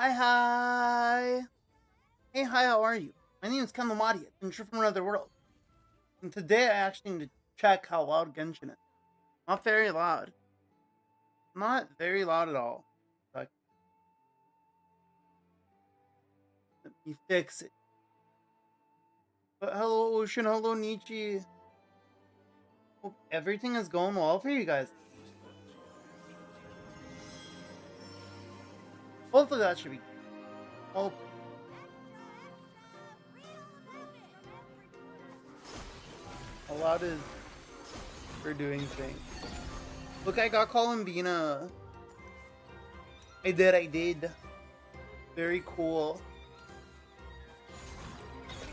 Hi, hi. Hey, hi, how are you? My name is Kamamadi, and you're from another world. And today I actually need to check how loud Genshin is. Not very loud. Not very loud at all. Like, let me fix it. But hello, Ocean. Hello, Nietzsche. Hope everything is going well for you guys. Hopefully that should be. Oh, how loud is we're doing things. Look, I got Columbina. I did. Very cool.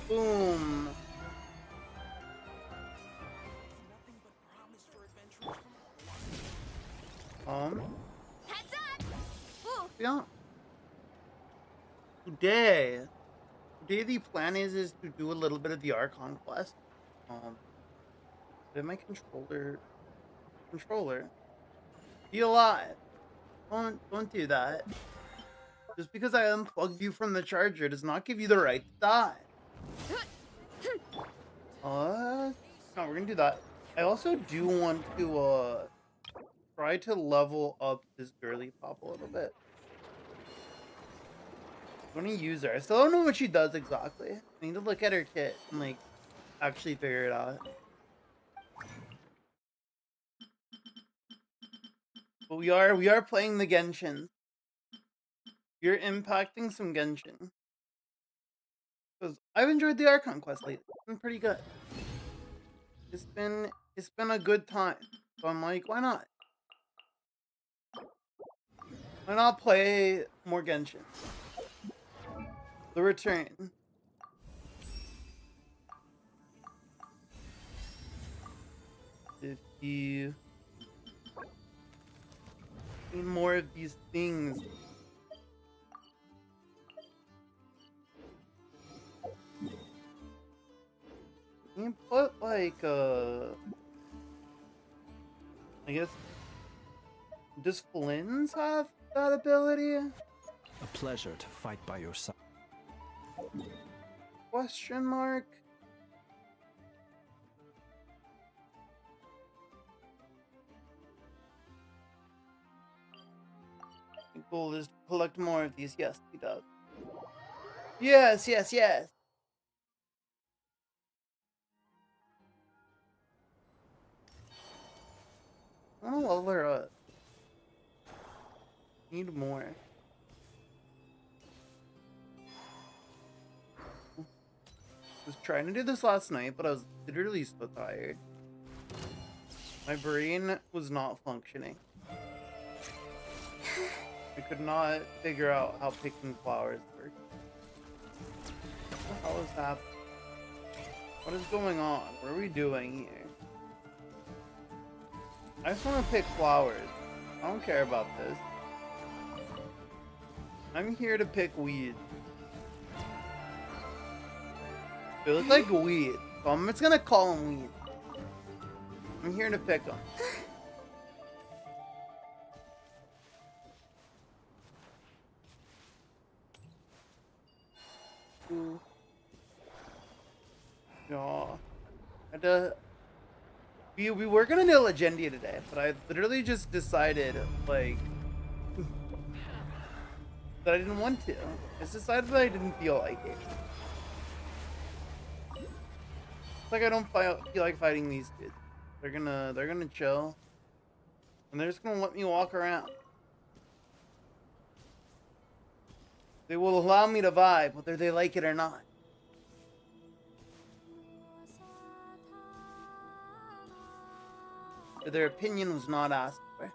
Boom. Heads up! Ooh. Yeah. Today the plan is to do a little bit of the Archon quest. Did my controller be alive? Don't do that. Just because I unplugged you from the charger does not give you the right to die. No, we're gonna do that. I also do want to try to level up this girly pop a little bit. I'm gonna use her. I still don't know what she does exactly. I need to look at her kit and like actually figure it out. But we are playing the Genshin. You're impacting some Genshin. Because I've enjoyed the Archon quest lately. It's been pretty good. It's been a good time. So I'm like, why not? Why not play more Genshin? The Return. 50. Need more of these things. Can you put like I guess does Flynn's have that ability? A pleasure to fight by your side. Question mark. The goal is to collect more of these. Yes, he does. Yes. I wanna level her up. Need more. I was trying to do this last night, but I was literally so tired. My brain was not functioning. I could not figure out how picking flowers work. What the hell is happening? What is going on? What are we doing here? I just want to pick flowers. I don't care about this. I'm here to pick weeds. They look like weeds, so I'm just gonna call them weeds. I'm here to pick them. Ooh. Yeah. We were gonna do Legendia today, but I literally just decided, like, that I didn't want to. I just decided that I didn't feel like it. It's like I don't feel like fighting these kids. They're gonna chill, and they're just gonna let me walk around. They will allow me to vibe, whether they like it or not. Their opinion was not asked for.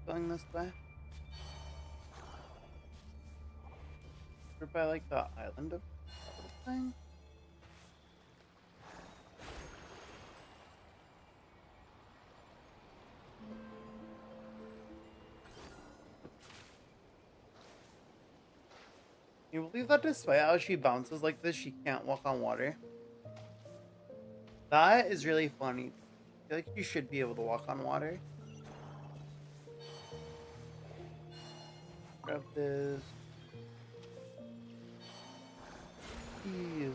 Going this way. Or by like the island of thing. Can you believe that despite how she bounces like this, she can't walk on water? That is really funny. I feel like you should be able to walk on water. Grab this. Ew.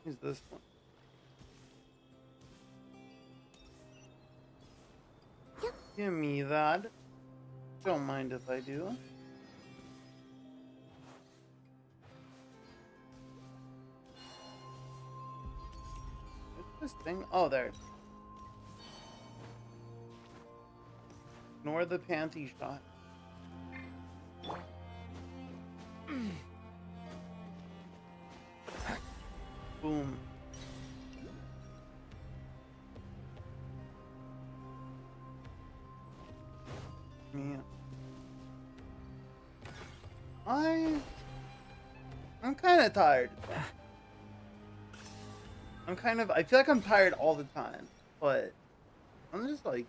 Use this one. Give me that. Don't mind if I do. What's this thing? Oh, there. Ignore the panty shot. Boom. Man. I'm kind of tired. I feel like I'm tired all the time, but I'm just like,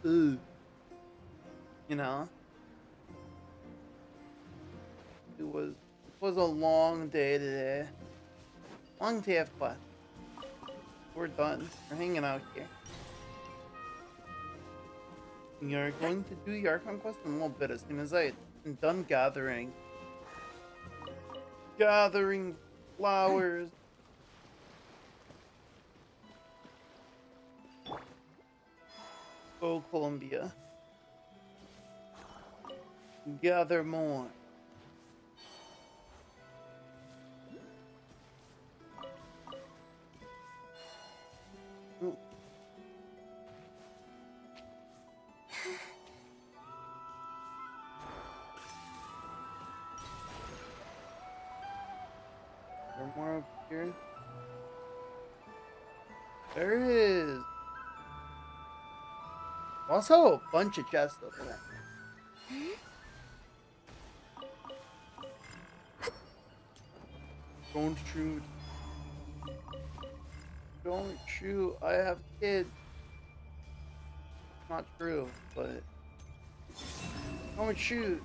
ugh. You know? It was a long day today. Long day of class. We're done. We're hanging out here. We are going to do the Archon quest in a little bit as soon as I'm done gathering flowers. Go Columbia. Gather more. Ooh. There more up here? There is. Also a bunch of chests over there. Don't shoot. Don't shoot. I have kids. Not true, but don't shoot.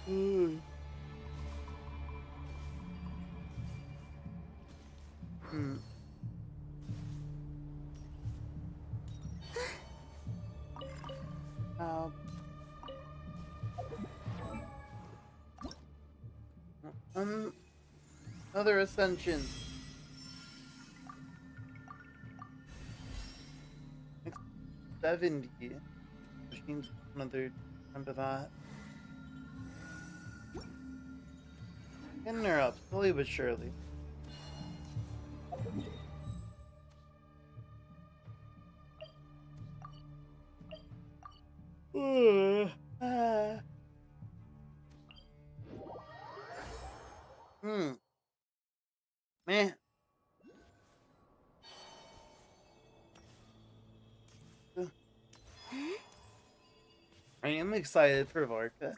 Hmm. Another ascension. 70. Which means another under that. Getting her up, slowly but surely. Man. I am excited for Varka.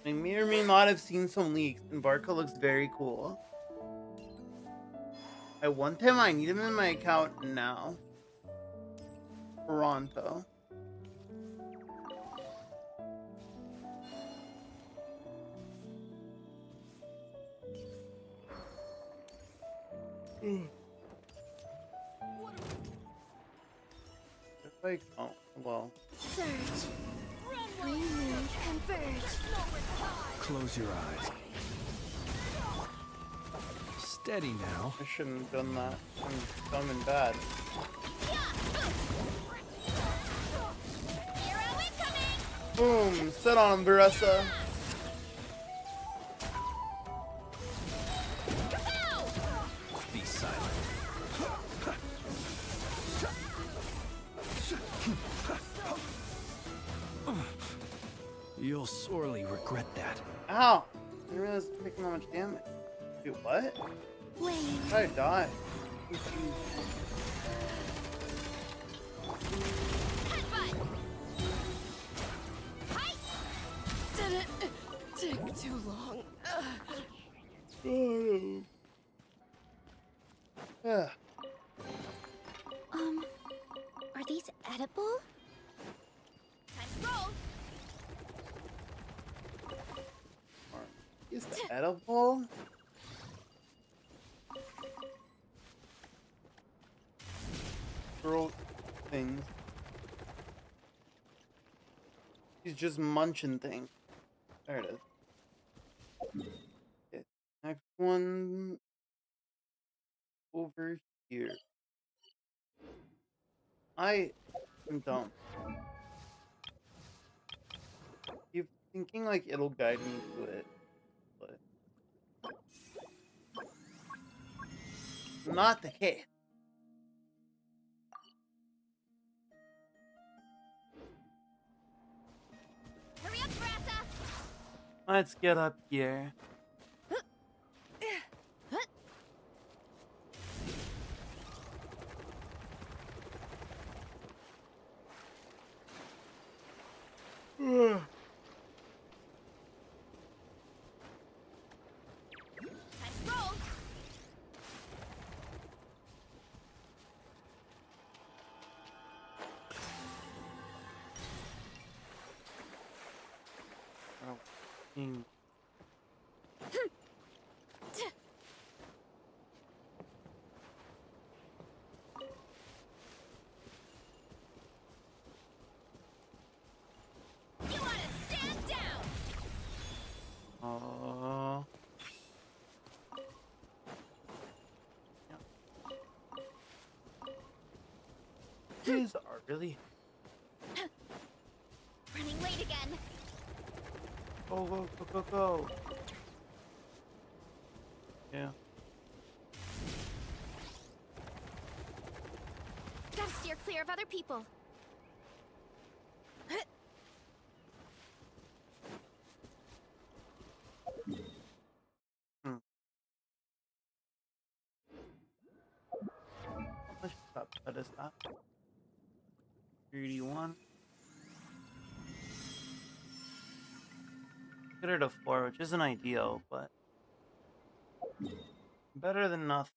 I may or may not have seen some leaks, and Varka looks very cool. I want him, I need him in my account now. Toronto. It's like, oh, well. Surge. We move, converge. Close your eyes. Steady now. I shouldn't have done that. I'm dumb and bad. Boom! Sit on him, Baressa. Be silent. You'll sorely regret that. Ow! I didn't realize it's taking that much damage. Dude, what? Wave. I died. Did it take too long? edible? Time to roll. Is it edible? Throw things. He's just munching things. There it is. Okay. Next one over here. I am dumb. Keep thinking like it'll guide me to it, but not the case. Hurry up, Brassa! Let's get up here. Time to roll. Oh, dang. You wanna stand down! Oh. These are really. Running late again. Go, go, go, go, go. Yeah. Gotta steer clear of other people. Let's stop. Let us stop. 31. Get her to 4, which isn't ideal, but better than nothing.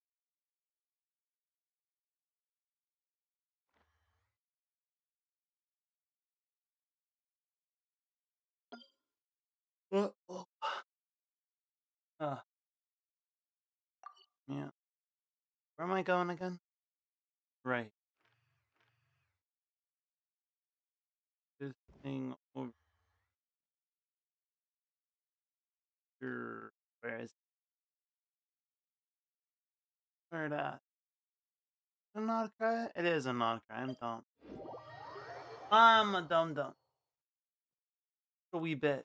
Oh. Uh, yeah. Where am I going again? Right. This thing over here. Where is it? Where that? A not cry? It is a not cry. I'm dumb. I'm a dumb. A wee bit.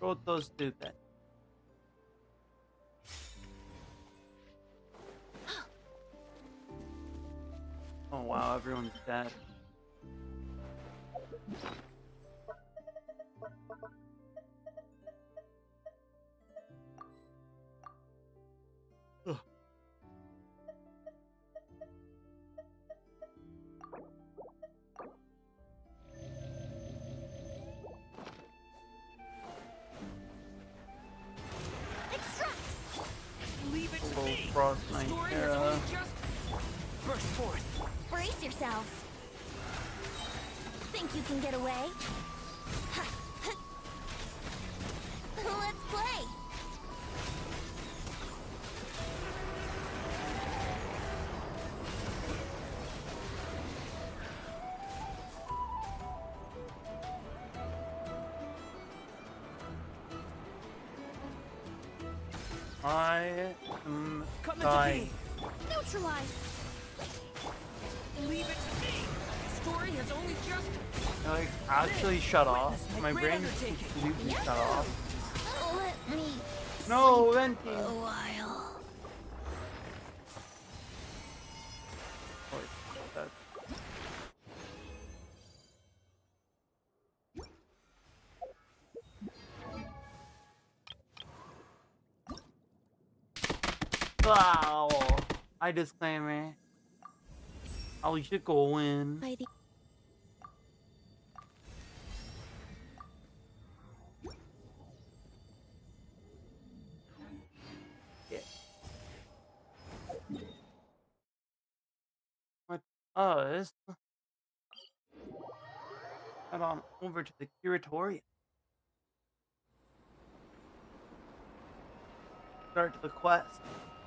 Roto stupid. Oh wow, everyone's dead. Ugh. Extract! Leave it to Full me. frost The night story has era. only just burst forth. Brace yourselves. Think you can get away? Let's play! I am Come into dying. being. Neutralize! Leave it to me. The story has only just Like, actually shut off. Witness My great brain undertaking. completely Yeah. shut off. Let me No, Venti. a while. Oh, that- Wow. I disclaimer. I should go in. By the Oh, this. Head on over to the curatorium. Start the quest.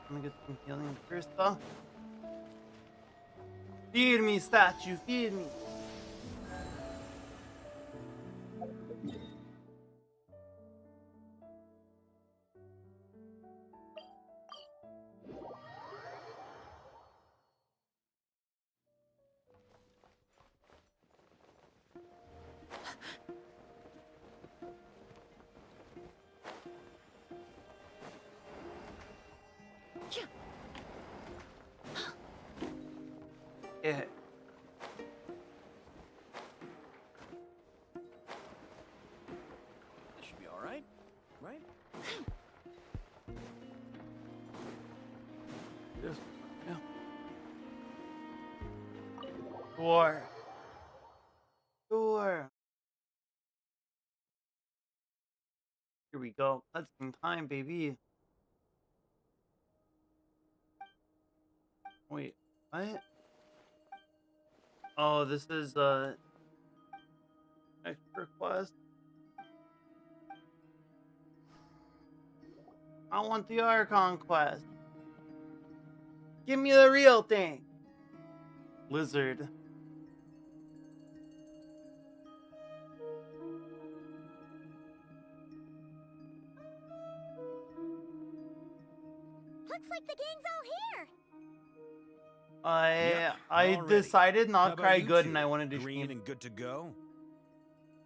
I'm gonna get some healing first, though. Feed me, statue, feed me. Yeah. This should be all right, right? This. Yeah. Door. Door. Here we go. That's some time, baby. Wait, what? Oh, this is extra quest. I want the Archon quest. Give me the real thing. Lizard. Looks like the gang's all here. I all ready. decided How not about cry you good, two? and I wanted to Green stream. and good to go.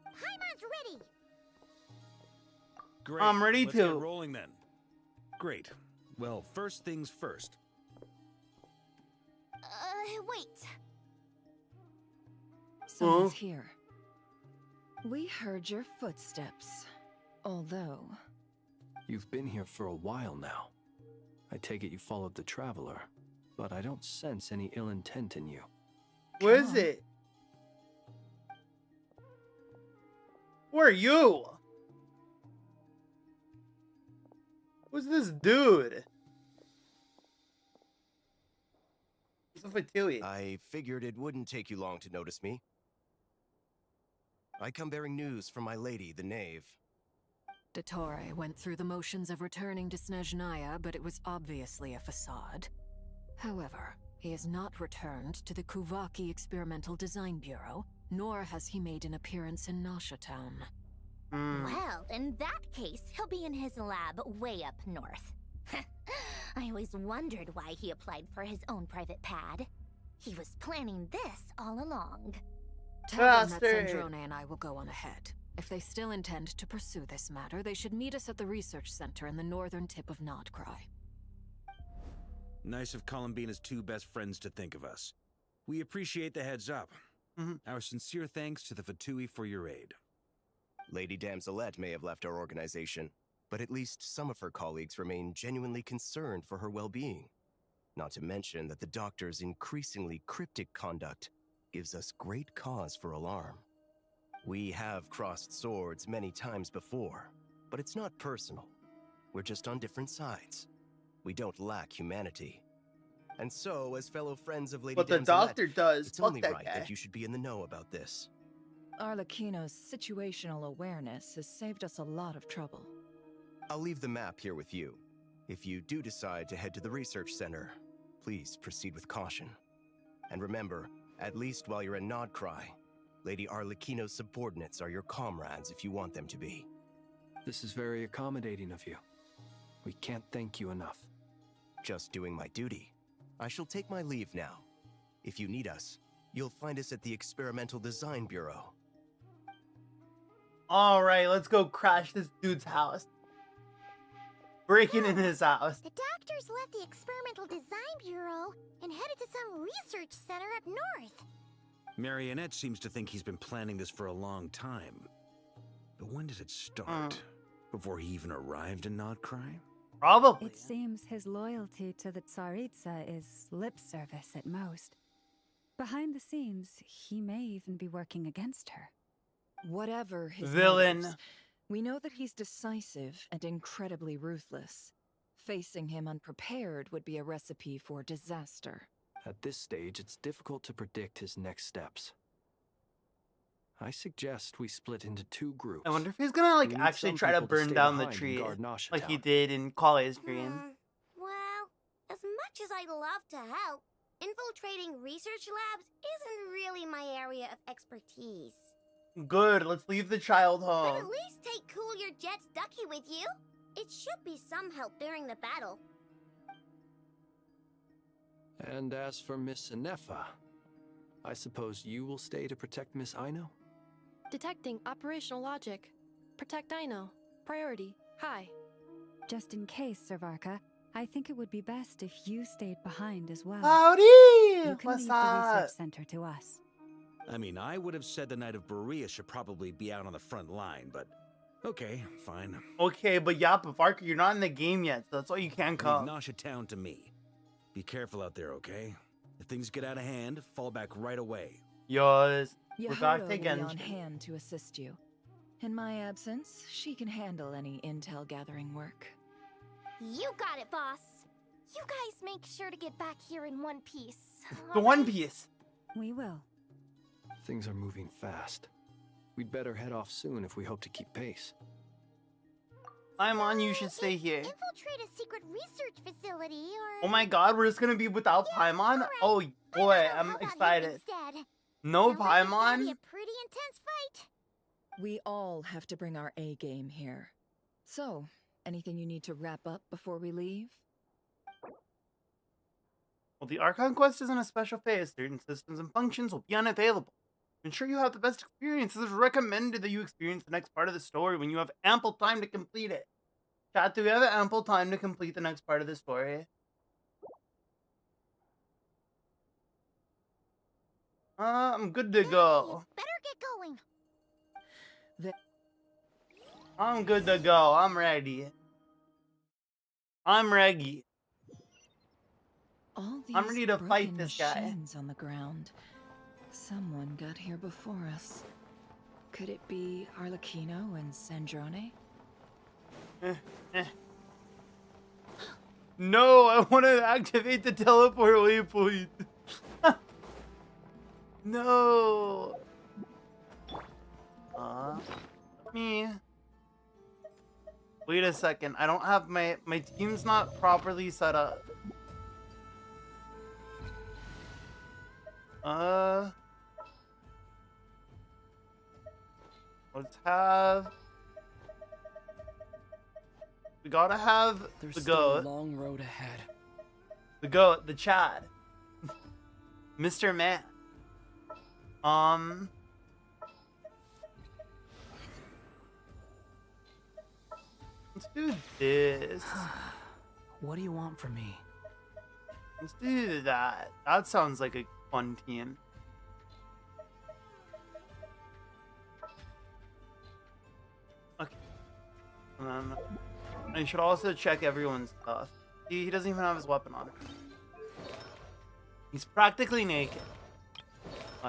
Paimon's ready. Great. I'm ready Let's to. get rolling then. Great. Well, first things first. Wait. Someone's here. We heard your footsteps. Although, You've been here for a while now. I take it you followed the Traveler, but I don't sense any ill intent in you. What is Come on. it? Who are you? Who's this dude? What's up with Tui? I figured it wouldn't take you long to notice me. I come bearing news from my lady, the Knave. Dottore went through the motions of returning to Snezhnaya, but it was obviously a facade. However, he has not returned to the Kuvaki Experimental Design Bureau, nor has he made an appearance in Nasha Town. Well, in that case, he'll be in his lab way up north. I always wondered why he applied for his own private pad. He was planning this all along. Tell them that Bastard. Sandrone and I will go on ahead. If they still intend to pursue this matter, they should meet us at the research center in the northern tip of Krai. Nice of Columbina's two best friends to think of us. We appreciate the heads up. Mhm. Our sincere thanks to the Fatui for your aid. Lady Damselette may have left our organization, but at least some of her colleagues remain genuinely concerned for her well-being. Not to mention that the doctor's increasingly cryptic conduct gives us great cause for alarm. We have crossed swords many times before, but it's not personal. We're just on different sides. We don't lack humanity. And so, as fellow friends of Lady What the Damselette, doctor does. it's Fuck only that right guy. that you should be in the know about this. Arlecchino's situational awareness has saved us a lot of trouble. I'll leave the map here with you. If you do decide to head to the research center, please proceed with caution. And remember, at least while you're in Krai, Lady Arlecchino's subordinates are your comrades if you want them to be. This is very accommodating of you. We can't thank you enough. Just doing my duty. I shall take my leave now. If you need us, you'll find us at the Experimental Design Bureau. Alright, let's go crash this dude's house. Breaking in his house. The doctors left the Experimental Design Bureau and headed to some research center up north. Marionette seems to think he's been planning this for a long time. But when did it start? Before he even arrived in Krai? Probably. It seems his loyalty to the Tsaritsa is lip service at most. Behind the scenes, he may even be working against her. Whatever his Villain. motives, we know that he's decisive and incredibly ruthless. Facing him unprepared would be a recipe for disaster. At this stage, it's difficult to predict his next steps. I suggest we split into 2 groups. I wonder if he's gonna like We need actually some try to people burn stay down the behind and tree guard Nasha like he Town. did in Kale's dream. Well, as much as I'd love to help, infiltrating research labs isn't really my area of expertise. Good, let's leave the child But at home. least take Cool Your Jet's Ducky with you. It should be some help during the battle. And as for Miss Inefa, I suppose you will stay to protect Miss Aino? Detecting operational logic. Protect Dino. Priority. High. Just in case, Servarka, I think it would be best if you stayed behind as well. Howdy! You can What's leave the up? research center to us. I mean, I would have said the Knight of Berea should probably be out on the front line, but okay, fine. Okay, but yeah, but Varka, you're not in the game yet, so that's why you can't Leave come. Nasha Town to me. Be careful out there, okay? If things get out of hand, fall back right away. Yours. We're Yahara back will to be on Genshin. hand to assist you. In my absence, she can handle any intel gathering work. You got it, boss. You guys make sure to get back here in one piece. The One Piece. We will. Things are moving fast. We'd better head off soon if we hope to keep pace. I'm on, you should stay here. Infiltrate a secret research facility or... Oh my god, we're just gonna be without Paimon? Oh boy, I'm excited. No Sounds like it's gonna be Paimon? a pretty intense fight. We all have to bring our A game here. So, anything you need to wrap up before we leave? Well, the Archon quest isn't a special phase. Certain systems and functions will be unavailable. To ensure you have the best experience, it is recommended that you experience the next part of the story when you have ample time to complete it. Chat, do we have ample time to complete the next part of the story? I'm good to go. Better get going. I'm good to go. I'm ready. I'm ready. All these I'm ready to fight broken this guy. machines on the ground. Someone got here before us. Could it be Arlecchino and Sandrone? No, I want to activate the teleport waypoint. No. Me. Wait a second. I don't have my team's not properly set up. Let's have. We gotta have There's the still a goat. long road ahead. The goat, the Chad. Mr. Man. Let's do this. What do you want from me? Let's do that. That sounds like a fun team. Okay. I should also check everyone's stuff. He doesn't even have his weapon on him. He's practically naked.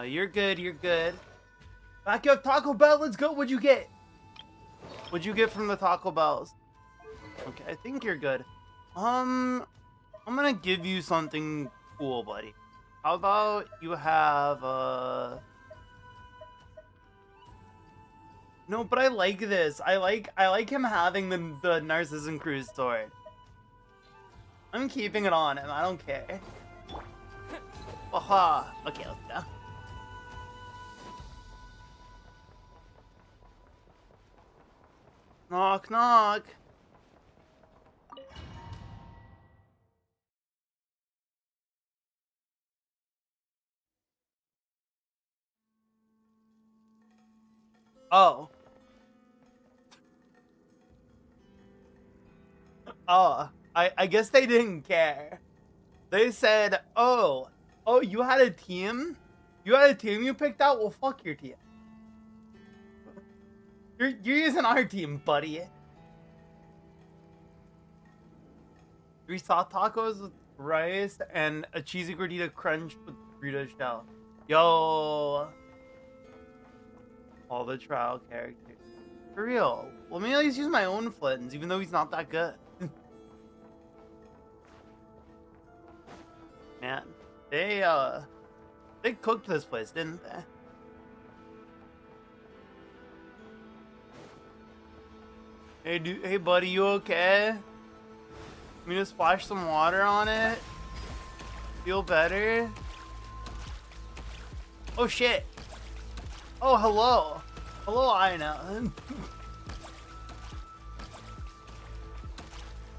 You're good, you're good. Back up, Taco Bell, let's go. What'd you get? What'd you get from the Taco Bells? Okay, I think you're good. I'm gonna give you something cool, buddy. How about you have, No, but I like this. I like him having the Narcissus Cruise sword. I'm keeping it on him, I don't care. Aha! Okay, let's go. Knock, knock. Oh. Oh, I guess they didn't care. They said, oh, you had a team? You had a team you picked out? Well, fuck your team. You're using our team, buddy. 3 soft tacos with rice and a cheesy gordita crunch with burrito shell. Yo. All the trial characters. For real. Let me at least use my own Flintons, even though he's not that good. Man, They cooked this place, didn't they? Hey buddy, you okay? Want me to splash some water on it? Feel better? Oh shit! Oh, hello! Hello, Aina.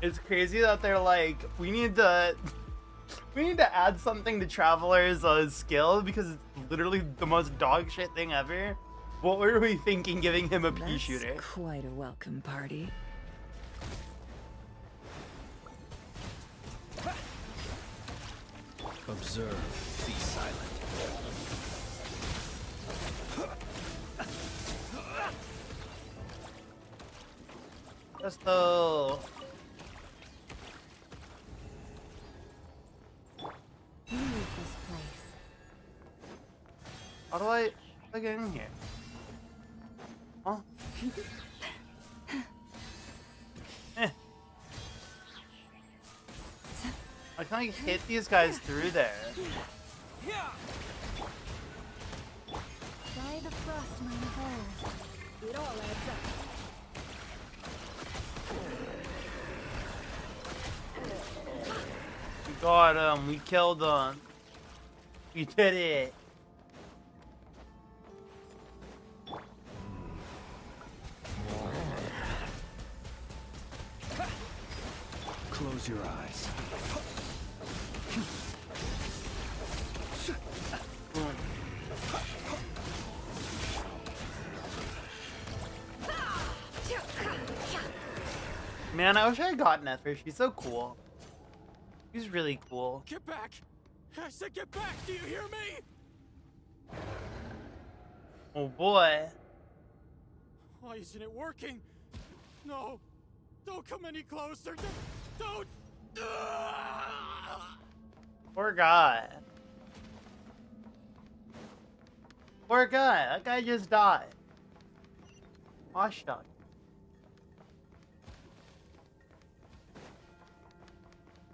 It's crazy that they're like, we need to add something to Traveler's skill because it's literally the most dog shit thing ever. What were we thinking giving him a pea shooter? That's quite a welcome party. Observe, be silent. Presto. Leave this place. How do I get in here? Huh? I can like hit these guys through there. Try the frost mine hole. It all adds up. We got him. We killed him. We did it. Close your eyes. Man, I wish I had gotten Ether. She's so cool. She's really cool. Get back! I said get back! Do you hear me? Oh boy. Why isn't it working? No! Don't come any closer! Don't! Poor guy. Poor guy. That guy just died. Wash dog.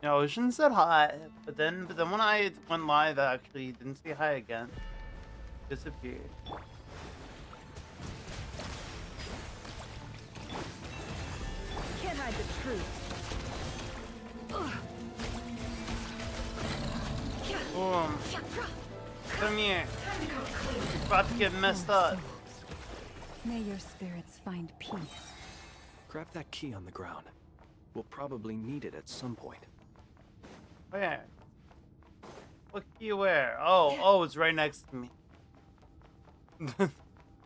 No, Ocean said hi, but then when I went live, I actually didn't say hi again. Disappeared. Can't hide the truth. Boom. Come here. You're about to get messed up. May your spirits find peace. Grab that key on the ground. We'll probably need it at some point. Where? What key where? Oh, it's right next to me.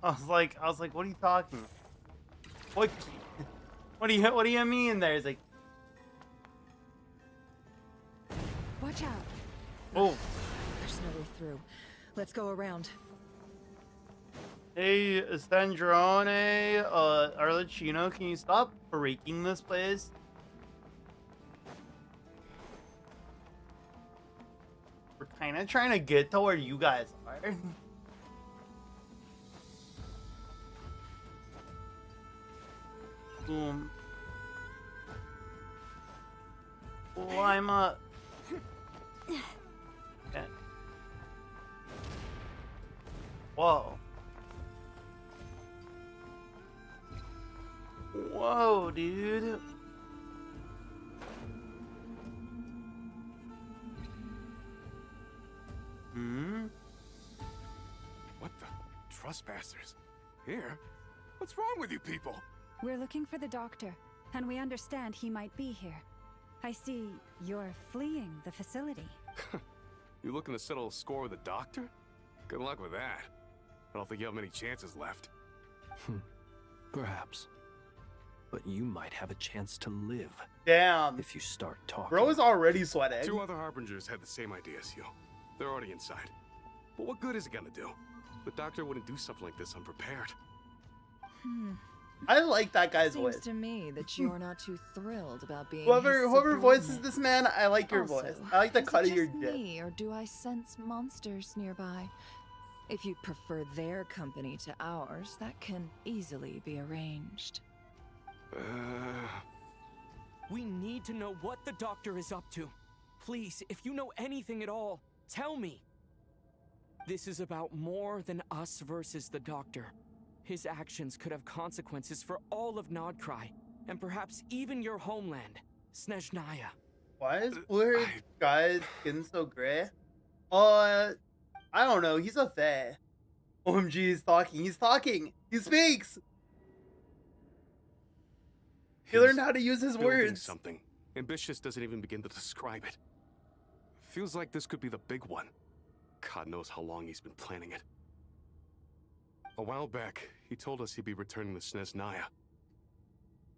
I was like, what are you talking about? What key? What do you mean there? He's like, Watch out. oh. There's no way through. Let's go around. Hey, Sandrone, Arlecchino, can you stop breaking this place? We're kind of trying to get to where you guys are. Boom. Climb up. Okay. Whoa. Whoa, dude. Hmm? What the? Trespassers? Here? What's wrong with you people? We're looking for the doctor, and we understand he might be here. I see you're fleeing the facility. You looking to settle a score with the doctor? Good luck with that. I don't think you have many chances left. Perhaps. But you might have a chance to live. Damn. If you start talking. Bro is already sweating. 2 other Harbingers had the same idea as you. They're already inside. But what good is it gonna do? The doctor wouldn't do something like this unprepared. I like that guy's Seems voice. to me that you're not too thrilled about being Whoever voices this man, I like your Also, voice. I like the is cut it of your just jib. me, or do I sense monsters nearby? If you prefer their company to ours, that can easily be arranged. We need to know what the doctor is up to. Please, if you know anything at all. Tell me! This is about more than us versus the Doctor. His actions could have consequences for all of Krai, and perhaps even your homeland, Snezhnaya. Why is blue guy's skin so gray? I don't know. He's a fae. OMG, he's talking. He's talking. He speaks. He learned how to use his building words. Something. Ambitious doesn't even begin to describe it. Feels like this could be the big one. God knows how long he's been planning it. A while back, he told us he'd be returning to Snezhnaya.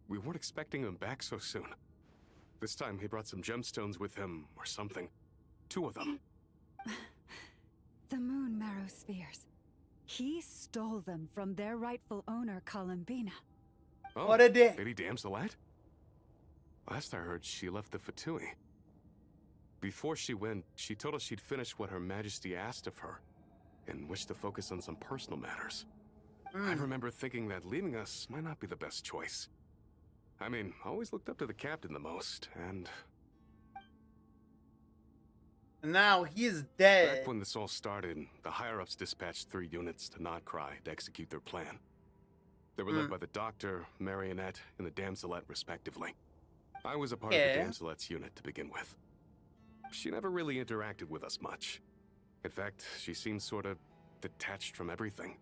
We weren't expecting him back so soon. This time he brought some gemstones with him, or something. 2 of them. The moon marrow spheres. He stole them from their rightful owner, Columbina. Oh, what a day. Lady Damselette? Last I heard, she left the Fatui. Before she went, she told us she'd finished what Her Majesty asked of her, and wished to focus on some personal matters. I remember thinking that leaving us might not be the best choice. I mean, I always looked up to the captain the most, and now he's dead. back when this all started, the higher-ups dispatched 3 units to Krai to execute their plan. They were led by the Doctor, Marionette, and the Damselette, respectively. I was a part of the Damselette's unit to begin with. She never really interacted with us much. In fact, she seemed sort of detached from everything.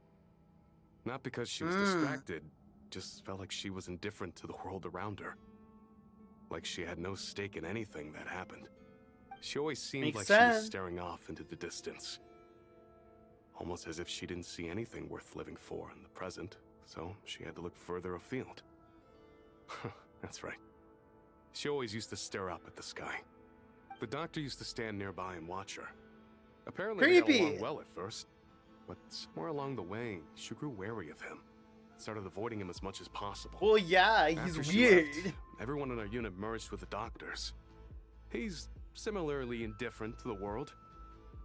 Not because she was distracted, just felt like she was indifferent to the world around her. Like she had no stake in anything that happened. She always seemed like she was staring off into the distance. Almost as if she didn't see anything worth living for in the present, so she had to look further afield. That's right. She always used to stare up at the sky. The Doctor used to stand nearby and watch her. Apparently they got along well at first, but somewhere along the way, she grew wary of him. Started avoiding him as much as possible. Well, yeah, he's weird. Left, everyone in our unit merged with the Doctor's. He's similarly indifferent to the world,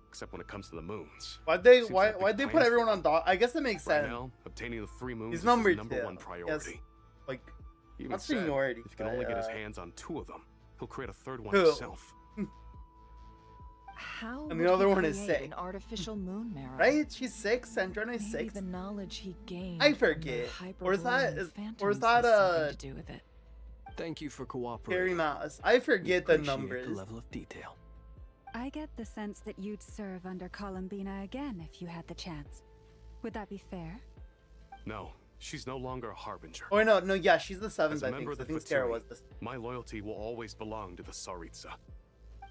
except when it comes to the moons. Why'd they put everyone on Doc? I guess it makes sense. Right now, obtaining the 3 moons he's is number his number 1 priority. Yes. Like, even not said, seniority. if he can only get his hands on 2 of them, he'll create a 3rd one himself. How and the other one is sick. An artificial moon marrow. Right? She's 6. Androna's 6. Maybe the knowledge he gained. I forget. Or is that to do with it? Thank you for cooperating. Harry Mouse. I forget the numbers. The level of detail. I get the sense that you'd serve under Columbina again if you had the chance. Would that be fair? No, she's no longer a harbinger. Oh no, yeah, she's the 7th. As a I member think. of the Sarah Fatui, was this. my loyalty will always belong to the Tsaritsa.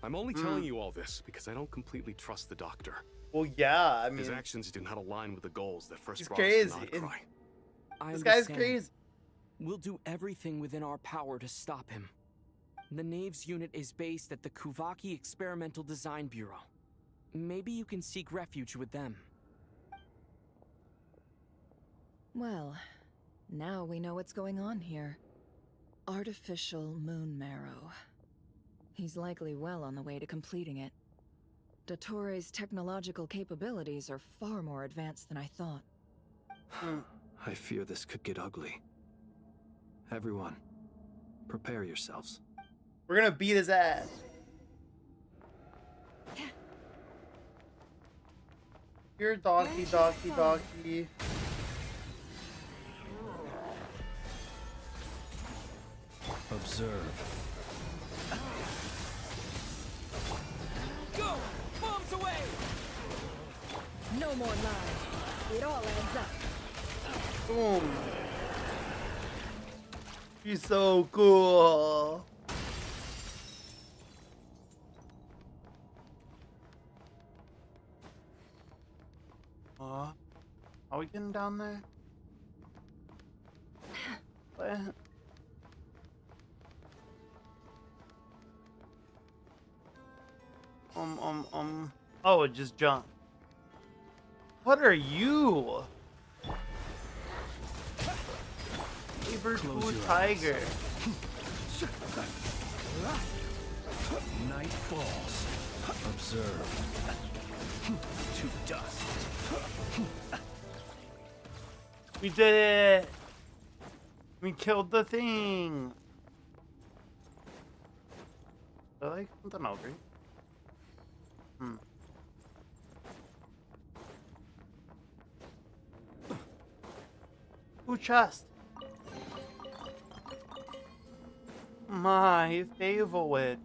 I'm only telling you all this because I don't completely trust the Doctor. Well, yeah, I mean, his actions do not align with the goals that first he's brought crazy. us to Krai. This guy's crazy. We'll do everything within our power to stop him. The Knave's unit is based at the Kuvaki Experimental Design Bureau. Maybe you can seek refuge with them. Well, now we know what's going on here. Artificial moon marrow. He's likely well on the way to completing it. Dottore's technological capabilities are far more advanced than I thought. I fear this could get ugly. Everyone, prepare yourselves. We're gonna beat his ass. Here, donkey. Observe. Go! Bombs away! No more lies. It all adds up. Boom. She's so cool. Are we getting down there? What? Oh, it just jumped. What are you? Saber-tooth tiger. Night falls. Observe. To dust. We did it! We killed the thing! Did I like something over? Who chest? My favorite.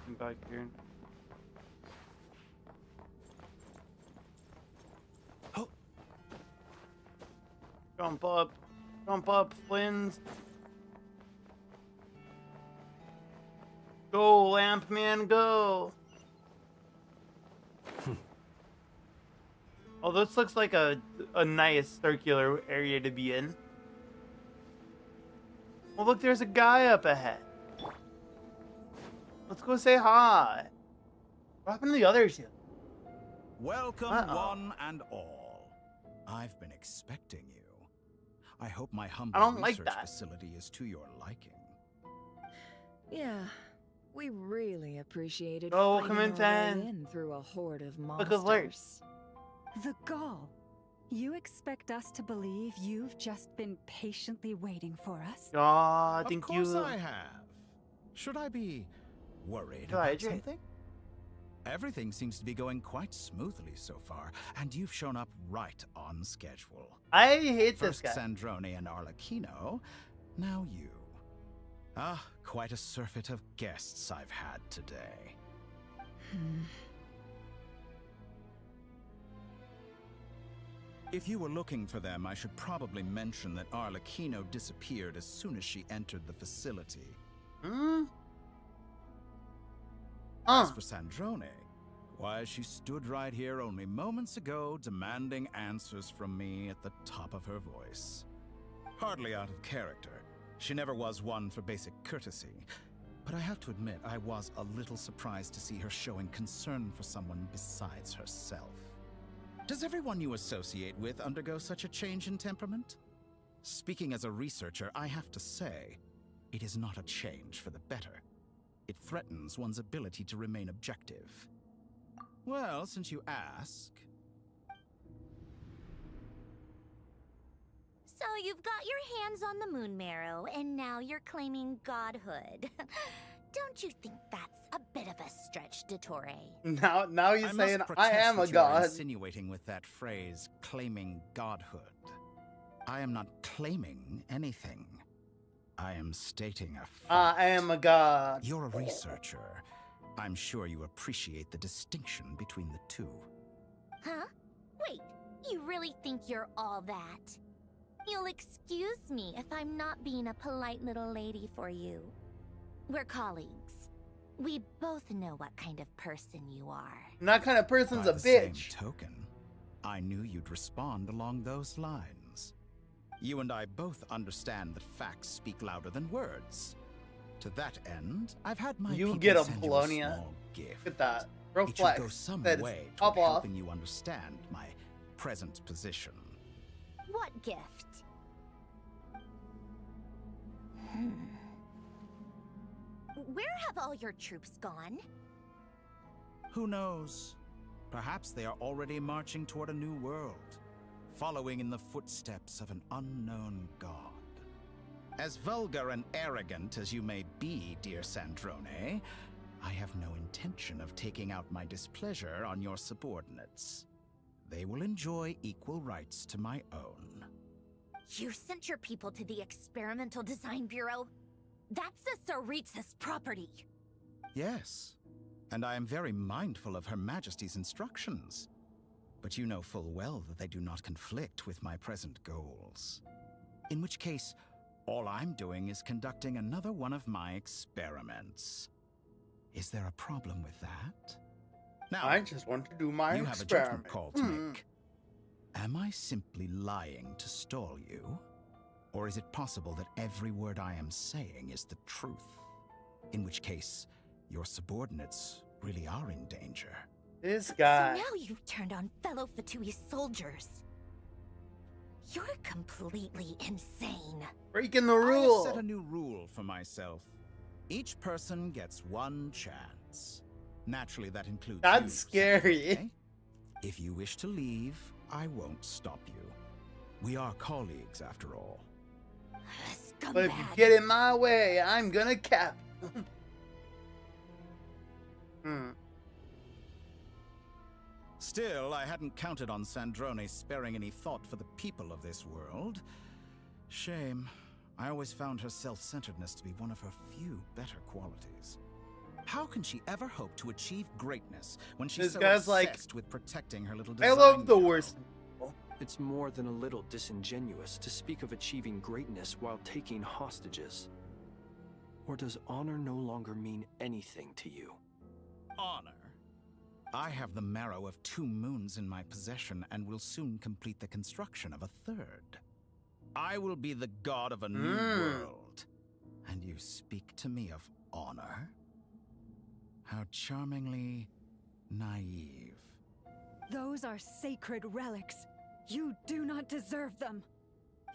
Come back here. Oh. Jump up, Flins. Go, Lamp Man, go. Oh, this looks like a nice circular area to be in. Oh, look, there's a guy up ahead. Let's go say hi. What happened to the others here? Welcome, one and all. I've been expecting you. I hope my humble research facility is to your liking. Yeah, we really appreciated come fighting in, our way in through a horde of monsters. Look at the gall. You expect us to believe you've just been patiently waiting for us? Thank you. Of course I have. Should I be worried about something? Everything seems to be going quite smoothly so far, and you've shown up right on schedule. I hate this guy. First Sandrone and Arlecchino, now you. Ah, quite a surfeit of guests I've had today. If you were looking for them, I should probably mention that Arlecchino disappeared as soon as she entered the facility. As for Sandrone, why, she stood right here only moments ago demanding answers from me at the top of her voice. Hardly out of character. She never was one for basic courtesy. But I have to admit, I was a little surprised to see her showing concern for someone besides herself. Does everyone you associate with undergo such a change in temperament? Speaking as a researcher, I have to say, it is not a change for the better. It threatens one's ability to remain objective. Well, since you ask... So you've got your hands on the moon marrow, and now you're claiming godhood. Don't you think that's a bit of a stretch, Dottore? Now he's saying, I am a god. You're insinuating with that phrase, claiming godhood. I am not claiming anything. I am stating a fact. I am a god. You're a researcher. I'm sure you appreciate the distinction between the two. Huh? Wait, you really think you're all that? You'll excuse me if I'm not being a polite little lady for you. We're colleagues. We both know what kind of person you are. And that kind of person's By a the bitch. Same token, I knew you'd respond along those lines. You and I both understand that facts speak louder than words. To that end, I've had my people get a send you Polonia. small gift. Look at that. Real It flex. should go some That is way top toward off. helping you understand my present position. What gift? Where have all your troops gone? Who knows? Perhaps they are already marching toward a new world, following in the footsteps of an unknown god. As vulgar and arrogant as you may be, dear Sandrone, I have no intention of taking out my displeasure on your subordinates. They will enjoy equal rights to my own. You sent your people to the Experimental Design Bureau? That's a Tsaritsa's property. Yes, and I am very mindful of Her Majesty's instructions. But you know full well that they do not conflict with my present goals. In which case, all I'm doing is conducting another one of my experiments. Is there a problem with that? Now, I just want to do my you have a experiment. judgment call to make. Am I simply lying to stall you? Or is it possible that every word I am saying is the truth? In which case, your subordinates really are in danger. This guy. So now you've turned on fellow Fatui soldiers. You're completely insane. Breaking the I rule. have set a new rule for myself. Each person gets one chance. Naturally, that includes That's you, scary. Sandrone. If you wish to leave, I won't stop you. We are colleagues, after all. But if you get in my way, I'm gonna cap you. Still, I hadn't counted on Sandrone sparing any thought for the people of this world. Shame. I always found her self-centeredness to be one of her few better qualities. How can she ever hope to achieve greatness when she's so obsessed with protecting her little design I love the bureau? worst. It's more than a little disingenuous to speak of achieving greatness while taking hostages. Or does honor no longer mean anything to you? Honor? I have the marrow of 2 moons in my possession and will soon complete the construction of a 3rd. I will be the god of a new world. And you speak to me of honor? How charmingly naive. Those are sacred relics. You do not deserve them.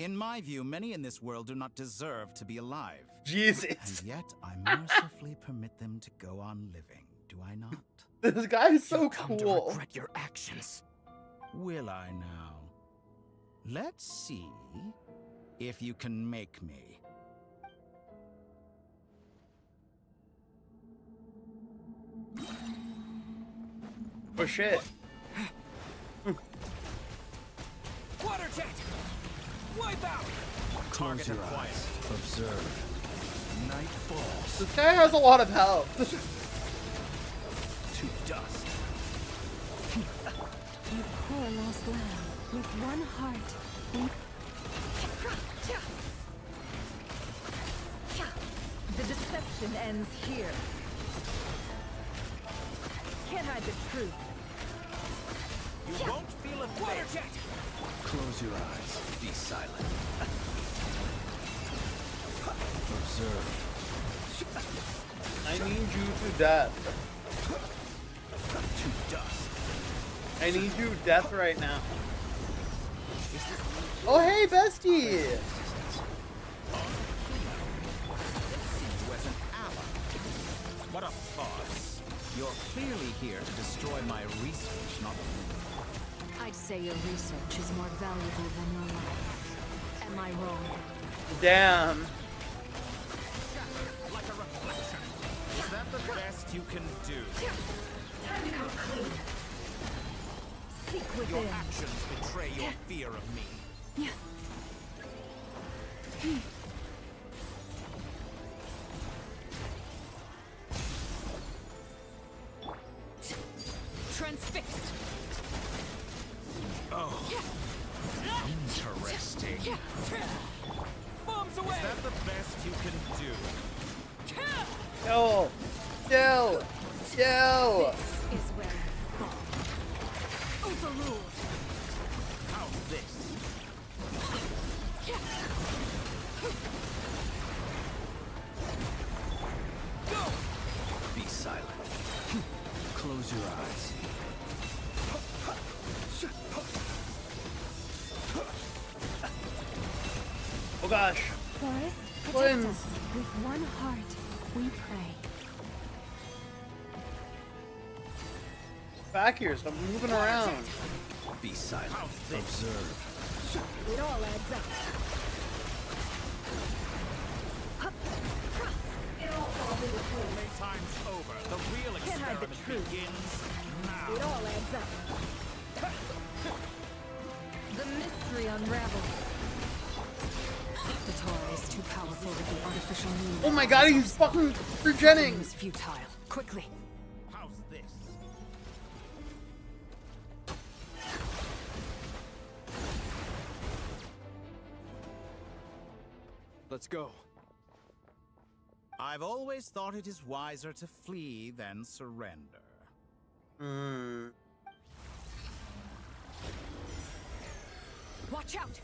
In my view, many in this world do not deserve to be alive. Jesus. And yet I mercifully permit them to go on living, do I not? This guy is so You'll come to cool. regret your actions. Will I now? Let's see if you can make me. Oh shit. Water jet! Wipe out! Close your eyes. Observe. Night falls This guy has a lot of health. to dust. You poor lost lamb. With one heart. The deception ends here. Can't hide the truth. You won't feel a Water jet! Close your eyes. Be silent. Observe. I need you to death. To dust. I need you death right now. Oh hey, bestie! Was an ally. What a farce. You're clearly here to destroy my research, not me. I'd say your research is more valuable than your life. Am I wrong? Damn. Like a reflection. Is that the best you can do? Time to come clean. Seek within. Your actions betray your fear of me. Transfixed. Oh, interesting. Bombs away! Is that the best you can do? Kill. Kill. Kill. Is where you fall. Overruled. How's this? Go! Be silent. Close your eyes. Oh gosh. Forest, protect Twins. us. With one heart, we pray. Back here, stop moving around. Be silent. Observe. It all adds up. It all falls into place. Playtime's over. The real Can't hide the experiment truth. begins now. It all adds up. The mystery unravels. The Torah is too powerful with the artificial moon. Oh my god, he's fucking regenning. Is futile. Quickly. How's this? Let's go. I've always thought it is wiser to flee than surrender. Watch out!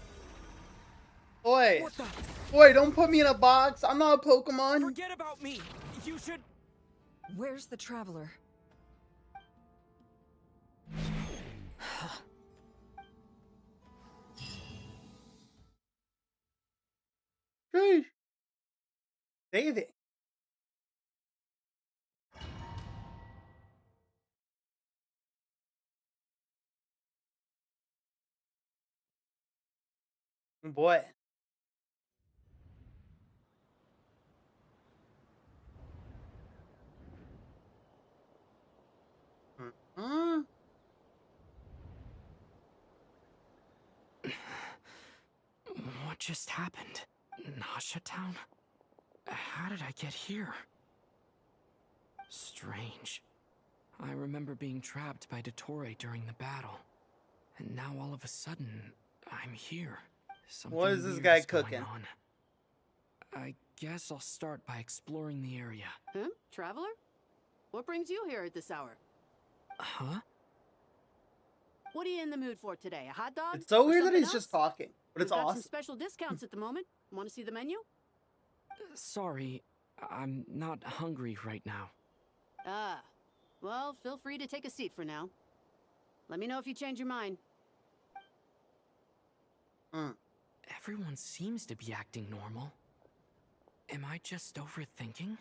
Boy. What the? Boy, don't put me in a box. I'm not a Pokemon. Forget about me! You should... Where's the traveler? Sheesh. Save it. Boy. just happened? Nasha Town? How did I get here? Strange. I remember being trapped by Dottore during the battle. And now all of a sudden, I'm here. Something What is this weird guy is going cooking? on. I guess I'll start by exploring the area. Huh? Traveler? What brings you here at this hour? Huh? What are you in the mood for today? A hot dog? It's so Or weird that something he's just else? talking, but it's We've got awesome. some special discounts at the moment. Want to see the menu? Sorry, I'm not hungry right now. Ah, well, feel free to take a seat for now. Let me know if you change your mind. Everyone seems to be acting normal. Am I just overthinking?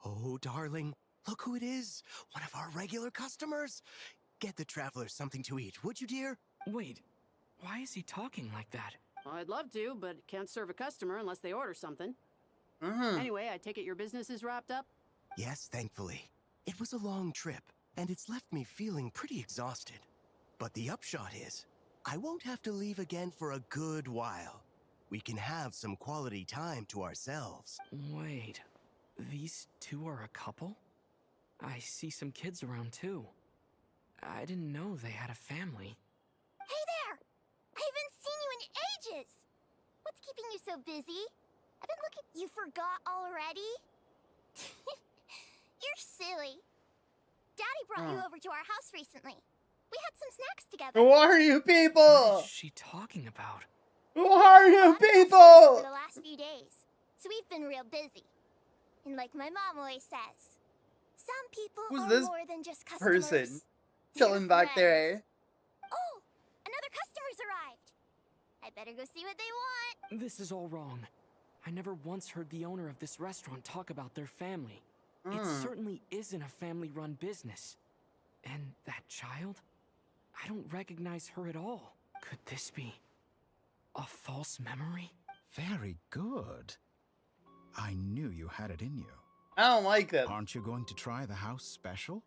Oh, darling, look who it is. One of our regular customers. Get the traveler something to eat, would you, dear? Wait, why is he talking like that? Well, I'd love to, but can't serve a customer unless they order something. Anyway, I take it your business is wrapped up? Yes, thankfully. It was a long trip, and it's left me feeling pretty exhausted. But the upshot is, I won't have to leave again for a good while. We can have some quality time to ourselves. Wait, these two are a couple? I see some kids around too. I didn't know they had a family. Hey there! I haven't seen you in ages! What's keeping you so busy? I've been looking... You forgot already? You're silly. Daddy brought you over to our house recently. We had some snacks together. Who are you people? What is she talking about? Who are you For people? the last few days, so we've been real busy. And like my mom always says, some people Who's are this more than just customers. person They're chilling back friends. there? Oh, another customer's arrived. I better go see what they want. This is all wrong. I never once heard the owner of this restaurant talk about their family. It certainly isn't a family-run business. And that child? I don't recognize her at all. Could this be a false memory? Very good. I knew you had it in you. I don't like it. Aren't you going to try the house special?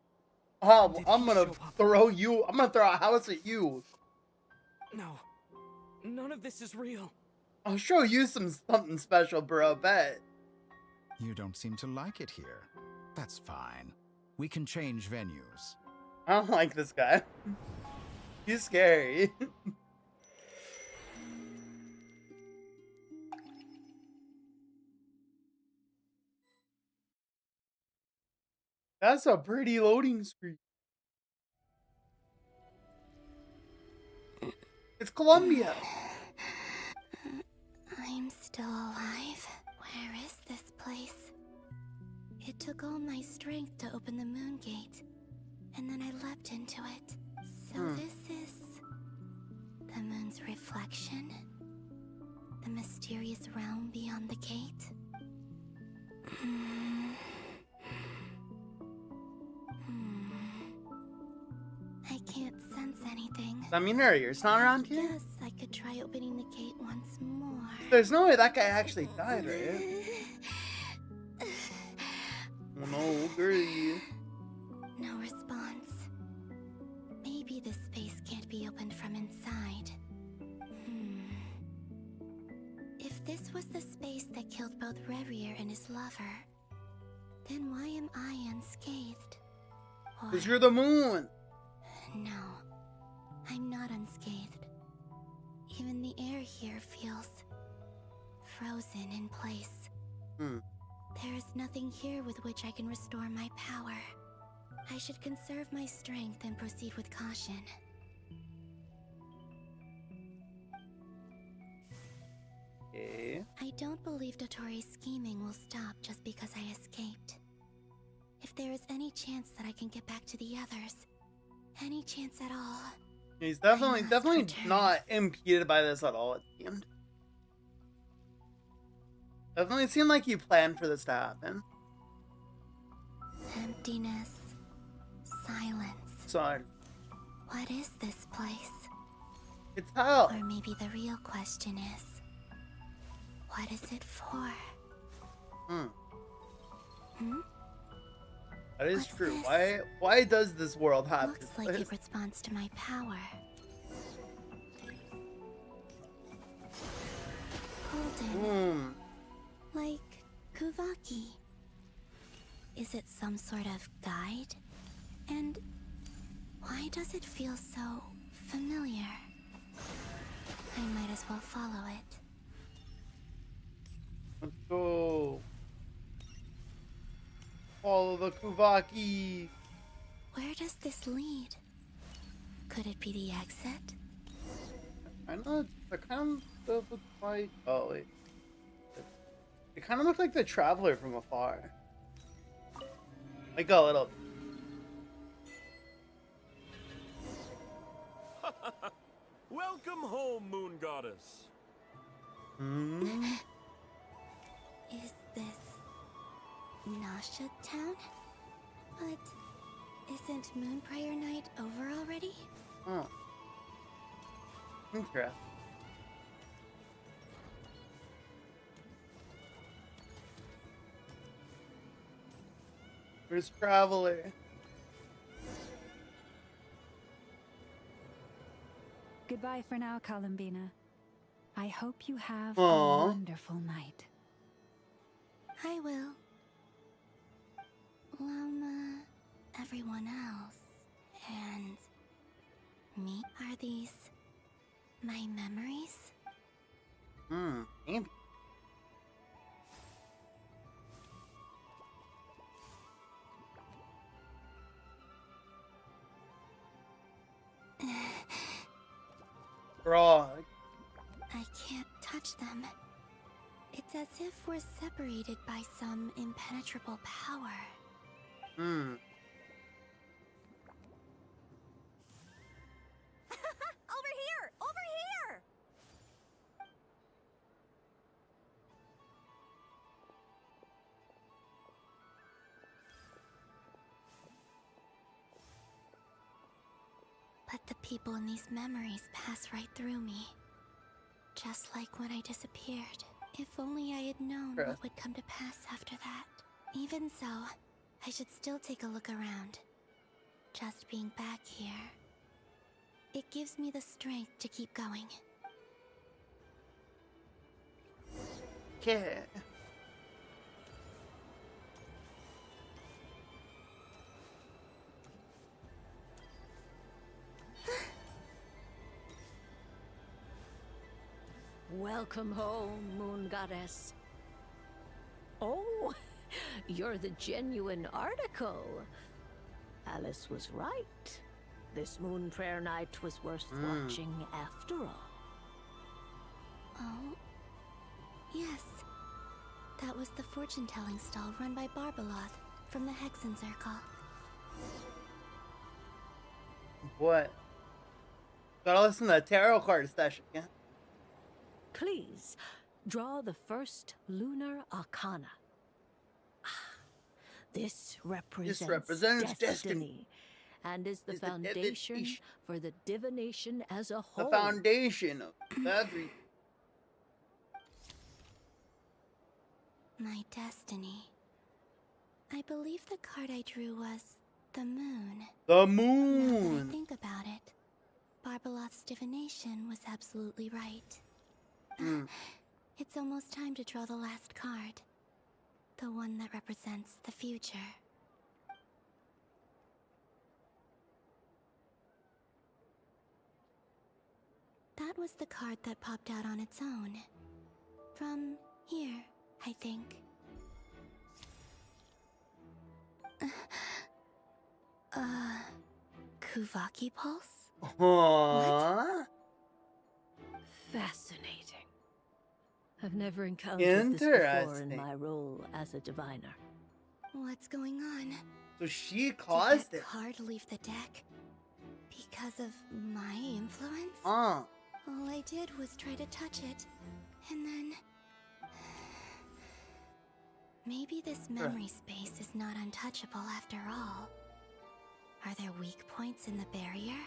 Oh, Did I'm he gonna show up? throw you. I'm gonna throw a house at you. No, none of this is real. I'll show you something special, bro. Bet. You don't seem to like it here. That's fine. We can change venues. I don't like this guy. He's scary. That's a pretty loading screen. It's Colombia. I'm still alive. Where is this place? It took all my strength to open the moon gate, and then I leapt into it. So this is the moon's reflection? The mysterious realm beyond the gate? I can't sense anything. Does that mean her ear's not around here? Yes, I could try opening the gate once more. There's no way that guy actually died, right? Oh no, agree. No response. Maybe this space can't be opened from inside. If this was the space that killed both Revier and his lover, then why am I unscathed? Because you're the moon. No, I'm not unscathed. Even the air here feels frozen in place. There is nothing here with which I can restore my power. I should conserve my strength and proceed with caution. Okay. I don't believe Dottori's scheming will stop just because I escaped. If there is any chance that I can get back to the others, any chance at all. He's definitely not impeded by this at all, it seemed. Definitely seemed like he planned for this to happen. Emptiness. Silence. So, What is this place? it's hell. Or maybe the real question is, what is it for? That is What's true. this? Why does this world have Looks this like place? it responds to my power. golden. Like Kuvaki. Is it some sort of guide? And why does it feel so familiar? I might as well follow it. Let's go. Follow the Kuvaki. Where does this lead? Could it be the exit? I know it kind of looks like. Oh wait, it kind of looks like the Traveler from afar. Like a little. Welcome home, Moon Goddess. Is this Nasha Town? But isn't Moon Prayer Night over already? Oh. Interesting. Where's Traveler? Goodbye for now, Columbina. I hope you have Aww. a wonderful night. I will. Lama, everyone else, and me. Are these my memories? Maybe. Frog. I can't touch them. It's as if we're separated by some impenetrable power. Hmm. Over here! Over here! But the people in these memories pass right through me. Just like when I disappeared. If only I had known what would come to pass after that. Even so, I should still take a look around. Just being back here, it gives me the strength to keep going. Okay. Welcome home, Moon Goddess. Oh, you're the genuine article. Alice was right. This Moon Prayer Night was worth watching after all. Oh, yes. That was the fortune-telling stall run by Barbeloth from the Hexen Circle. What? Gotta listen to the tarot card session, yeah? Please, draw the first lunar arcana. This represents destiny and is the foundation for the divination as a whole. The foundation of everything. My destiny. I believe the card I drew was the moon. The Now that moon. I think about it, Barbeloth's divination was absolutely right. It's almost time to draw the last card. The one that represents the future. That was the card that popped out on its own. From here, I think. Kuvaki Pulse? Aww. Fascinating. I've never encountered this before in my role as a diviner. What's going on? So she caused Did it. that card leave the deck because of my influence? Uh. All I did was try to touch it, and then... Maybe this memory space is not untouchable after all. Are there weak points in the barrier?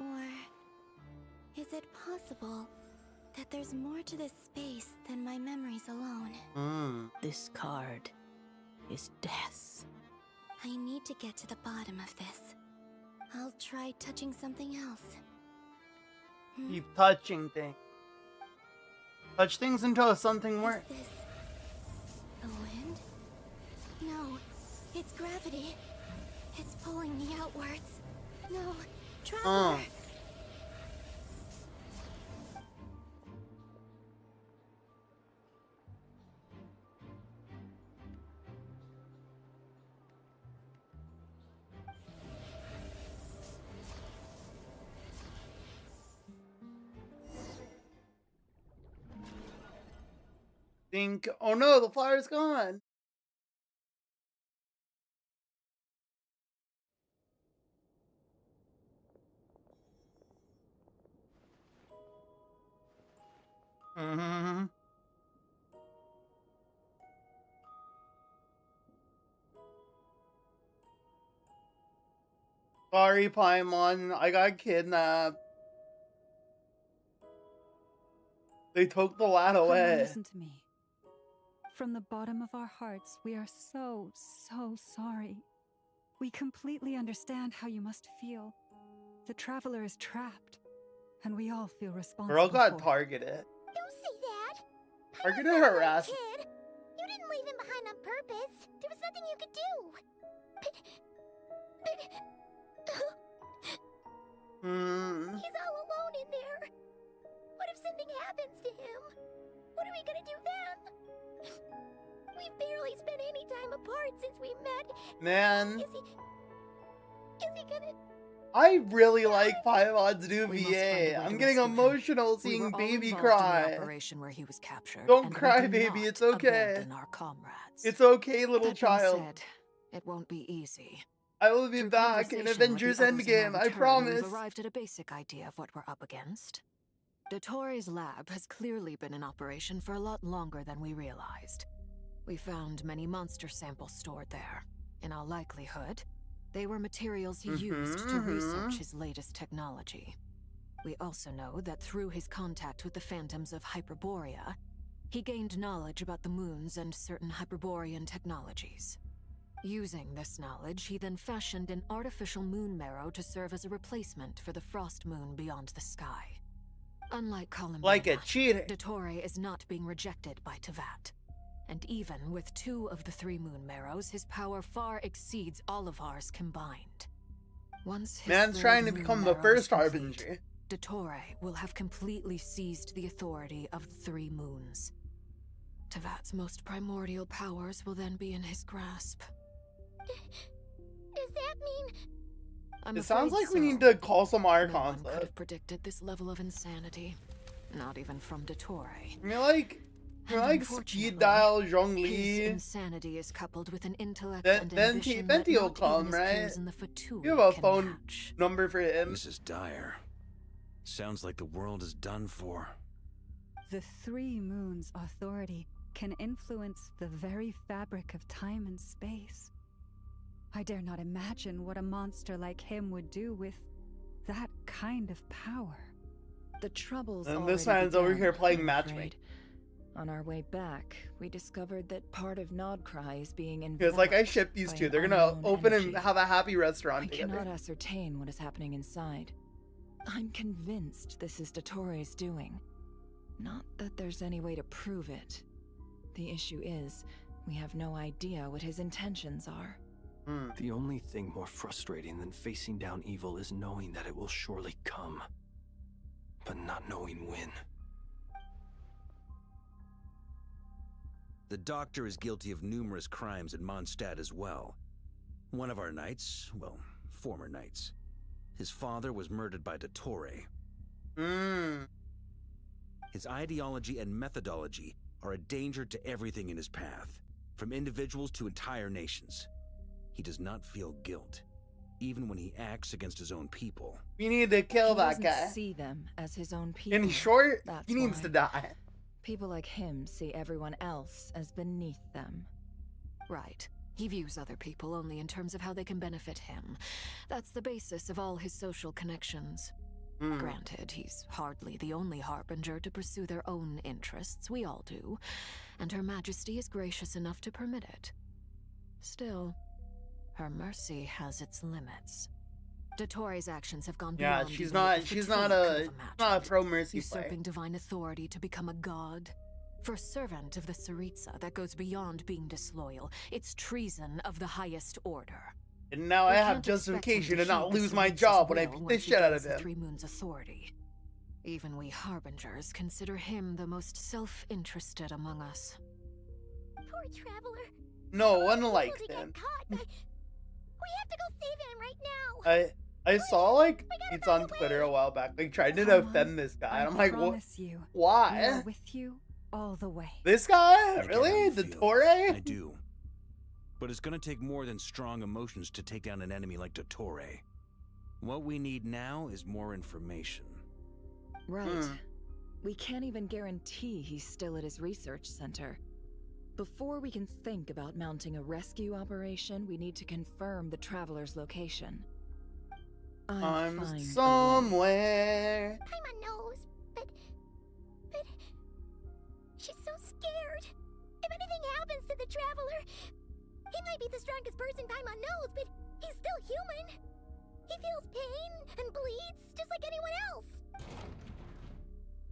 Or is it possible that there's more to this space than my memories alone? This card is death. I need to get to the bottom of this. I'll try touching something else. Keep touching things. Touch things until something works. The wind? No, it's gravity. It's pulling me outwards. No, traveler. Think, oh no, the flower's gone. Sorry, Paimon, I got kidnapped. They took the lad away. Listen to me. From the bottom of our hearts, we are so sorry. We completely understand how you must feel. The traveler is trapped, and we all feel responsible. Girl got targeted. Don't say that. Targeted harassed. Kid, you didn't leave him behind on purpose. There was nothing you could do. He's all alone in there. What if something happens to him? What are we gonna do then? We've barely spent any time apart since we met. Man. Is he gonna... I really like Paimon's new VA. I'm getting emotional seeing baby cry. Operation where he was captured. Don't cry, baby. It's okay. Our comrades. It's okay, little That child. said, it won't be easy. I will be Through back in conversation with Avengers the others in Endgame, our I return, promise. We've arrived at a basic idea of what we're up against. Dottoro's lab has clearly been in operation for a lot longer than we realized. We found many monster samples stored there. In all likelihood, they were materials he used to research his latest technology. We also know that through his contact with the phantoms of Hyperborea, he gained knowledge about the moons and certain Hyperborean technologies. Using this knowledge, he then fashioned an artificial moon marrow to serve as a replacement for the frost moon beyond the sky. Unlike Columbina, Like a cheater. Dottore is not being rejected by Teyvat. And even with 2 of the 3 moon marrows, his power far exceeds all of ours combined. Once his Man's third trying to moon become the marrow first is complete, Harbinger. Dottore will have completely seized the authority of the 3 moons. Teyvat's most primordial powers will then be in his grasp. Does that mean... It sounds like we so. need to call some No Archons. one could have predicted this level of insanity. Not even from Dottore. You're like speed dial His Zhongli. insanity is coupled with an intellect Then and Venti ambition that will not come, even his right? peers in the Fatui You have a can phone match. number for him. This is dire. Sounds like the world is done for. The 3 moons' authority can influence the very fabric of time and space. I dare not imagine what a monster like him would do with that kind of power. The troubles And already this man's over began, here playing I'm matchmaking. afraid. On our way back, we discovered that part of Nodkrai is being enveloped. Because like I ship these by two. an They're gonna unknown open energy. and have a happy restaurant I together. cannot ascertain what is happening inside. I'm convinced this is Dottore's doing. Not that there's any way to prove it. The issue is, we have no idea what his intentions are. The only thing more frustrating than facing down evil is knowing that it will surely come, but not knowing when. The doctor is guilty of numerous crimes in Mondstadt as well. One of our knights, well, former knights, his father was murdered by Dottore. His ideology and methodology are a danger to everything in his path, from individuals to entire nations. He does not feel guilt, even when he acts against his own people. We need to kill He that doesn't guy. see them as his own people. In short, That's he needs why. to die. People like him see everyone else as beneath them. Right. He views other people only in terms of how they can benefit him. That's the basis of all his social connections. Granted, he's hardly the only harbinger to pursue their own interests. We all do. And Her Majesty is gracious enough to permit it. Still, her mercy has its limits. Dottore actions have gone Yeah, beyond she's even what not. the She's Fatui not could a. have She's not a pro mercy play. usurping divine authority to become a god. For a servant of the Tsaritsa, that goes beyond being disloyal. It's treason of the highest order. And now We I have can't expect him justification to not heed the lose my Tsaritsa's job when I will beat the once he shit out gains of the him. Three Moons' authority. Even we Harbingers consider him the most self-interested among us. Poor traveler. No one likes him. We have to go save him right now. I saw like it's on Twitter a while back, like trying to defend this guy. And I'm like, what? You, why? we are with you all the way. This guy? I get how Really? you The feel. Dottore? I do. But it's gonna take more than strong emotions to take down an enemy like Dottore. What we need now is more information. Right. We can't even guarantee he's still at his research center. Before we can think about mounting a rescue operation, we need to confirm the traveler's location. I'm somewhere. Paimon knows, but she's so scared. If anything happens to the traveler, he might be the strongest person Paimon knows, but he's still human. He feels pain and bleeds just like anyone else.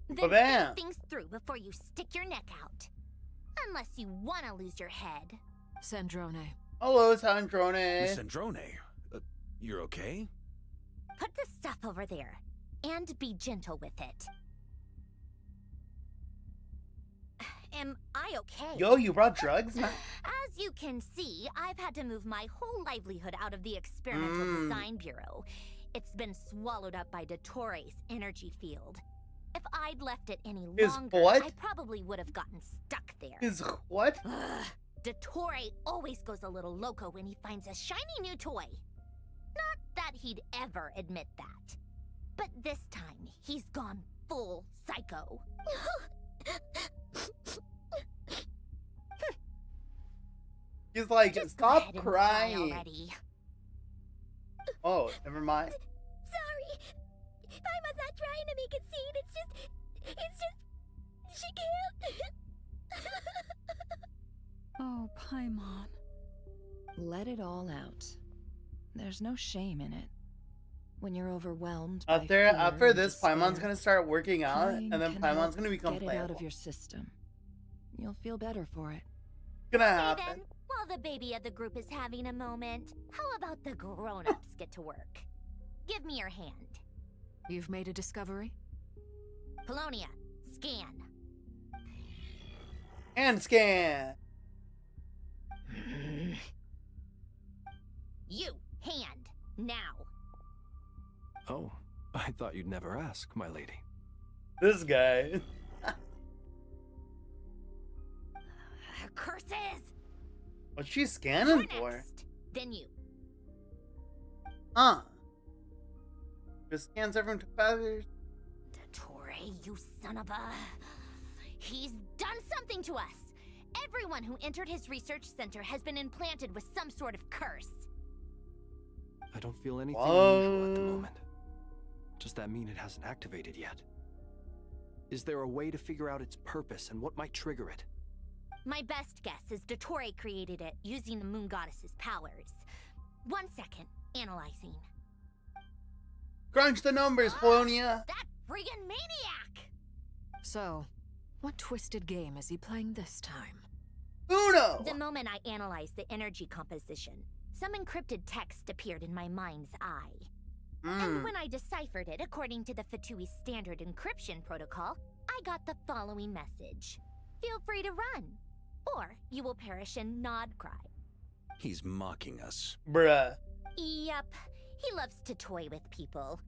Then Ba-bam. think things through before you stick your neck out. Unless you want to lose your head. Sandrone. Hello, Sandrone. Miss Sandrone, you're okay? Put the stuff over there, and be gentle with it. Am I okay? Yo, you brought drugs? As you can see, I've had to move my whole livelihood out of the Experimental Design Bureau. It's been swallowed up by Dottore's energy field. If I'd left it any longer, what? I probably would have gotten stuck there. Is what? Dottore always goes a little loco when he finds a shiny new toy. Not that he'd ever admit that. But this time, he's gone full psycho. He's like, Just stop go ahead and cry crying. already. Oh, never mind. Sorry. Paimon's not trying to make it seem. It's just, she can't. Oh, Paimon. Let it all out. There's no shame in it. When you're overwhelmed After this, Paimon's gonna start working out, crying and then can Paimon's help gonna become get it out playable. of your system. You'll feel better for it. Gonna Okay, happen. then, while the baby of the group is having a moment, how about the grown-ups get to work? Give me your hand. You've made a discovery? Polonia, scan. And scan. You, hand, now. Oh, I thought you'd never ask, my lady. This guy. Curses! What's she scanning You're for? next. Then you. Just scans everyone to feathers. Dottore, you son of a... He's done something to us! Everyone who entered his research center has been implanted with some sort of curse. I don't feel anything unusual at the moment. Does that mean it hasn't activated yet? Is there a way to figure out its purpose and what might trigger it? My best guess is Dottore created it using the Moon Goddess's powers. 1 second, analyzing. Crunch the numbers, Polonia. That friggin' maniac! So, what twisted game is he playing this time? Uno! The moment I analyzed the energy composition, some encrypted text appeared in my mind's eye. And when I deciphered it according to the Fatui standard encryption protocol, I got the following message. Feel free to run, or you will perish in Nodcry. He's mocking us. Bruh. Yep, he loves to toy with people.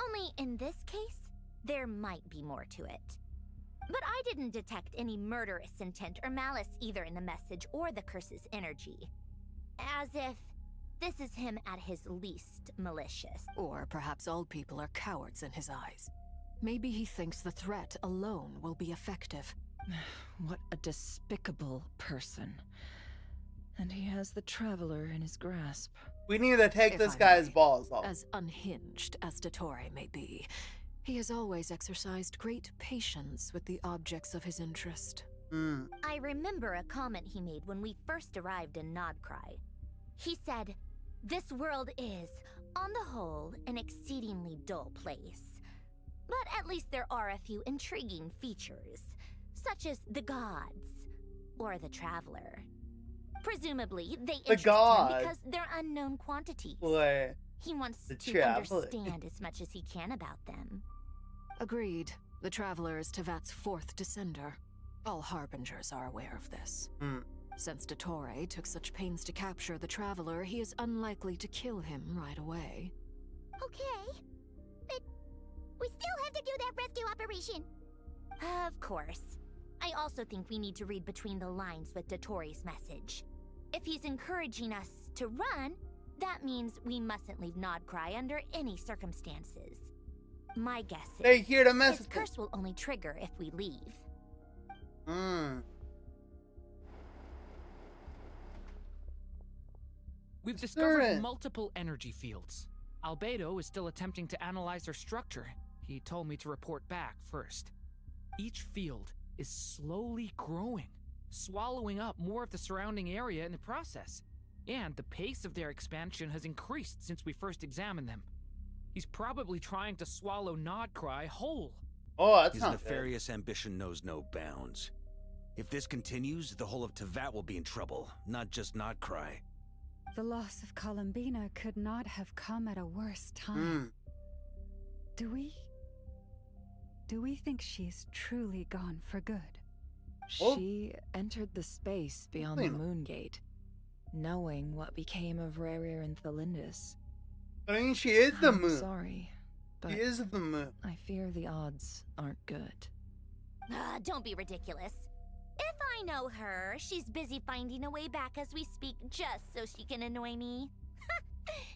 Only in this case, there might be more to it. But I didn't detect any murderous intent or malice either in the message or the curse's energy. As if this is him at his least malicious. Or perhaps all people are cowards in his eyes. Maybe he thinks the threat alone will be effective. What a despicable person. And he has the Traveler in his grasp. We need to take If this I guy's may, balls off. As unhinged as Dottore may be, he has always exercised great patience with the objects of his interest. I remember a comment he made when we first arrived in Nodcry. He said, "This world is On the whole, an exceedingly dull place. But at least there are a few intriguing features, such as the gods, or the traveler. Presumably, they interest him because they're unknown quantities. He wants to understand as much as he can about them. Agreed. The Traveler is Tevat's fourth descender. All Harbingers are aware of this. Since Dottore took such pains to capture the Traveler, he is unlikely to kill him right away. Okay, but we still have to do that rescue operation. Of course. I also think we need to read between the lines with Dottore's message. If he's encouraging us to run, that means we mustn't leave Nodcry under any circumstances. My guess is his curse will only trigger if we leave. We've discovered multiple energy fields. Albedo is still attempting to analyze their structure. He told me to report back first. Each field is slowly growing, swallowing up more of the surrounding area in the process. And the pace of their expansion has increased since we first examined them. He's probably trying to swallow Nodcry whole. Oh, that's His nefarious ambition knows no bounds. If this continues, the whole of Tevat will be in trouble, not just Nodcry. The loss of Columbina could not have come at a worse time. Do we think she's truly gone for good? She entered the space beyond the Moon Gate, knowing what became of Rerir and Thalindus. I mean, she is the moon. Sorry, but she is the moon. I fear the odds aren't good. Don't be ridiculous. If I know her, she's busy finding a way back as we speak just so she can annoy me.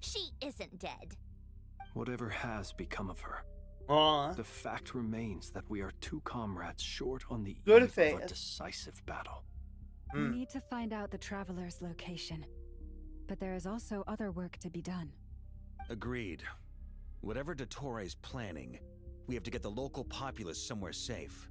She isn't dead. Whatever has become of her, the fact remains that we are two comrades short on the eve of a decisive battle. We need to find out the Traveler's location. But there is also other work to be done. Agreed. Whatever Dottore is planning, we have to get the local populace somewhere safe.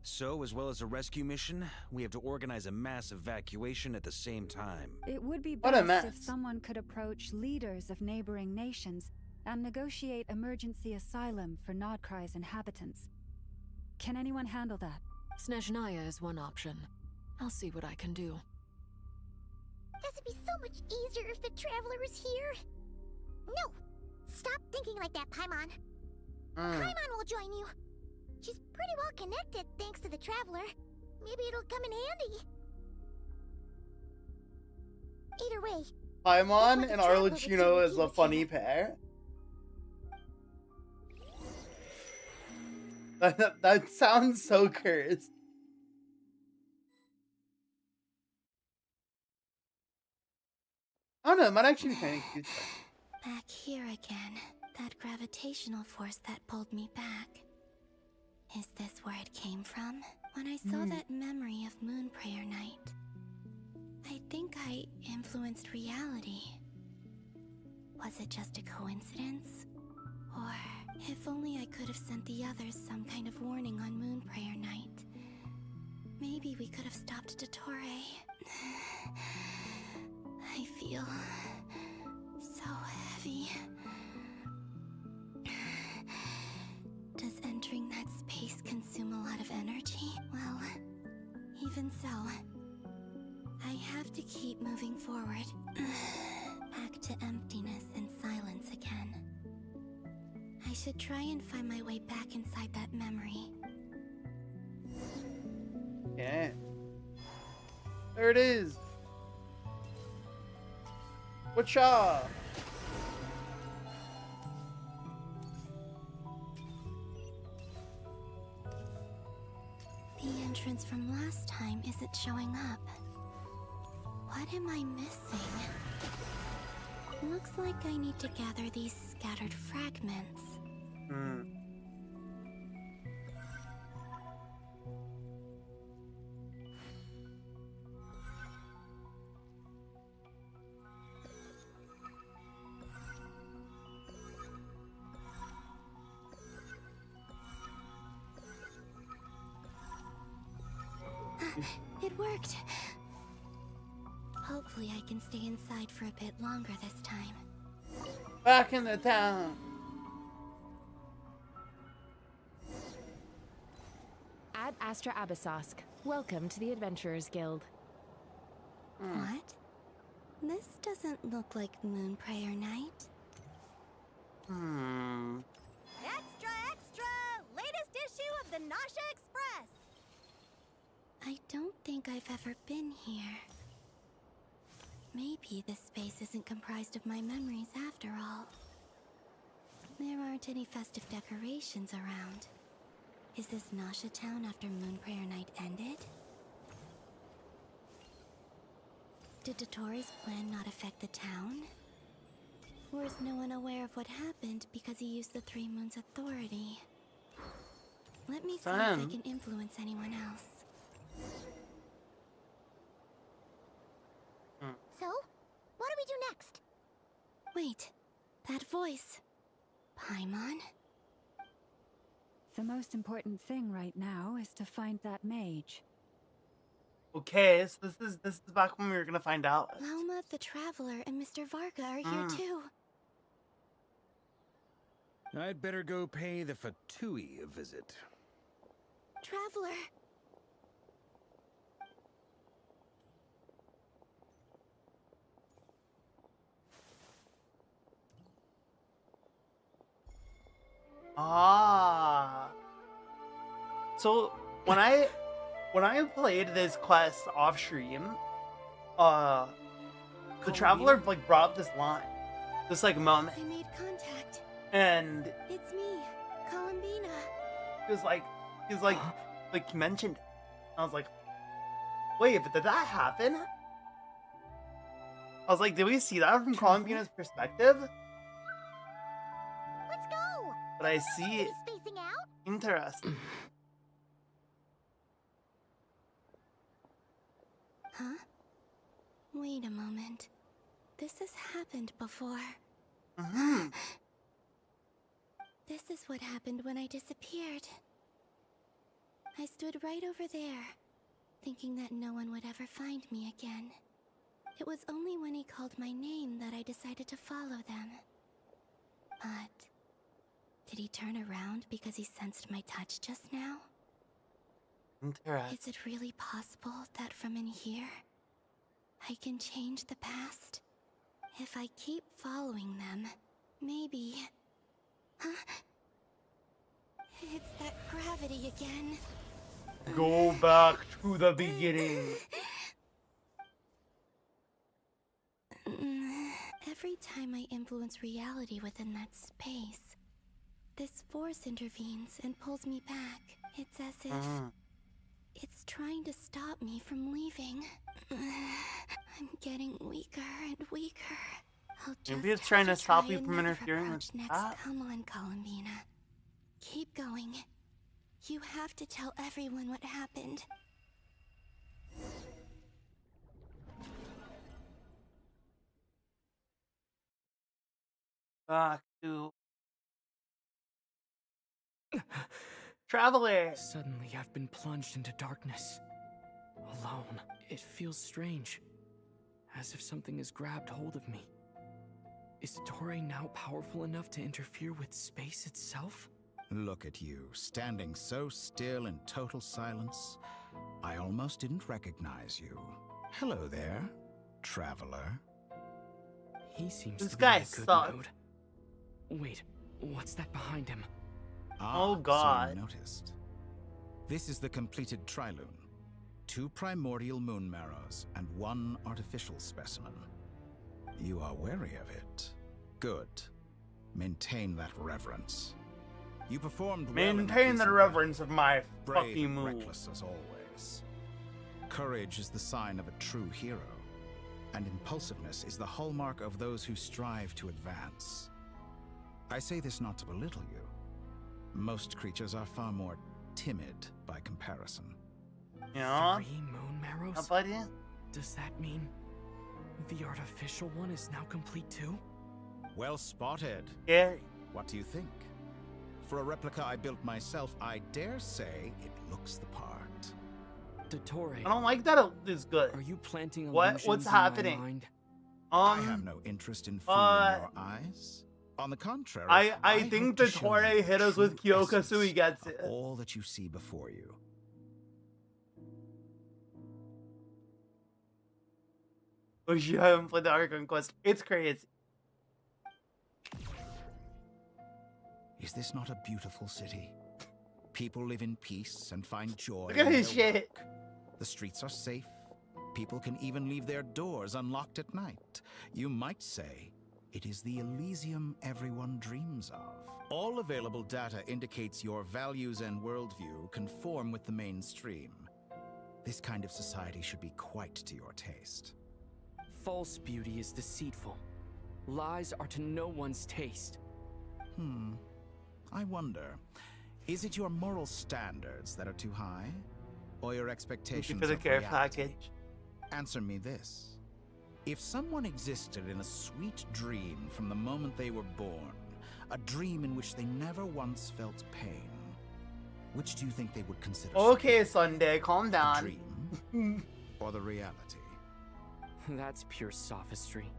So, as well as a rescue mission, we have to organize a mass evacuation at the same time. It would be best if someone could approach leaders of neighboring nations and negotiate emergency asylum for Nodcry's inhabitants. Can anyone handle that? Snezhnaya is one option. I'll see what I can do. This would be so much easier if the Traveler was here. No! Stop thinking like that, Paimon. Paimon will join you. She's pretty well connected thanks to the Traveler. Maybe it'll come in handy. Either way. Paimon and Arlecchino is a funny pair. That sounds so cursed. I don't know, it might actually be kind of cute. Back here again. That gravitational force that pulled me back. Is this where it came from? When I saw that memory of Moon Prayer Night, I think I influenced reality. Was it just a coincidence? Or if only I could have sent the others some kind of warning on Moon Prayer Night. Maybe we could have stopped Dottore. I feel so heavy. Does entering that space consume a lot of energy? Well, even so, I have to keep moving forward. Back to emptiness and silence again. I should try and find my way back inside that memory. Yeah. There it is. Whatcha? The entrance from last time isn't showing up. What am I missing? Looks like I need to gather these scattered fragments. It worked. Hopefully I can stay inside for a bit longer this time. Back in the town. Ad Astra Abyssosk. Welcome to the Adventurers Guild. What? This doesn't look like Moonprayer Night. Extra, extra! Latest issue of the Nasha Express! I don't think I've ever been here. Maybe this space isn't comprised of my memories after all. There aren't any festive decorations around. Is this Nasha town after Moonprayer Night ended? Did Dottoro's plan not affect the town? Or is no one aware of what happened because he used the Three Moons' authority? Let me see if I can influence anyone else. So, what do we do next? Wait, that voice. Paimon? The most important thing right now is to find that mage. Okay, so this is back when we were gonna find out. Lauma the Traveler and Mr. Varga are here too. I'd better go pay the Fatui a visit. Traveler! Ah. So when I played this quest off stream, the Traveler like brought up this line, this like moment. I made contact. And it's me, Columbina. He was like he mentioned it. I was like, wait, but did that happen? I was like, did we see that from Columbina's perspective? Let's go! But I see it. Spacing out? Interesting. Huh? Wait a moment. This has happened before. This is what happened when I disappeared. I stood right over there, thinking that no one would ever find me again. It was only when he called my name that I decided to follow them. But did he turn around because he sensed my touch just now? Interesting. Is it really possible that from in here, I can change the past? If I keep following them, maybe... Huh? It's that gravity again. Go back to the beginning. Every time I influence reality within that space, this force intervenes and pulls me back. It's as if it's trying to stop me from leaving. I'm getting weaker and weaker. Maybe it's trying to stop you from interfering with next. that. Come on, Columbina. Keep going. You have to tell everyone what happened. Back to Traveler. Suddenly, I've been plunged into darkness. Alone. It feels strange. As if something has grabbed hold of me. Is Toray now powerful enough to interfere with space itself? Look at you, standing so still in total silence. I almost didn't recognize you. Hello there, Traveler. He seems this to be guy in a good sucks. mood. Wait, what's that behind him? Oh God. So you noticed. This is the completed Trilune. 2 primordial moon marrows and 1 artificial specimen. You are wary of it. Good. Maintain that reverence. You performed well. Maintain the reverence of my brave fucking and move. reckless as always. Courage is the sign of a true hero, and impulsiveness is the hallmark of those who strive to advance. I say this not to belittle you. Most creatures are far more timid by comparison. Yeah. 3 moon marrows? How about you? Does that mean the artificial one is now complete too? Well spotted. Yeah. What do you think? For a replica I built myself, I dare say it looks the part. Dottore, I don't like that it is good. Are you planting What's illusions in happening? my mind? I have no interest in fooling your eyes. On the contrary, I think the Torre hit us with Kyoka, so he gets it. All that you see before you. Oh, you haven't played the Art Conquest. It's crazy. Is this not a beautiful city? People live in peace and find joy. Look at his shit. Work. The streets are safe. People can even leave their doors unlocked at night. You might say it is the Elysium everyone dreams of. All available data indicates your values and worldview conform with the mainstream. This kind of society should be quite to your taste. False beauty is deceitful. Lies are to no one's taste. I wonder, is it your moral standards that are too high? Or your expectations for the of care reality? package. Answer me this. If someone existed in a sweet dream from the moment they were born, a dream in which they never once felt pain, which do you think they would consider? Okay, Sunday, calm down. The dream or the reality? That's pure sophistry.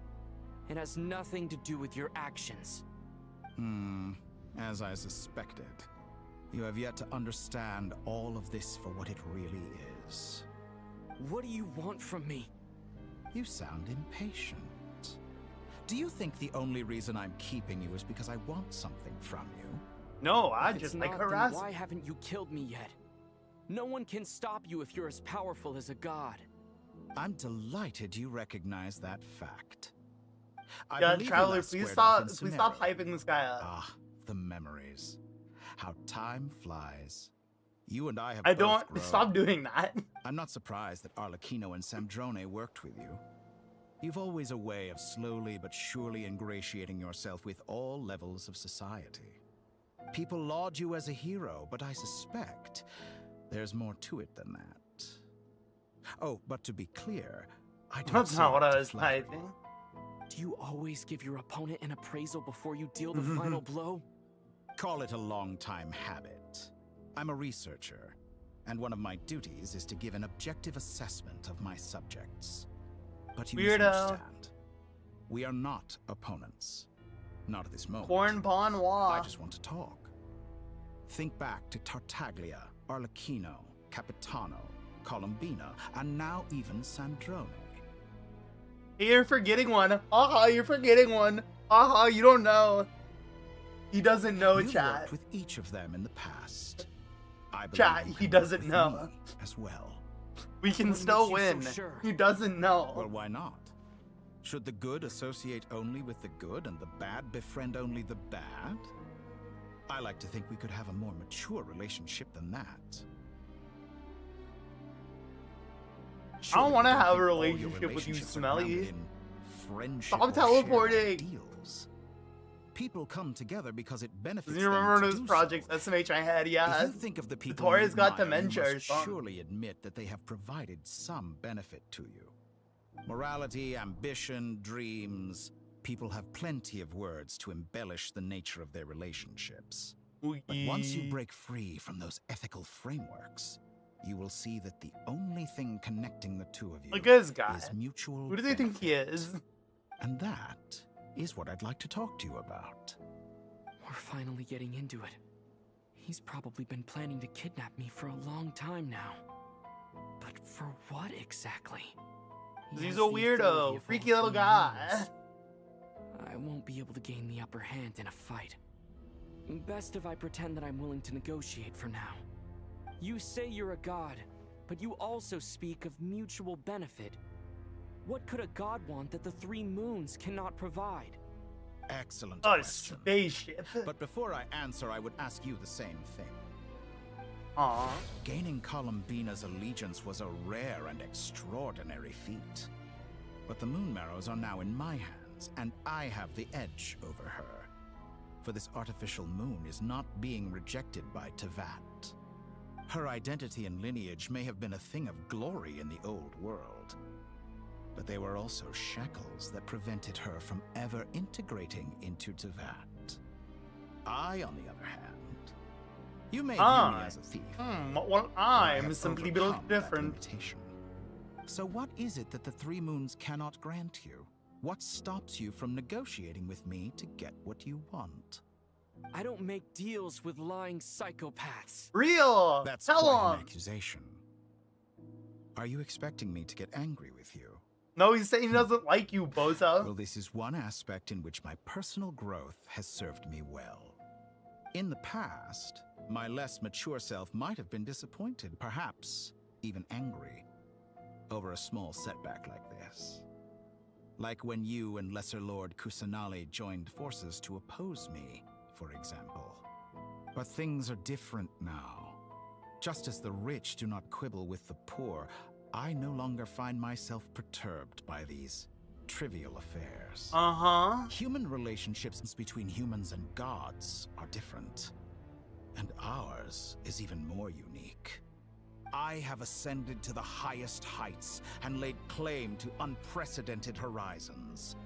It has nothing to do with your actions. As I suspected. You have yet to understand all of this for what it really is. What do you want from me? You sound impatient. Do you think the only reason I'm keeping you is because I want something from you? No, I If just it's like not, then harassing. why haven't you killed me yet? No one can stop you if you're as powerful as a god. I'm delighted you recognize that fact. I Yeah, believe we Traveler, last please squared off in stop Sumeria. hyping this guy up. Ah, the memories. How time flies. You and I have I both don't grown. stop doing that. I'm not surprised that Arlecchino and Sandrone worked with you. You've always a way of slowly but surely ingratiating yourself with all levels of society. People laud you as a hero, but I suspect there's more to it than that. Oh, but to be clear, I don't That's say not what that I to was flatter typing. you. Do you always give your opponent an appraisal before you deal the final blow? Call it a long-time habit. I'm a researcher, and one of my duties is to give an objective assessment of my subjects. But you Weirdo. misunderstand. We are not opponents. Not at this moment. Corn Bon Wa. I just want to talk. Think back to Tartaglia, Arlecchino, Capitano, Colombina, and now even Sandrone. You're forgetting one. Haha, you're forgetting one. Haha, you don't know. He doesn't know, You've chat. worked with each of them in the past. I believe Chat, you he can work doesn't with know. me as well. We can What still makes you win. so sure? He doesn't know. Well, why not? Should the good associate only with the good and the bad befriend only the bad? I like to think we could have a more mature relationship than that. I don't want to Surely you have a think all your relationship with you, relationships are grounded Smelly. in friendship Stop or shared teleporting. ideals. People come together because it benefits Does you them remember to those do projects so. SMH I had? Yeah. If you think of the people Tori's you got admire, dementia you or must something. surely admit that they have provided some benefit to you. Morality, ambition, dreams. People have plenty of words to embellish the nature of their relationships. But once you break free from those ethical frameworks, you will see that the only thing connecting the two of you Look at this guy. is mutual Who do they think he is? And that is what I'd like to talk to you about. We're finally getting into it. He's probably been planning to kidnap me for a long time now. But for what exactly? He He's has a the authority weirdo, of freaky all little three guy. moons. I won't be able to gain the upper hand in a fight. Best if I pretend that I'm willing to negotiate for now. You say you're a god, but you also speak of mutual benefit. What could a god want that the three moons cannot provide? Excellent Oh, question. spaceship. But before I answer, I would ask you the same thing. Aww. Gaining Colombina's allegiance was a rare and extraordinary feat. But the Moon Marrows are now in my hands, and I have the edge over her. For this artificial moon is not being rejected by Tevat. Her identity and lineage may have been a thing of glory in the old world, but they were also shackles that prevented her from ever integrating into Tevat. I, on the other hand, you may view me as a thief. Well, but I I'm have simply built overcome that different. limitation. So what is it that the three moons cannot grant you? What stops you from negotiating with me to get what you want? I don't make deals with lying psychopaths. Real! That's Tell quite an him! accusation. Are you expecting me to get angry with you? No, he's saying he doesn't like you, bozo. Well, this is one aspect in which my personal growth has served me well. In the past, my less mature self might have been disappointed, perhaps even angry, over a small setback like this. Like when you and Lesser Lord Kusanali joined forces to oppose me, for example. But things are different now. Just as the rich do not quibble with the poor, I no longer find myself perturbed by these trivial affairs. Human relationships between humans and gods are different. And ours is even more unique. I have ascended to the highest heights and laid claim to unprecedented horizons.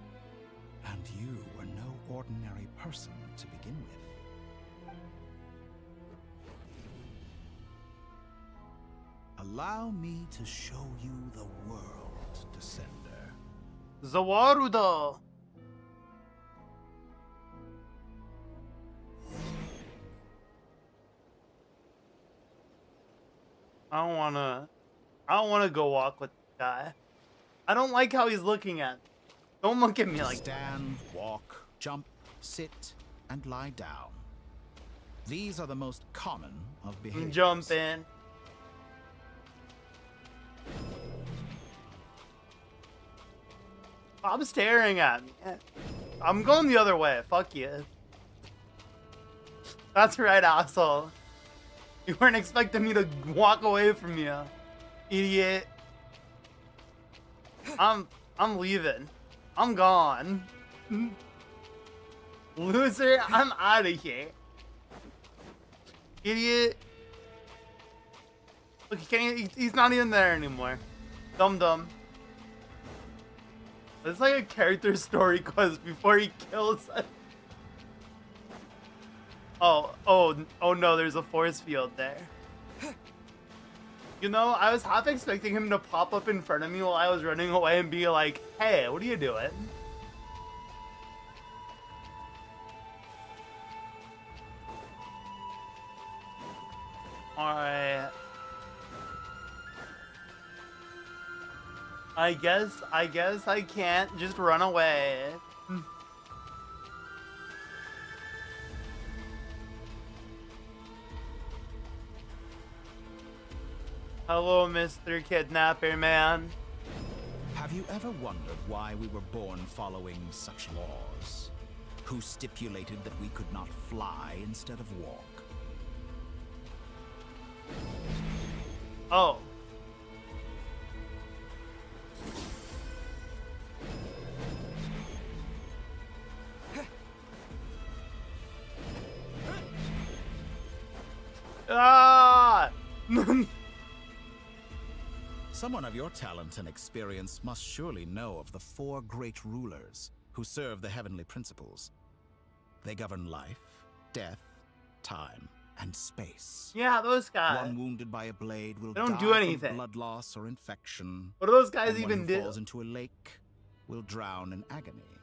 And you were no ordinary person to begin with. Allow me to show you the world, Descender. Zawaruda! I don't wanna go walk with the guy. I don't like how he's looking at me. Don't look at me like that. Stand, walk, jump, sit, and lie down. These are the most common of behaviors. Jump in. Stop staring at me. I'm going the other way. Fuck you. That's right, asshole. You weren't expecting me to walk away from you, idiot. I'm leaving. I'm gone. Loser, I'm out of here. Idiot. Look, he's not even there anymore. Dum-dum. It's like a character story quest before he kills us. Oh no, there's a force field there. You know, I was half expecting him to pop up in front of me while I was running away and be like, hey, what are you doing? Alright. I guess I can't just run away. Hello, Mr. Kidnapper Man. Have you ever wondered why we were born following such laws? Who stipulated that we could not fly instead of walk? Oh. Ah! Someone of your talent and experience must surely know of the 4 great rulers who serve the heavenly principles. They govern life, death, time, and space. Yeah, those guys. One wounded by a blade will They don't die do anything. from blood loss or infection. What do those guys and even one do? who falls into a lake will drown in agony.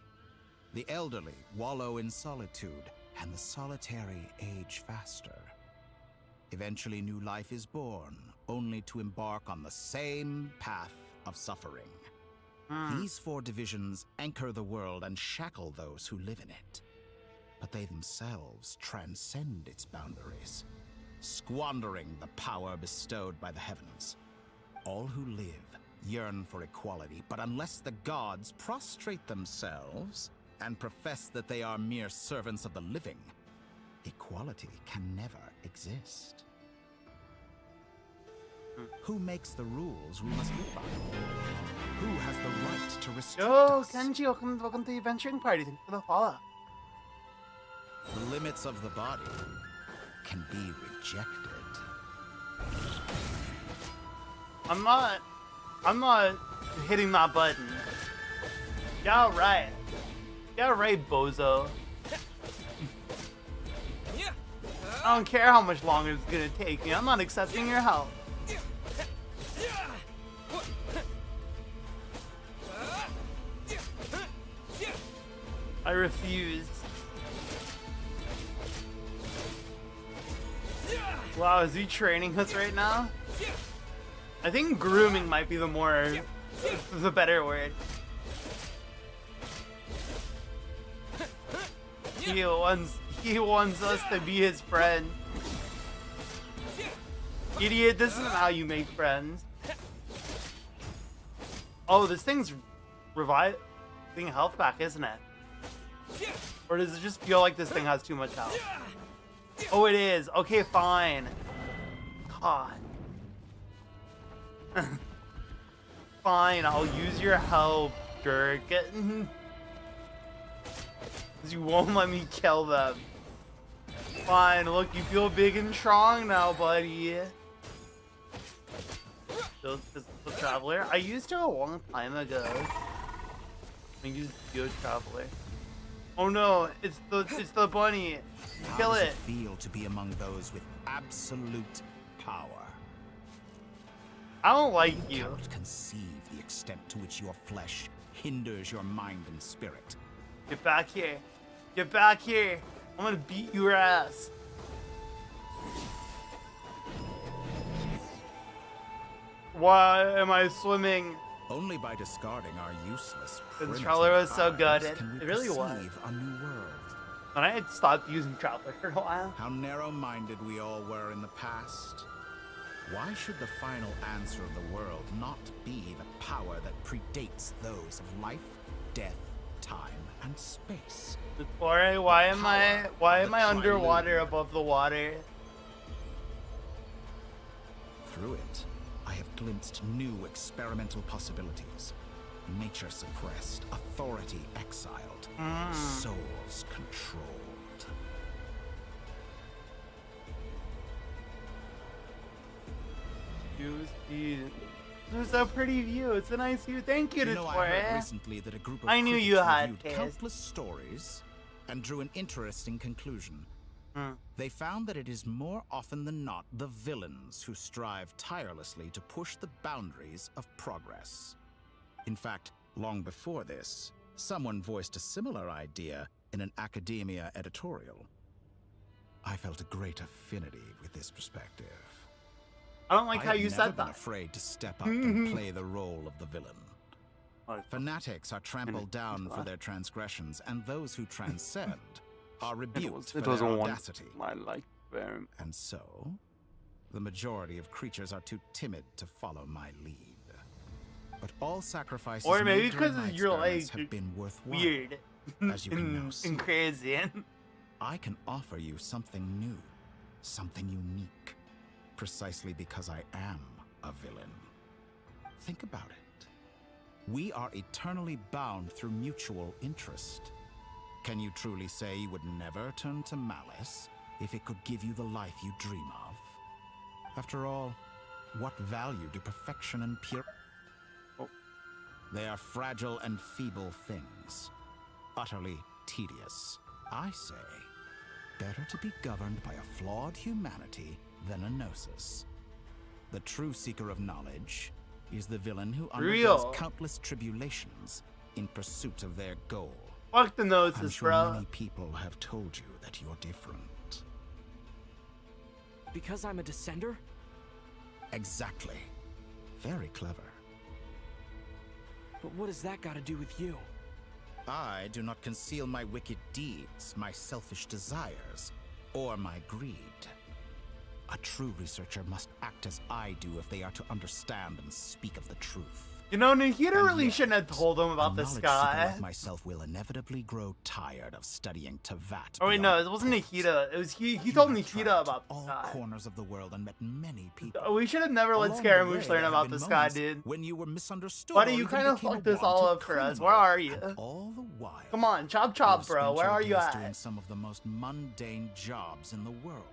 The elderly wallow in solitude, and the solitary age faster. Eventually, new life is born, only to embark on the same path of suffering. These 4 divisions anchor the world and shackle those who live in it. But they themselves transcend its boundaries, squandering the power bestowed by the heavens. All who live yearn for equality, but unless the gods prostrate themselves and profess that they are mere servants of the living, equality can never exist. Who makes the rules we must live by? Who has the right to restrict Yo, us? Kenji, welcome to the adventuring party. Thanks for the follow. The limits of the body can be rejected. I'm not hitting that button. Yeah, right. Yeah, right, bozo. I don't care how much longer it's gonna take me. I'm not accepting your help. I refuse. Wow, is he training us right now? I think grooming might be the better word. He wants us to be his friend. Idiot, this isn't how you make friends. Oh, this thing's reviving health back, isn't it? Or does it just feel like this thing has too much health? Oh, it is. Okay, fine. God. Fine, I'll use your help, jerk. Because you won't let me kill them. Fine, look, you feel big and strong now, buddy. The Traveler? I used to a long time ago. I used Geo Traveler. Oh no, it's the bunny. Kill it. How does it feel to be among those with absolute power? I don't like you. You cannot conceive the extent to which your flesh hinders your mind and spirit. Get back here. Get back here. I'm gonna beat your ass. Why am I swimming? Only by discarding our useless This Traveler was so good. It can we really was. perceive a new world. And I had stopped using Traveler for a while. How narrow-minded we all were in the past. Why should the final answer of the world not be the power that predates those of life, death, time, and space? Victoria, why am I underwater above the water? Through it, I have glimpsed new experimental possibilities. Nature suppressed, authority exiled, souls controlled. There's a pretty view. It's a nice view. Thank you, I heard Victoria. recently that a group of I knew critics you had reviewed taste. countless stories and drew an interesting conclusion. They found that it is more often than not the villains who strive tirelessly to push the boundaries of progress. In fact, long before this, someone voiced a similar idea in an academia editorial. I felt a great affinity with this perspective. I don't like how you said I've never been that. afraid to step up and play the role of the villain. Fanatics are trampled down for their transgressions, and those who transcend are rebuked for their audacity. And so, the majority of creatures are too timid to follow my lead. But all sacrifices Or maybe made during because my you're like experiments have been worthwhile, weird as you can now see. and crazy. I can offer you something new, something unique, precisely because I am a villain. Think about it. We are eternally bound through mutual interest. Can you truly say you would never turn to malice if it could give you the life you dream of? After all, what value do perfection and pure... They are fragile and feeble things, utterly tedious. I say, better to be governed by a flawed humanity than a gnosis. The true seeker of knowledge is the villain who undergoes countless tribulations in pursuit of their goal. Fuck the gnosis, I'm sure bro. many people have told you that you're different. Because I'm a descender? Exactly. Very clever. But what does that got to do with you? I do not conceal my wicked deeds, my selfish desires, or my greed. A true researcher must act as I do if they are to understand and speak of the truth. You know, Nahida really shouldn't have told him about a this knowledge guy. seeker like myself will inevitably grow tired of studying Tevat. Oh wait, no, it wasn't Nahida. It was he told Nahida about this all guy. corners of the world and met many people. We should have never let Along Scaramouche the way, learn there about have this been guy, moments dude. when you were misunderstood. Buddy, or you even kind of became a fucked this all wanted up for us. criminal. Where are you? And all the while, Come on, chop you chop, have bro. spent Where your are you days at? doing some of the most mundane jobs in the world.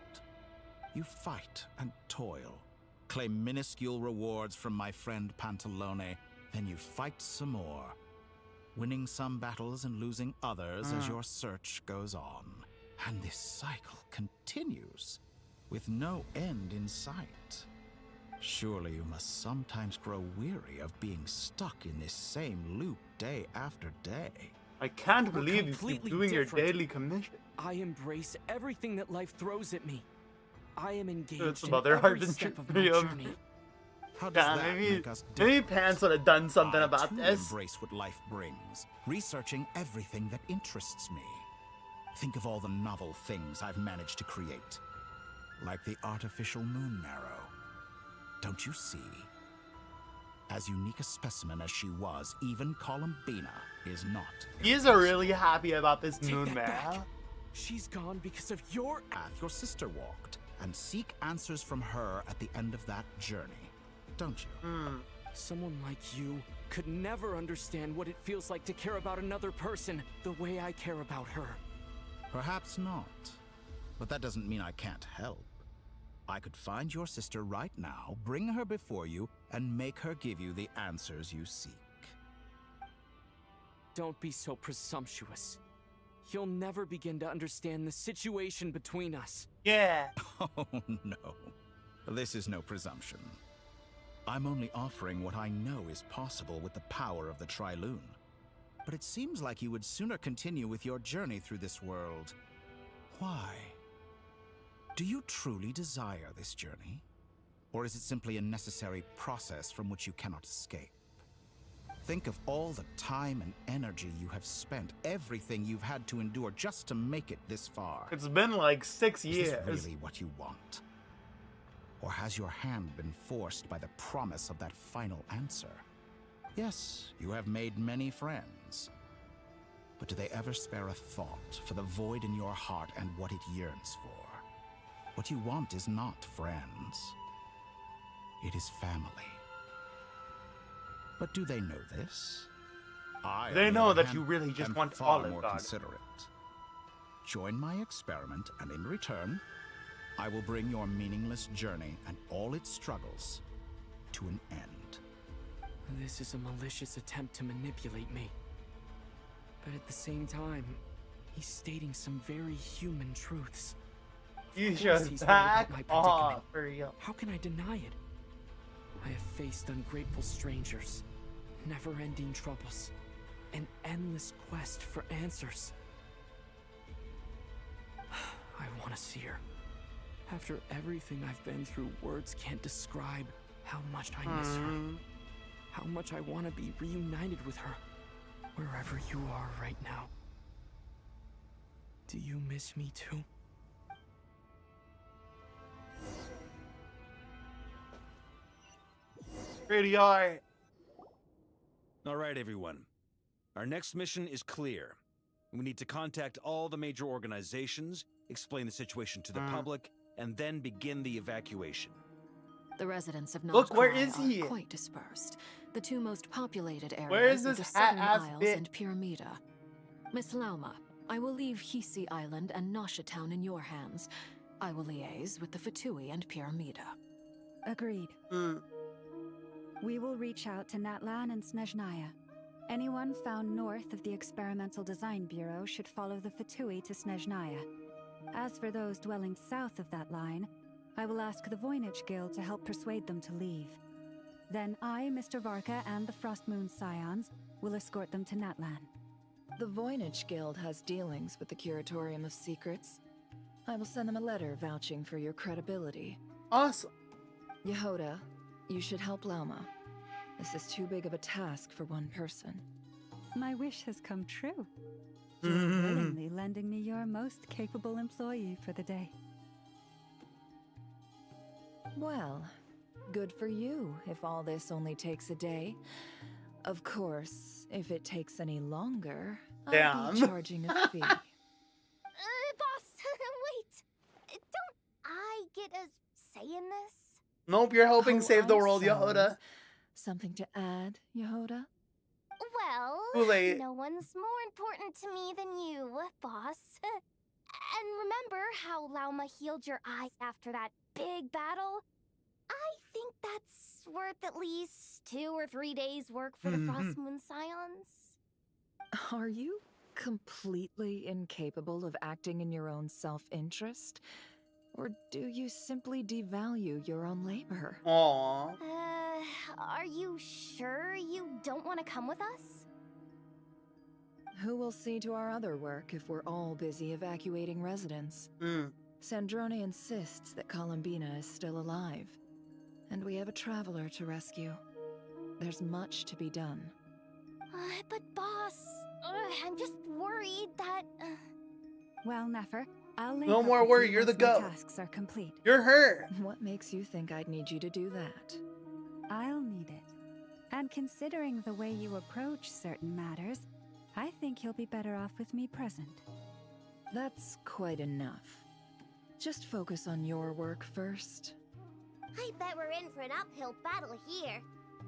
You fight and toil, claim minuscule rewards from my friend Pantalone, then you fight some more, winning some battles and losing others as your search goes on. And this cycle continues, with no end in sight. Surely you must sometimes grow weary of being stuck in this same loop day after day. I can't We're believe you keep completely doing your different. daily commission. I embrace everything that life throws at me. I am engaged It's in about their every hard step of my journey. How does Yeah, that maybe make us maybe different? Pants would have done something I about too this. embrace what life brings, researching everything that interests me. Think of all the novel things I've managed to create. Like the artificial moon marrow. Don't you see? As unique a specimen as she was, even Columbina is not. He's really happy about this Take moon that back. man. She's gone because of your Path your sister walked, and seek answers from her at the end of that journey. Don't you? Someone like you could never understand what it feels like to care about another person the way I care about her. Perhaps not. But that doesn't mean I can't help. I could find your sister right now, bring her before you, and make her give you the answers you seek. Don't be so presumptuous. You'll never begin to understand the situation between us. Yeah. Oh, no. This is no presumption. I'm only offering what I know is possible with the power of the Trilune. But it seems like you would sooner continue with your journey through this world. Why? Do you truly desire this journey? Or is it simply a necessary process from which you cannot escape? Think of all the time and energy you have spent, everything you've had to endure just to make it this far. It's been like 6 years. Is this really what you want? Or has your hand been forced by the promise of that final answer? Yes, you have made many friends. But do they ever spare a thought for the void in your heart and what it yearns for? What you want is not friends. It is family. But do they know this? They on the know other that you hand, really just am want far Olive more Garden. considerate. Join my experiment, and in return, I will bring your meaningless journey and all its struggles to an end. This is a malicious attempt to manipulate me. But at the same time, he's stating some very human truths. You Of course should he's right about back my off predicament. for real. How can I deny it? I have faced ungrateful strangers, never-ending troubles, an endless quest for answers. I want to see her. After everything I've been through, words can't describe how much I miss her. How much I want to be reunited with her, wherever you are right now. Do you miss me too? Pretty art. All right, everyone. Our next mission is clear. We need to contact all the major organizations, explain the situation to the public, and then begin the evacuation. The residents of Look, where Krai is he? are quite dispersed. The two most populated areas Where is are this the Southern hat-ass Isles bitch? and Pyramida. Miss Lauma, I will leave Hisi Island and Nasha Town in your hands. I will liaise with the Fatui and Pyramida. Agreed. We will reach out to Natlan and Snezhnaya. Anyone found north of the Experimental Design Bureau should follow the Fatui to Snezhnaya. As for those dwelling south of that line, I will ask the Voynich Guild to help persuade them to leave. Then I, Mr. Varka, and the Frostmoon Scions will escort them to Natlan. The Voynich Guild has dealings with the Curatorium of Secrets. I will send them a letter vouching for your credibility. Awesome. Yehoda, you should help Lauma. This is too big of a task for one person. My wish has come true. You're willingly lending me your most capable employee for the day. Well, good for you if all this only takes a day. Of course, if it takes any longer, I'll be charging a fee. Boss, wait. Don't I get a say in this? Nope, you're helping Oh, save the I'm world, sorry. Yehoda. Something to add, Yehoda? Well, Kool-Aid. no one's more important to me than you, boss. And remember how Lauma healed your eyes after that big battle? I think that's worth at least 2 or 3 days' work for the Frostmoon Scions. Are you completely incapable of acting in your own self-interest? Or do you simply devalue your own labor? Aww. Are you sure you don't want to come with us? Who will see to our other work if we're all busy evacuating residents? Sandrone insists that Columbina is still alive, and we have a traveler to rescue. There's much to be done. But boss, I'm just worried that... Well, Nefer, I'll link No up more with worry, you you're the once my goat. tasks are complete. You're her. What makes you think I'd need you to do that? I'll need it. And considering the way you approach certain matters, I think you'll be better off with me present. That's quite enough. Just focus on your work first. I bet we're in for an uphill battle here.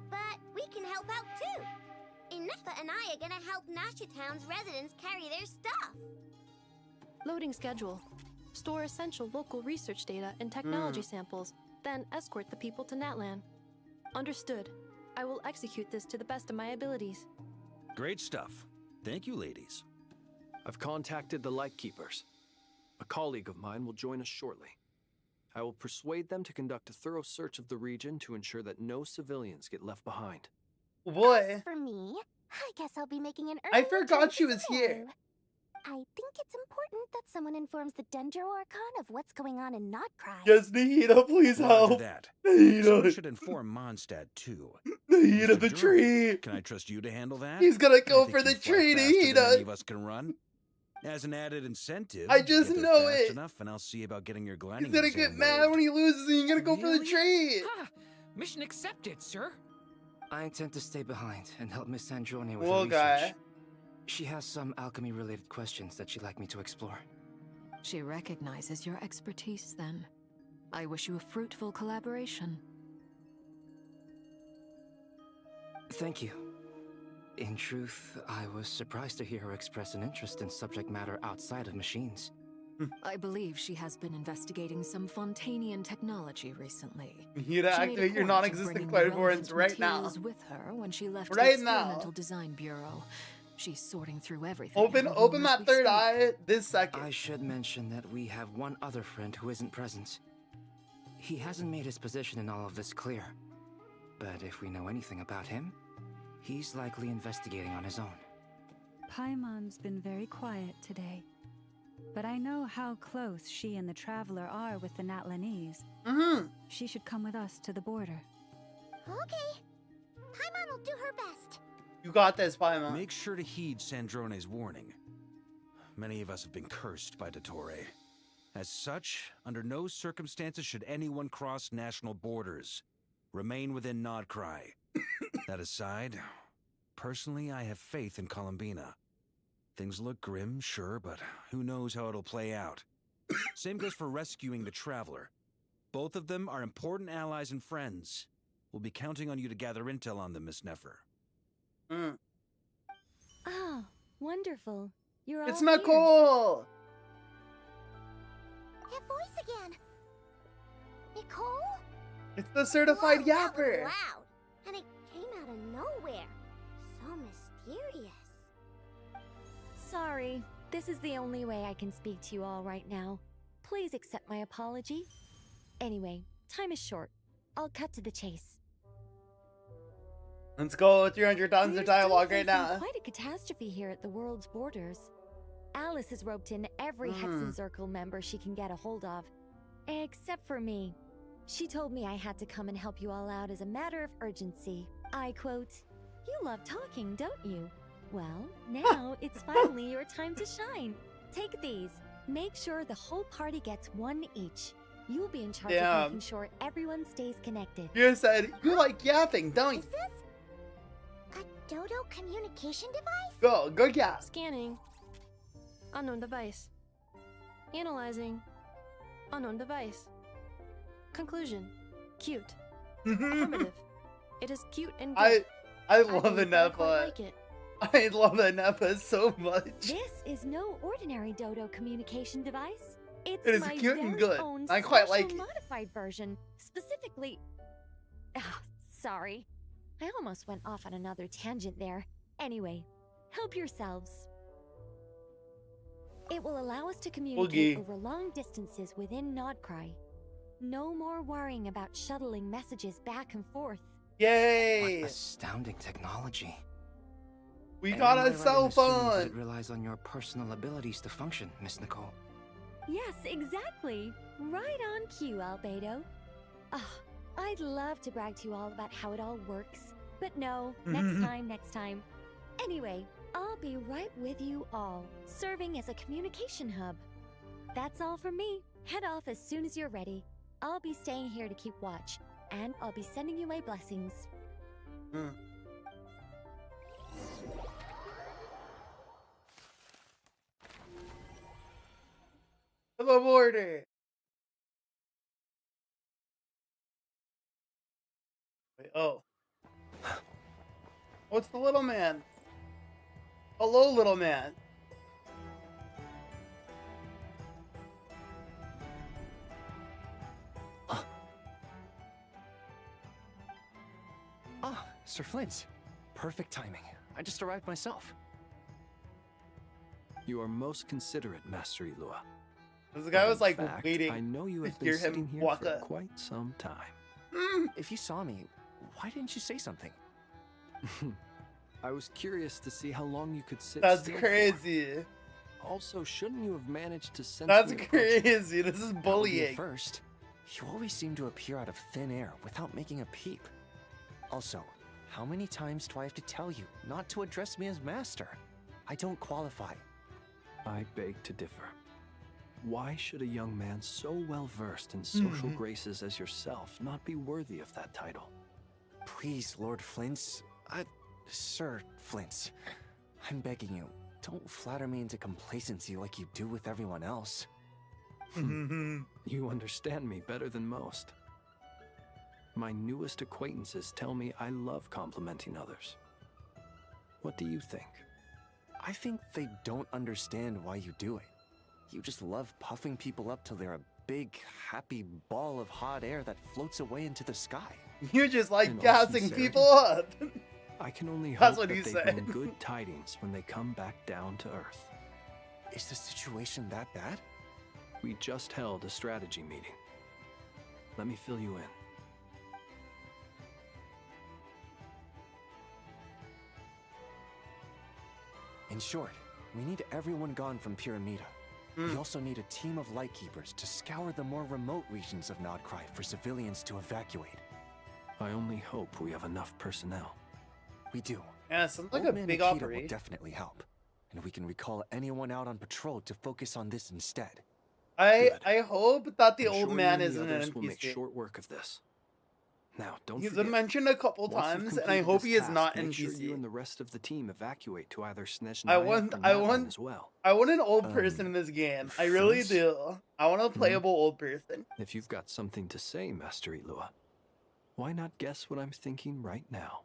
But we can help out too. Inefa and I are gonna help Nasha Town's residents carry their stuff. Loading schedule. Store essential local research data and technology samples, then escort the people to Natlan. Understood. I will execute this to the best of my abilities. Great stuff. Thank you, ladies. I've contacted the Lightkeepers. A colleague of mine will join us shortly. I will persuade them to conduct a thorough search of the region to ensure that no civilians get left behind. Boy. For me, I guess I'll be making an I early forgot return she was tomorrow. here. I think it's important that someone informs the Dendro Archon of what's going on in Notcry. Yes, Nahida, please Roger help. that. Nahida. Someone should inform Mondstadt, too. Nahida, Mr. the Durham, tree. Can I trust you to handle that? He's gonna I go think for the you fly tree, faster than Nahida. any of us can run. As an added incentive, I just get there know fast it. enough, and I'll see about getting your gliding He's gonna exam get mad waived. when he loses and he's gonna go for the tree. Ha! Mission accepted, sir. I intend to stay behind and help Miss Sandrone with Well, her guy. research. She has some alchemy-related questions that she'd like me to explore. She recognizes your expertise, then. I wish you a fruitful collaboration. Thank you. In truth, I was surprised to hear her express an interest in subject matter outside of machines. I believe she has been investigating some Fontanian technology recently. You to She made a activate your point of non-existent bringing clairvoyance relevant right now. materials with her when she left Right the now. Experimental Design Bureau. She's sorting through everything. Open in her room as that we third speak. eye this second. I should mention that we have one other friend who isn't present. He hasn't made his position in all of this clear. But if we know anything about him, he's likely investigating on his own. Paimon's been very quiet today. But I know how close she and the Traveler are with the Natlanese. She should come with us to the border. Okay. Paimon will do her best. You got this, Paimon. Make sure to heed Sandrone's warning. Many of us have been cursed by Dottore. As such, under no circumstances should anyone cross national borders. Remain within Nodcry. That aside, personally, I have faith in Columbina. Things look grim, sure, but who knows how it'll play out. Same goes for rescuing the Traveler. Both of them are important allies and friends. We'll be counting on you to gather intel on them, Miss Nefer. Oh, wonderful. You're all It's not here. cool. That voice again. Nicole? It's the certified Whoa, that was yapper. loud. And it came out of nowhere. So mysterious. Sorry, this is the only way I can speak to you all right now. Please accept my apology. Anyway, time is short. I'll cut to the chase. Let's go 300 tons We're of dialogue still right facing now. Quite a catastrophe here at the world's borders. Alice has roped in every Hexen Circle member she can get a hold of, except for me. She told me I had to come and help you all out as a matter of urgency. I quote, "You love talking, don't you? Well, now it's finally your time to shine. Take these. Make sure the whole party gets one each. You'll be in charge of making sure everyone stays connected." You said you like yapping, don't you? Is this a Dodo communication device? Go yap. Scanning. Unknown device. Analyzing. Unknown device. Conclusion. Cute. Affirmative. It is cute and good. I love the believe that I quite Nepa. like it. I love the Nepa so much. This is no ordinary Dodo communication device. It's It is my cute and very good. own I quite special like it. modified version. Specifically... sorry. I almost went off on another tangent there. Anyway, help yourselves. It will allow us to communicate Boogie. over long distances within Nodcry. No more worrying about shuttling messages back and forth. Yay! What astounding technology. We Am got I a right cell in assuming that phone. It relies on your personal abilities to function, Miss Nicole. Yes, exactly. Right on cue, Albedo. Ah, I'd love to brag to you all about how it all works, but no, next time. Anyway, I'll be right with you all, serving as a communication hub. That's all from me. Head off as soon as you're ready. I'll be staying here to keep watch, and I'll be sending you my blessings. The border. Wait, oh. What's the little man? Hello, little man. Ah, Sir Flint. Perfect timing. I just arrived myself. You are most considerate, Master Elua. This guy was like fact, waiting I know you to have been hear sitting him here walk for up. quite some time. If you saw me, why didn't you say something? I was curious to see how long you could sit That's still for. crazy. Also, shouldn't you have managed to sense That's me approaching? crazy. This is That would be at bullying. first, you always seem to appear out of thin air without making a peep. Also, how many times do I have to tell you not to address me as master? I don't qualify. I beg to differ. Why should a young man so well versed in social graces as yourself not be worthy of that title? Please, Lord Flint's, Sir Flint's, I'm begging you, don't flatter me into complacency like you do with everyone else. You understand me better than most. My newest acquaintances tell me I love complimenting others. What do you think? I think they don't understand why you do it. You just love puffing people up till they're a big, happy ball of hot air that floats away into the sky. You just like In all gassing sincerity, people up. I can only That's hope what he that they said. bring good tidings when they come back down to Earth. Is the situation that bad? We just held a strategy meeting. Let me fill you in. In short, we need everyone gone from Pyramida. We also need a team of lightkeepers to scour the more remote regions of Nodcry for civilians to evacuate. I only hope we have enough personnel. We do. Yeah, it sounds like Old a Man big Nikita operation. will definitely help. And we can recall anyone out on patrol to focus on this instead. I hope that the I'm old sure man you and isn't the an others will make NPC. short work of this. Now, don't He's forget, been mentioned a couple once you've times, and I completed hope this he is task, not make sure NPC. you and the rest of the team evacuate to either Snezhnaya I or want Natlan as well. an old person in this game. I really Friends? do. I want a playable old person. If you've got something to say, Master Elua, why not guess what I'm thinking right now?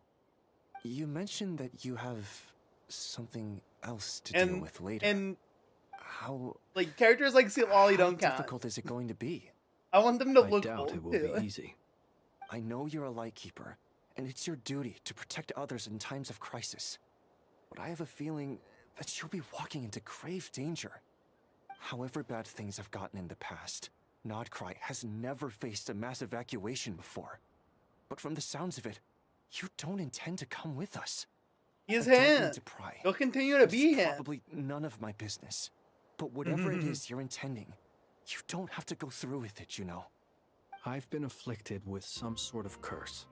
You mentioned that you have something else to deal with later. And how like characters like Silali how don't count. difficult is it going to be? I want them to I look doubt cool it will too. be easy. I know you're a lightkeeper, and it's your duty to protect others in times of crisis. But I have a feeling that you'll be walking into grave danger. However bad things have gotten in the past, Nodcry has never faced a mass evacuation before. But from the sounds of it, you don't intend to come with us. He's I don't him. mean to pry. He'll continue to It's be him. probably none of my business. But whatever it is you're intending, you don't have to go through with it, you know. I've been afflicted with some sort of curse,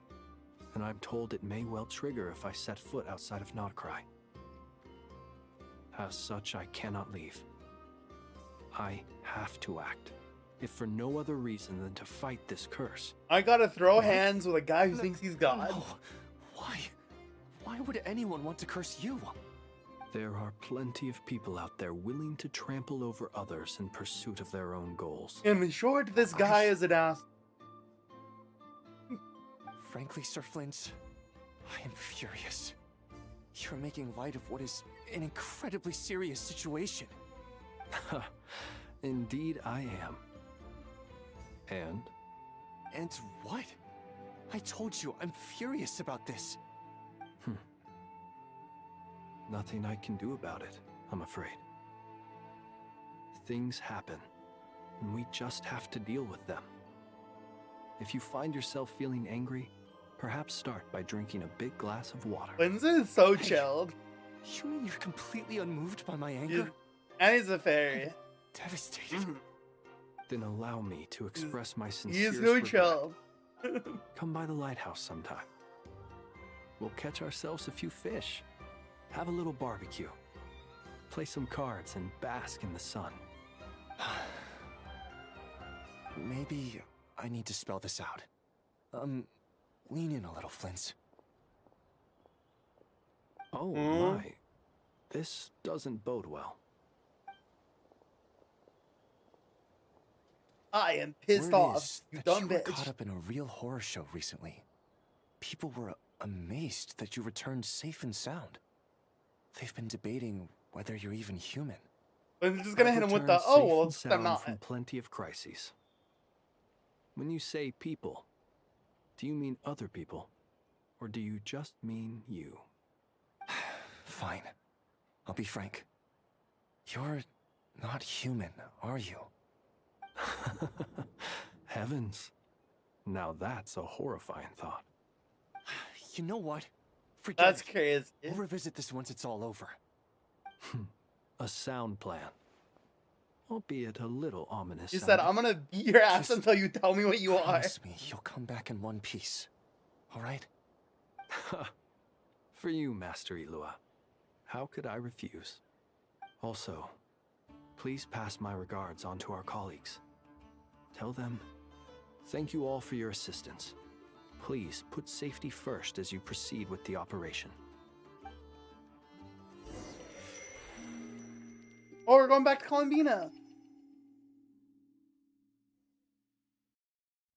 and I'm told it may well trigger if I set foot outside of Nodcry. As such, I cannot leave. I have to act, if for no other reason than to fight this curse. I gotta throw hands with a guy who thinks he's God. No. Why? Why would anyone want to curse you? There are plenty of people out there willing to trample over others in pursuit of their own goals. In short, this guy is an ass. Frankly, Sir Flint, I am furious. You're making light of what is an incredibly serious situation. Indeed, I am. And? And what? I told you, I'm furious about this. Nothing I can do about it, I'm afraid. Things happen, and we just have to deal with them. If you find yourself feeling angry, perhaps start by drinking a big glass of water. Lindsay is so chilled. You mean you're completely unmoved by my anger? And he's a fairy. Devastated. Then allow me to express my He sincerest is regret. neutral. Come by the lighthouse sometime. We'll catch ourselves a few fish, have a little barbecue, play some cards, and bask in the sun. Maybe I need to spell this out. Lean in a little, Flint's. Oh my. This doesn't bode well. I am pissed Word off, is you that dumb you were bitch. caught up in a real horror show recently. People were amazed that you returned safe and sound. They've been debating whether you're even human. I'm just gonna I've hit him with the, returned oh, safe well, and I'm sound not. from plenty of crises. When you say people, do you mean other people? Or do you just mean you? Fine. I'll be frank. You're not human, are you? Heavens. Now that's a horrifying thought. You know what? Forget That's it. crazy. We'll revisit this once it's all over. A sound plan. Albeit a little ominous. You said, I'm gonna beat your ass Just until you tell me what you are. Promise me you'll come back in one piece. All right? For you, Master Ilua. How could I refuse? Also, please pass my regards on to our colleagues. Tell them, thank you all for your assistance. Please put safety first as you proceed with the operation. Oh, we're going back to Columbina.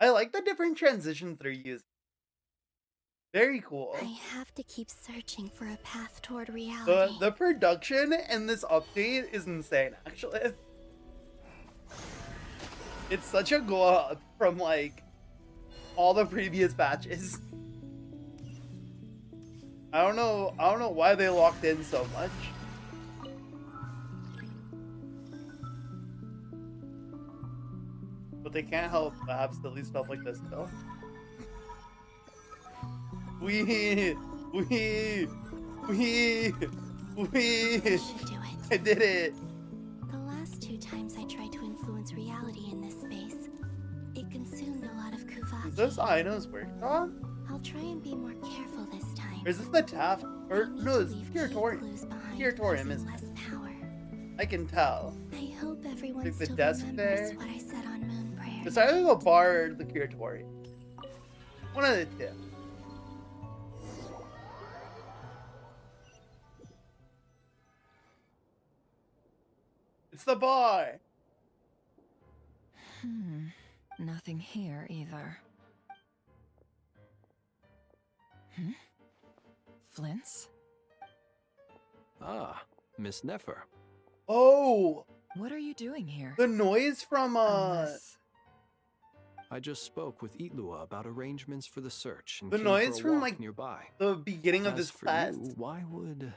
I like the different transitions they're using. Very cool. I have to keep searching for a path toward reality. The production in this update is insane, actually. It's such a glow up from, like, all the previous batches. I don't know why they locked in so much. But they can't help but have silly stuff like this, though. We. I did it. The last 2 times I tried to influence reality in this space, it consumed a lot of Kuvaki. Is this Aino's work on? I'll try and be more careful this time. Or is this the Taft? Or no, it's Curatorium. Curatorium, isn't less power. I can tell. I hope everyone Like the still desk remembers there. what I said on Moon Prayer. It's either the bar or the Curatorium. One of the two. It's the bar. Nothing here either. Flint's? Ah, Miss Nefer. Oh, What are you doing here? the noise from I just spoke with Ilua about arrangements for the search and the came noise for a from walk like nearby. the beginning of As this for quest. you, why would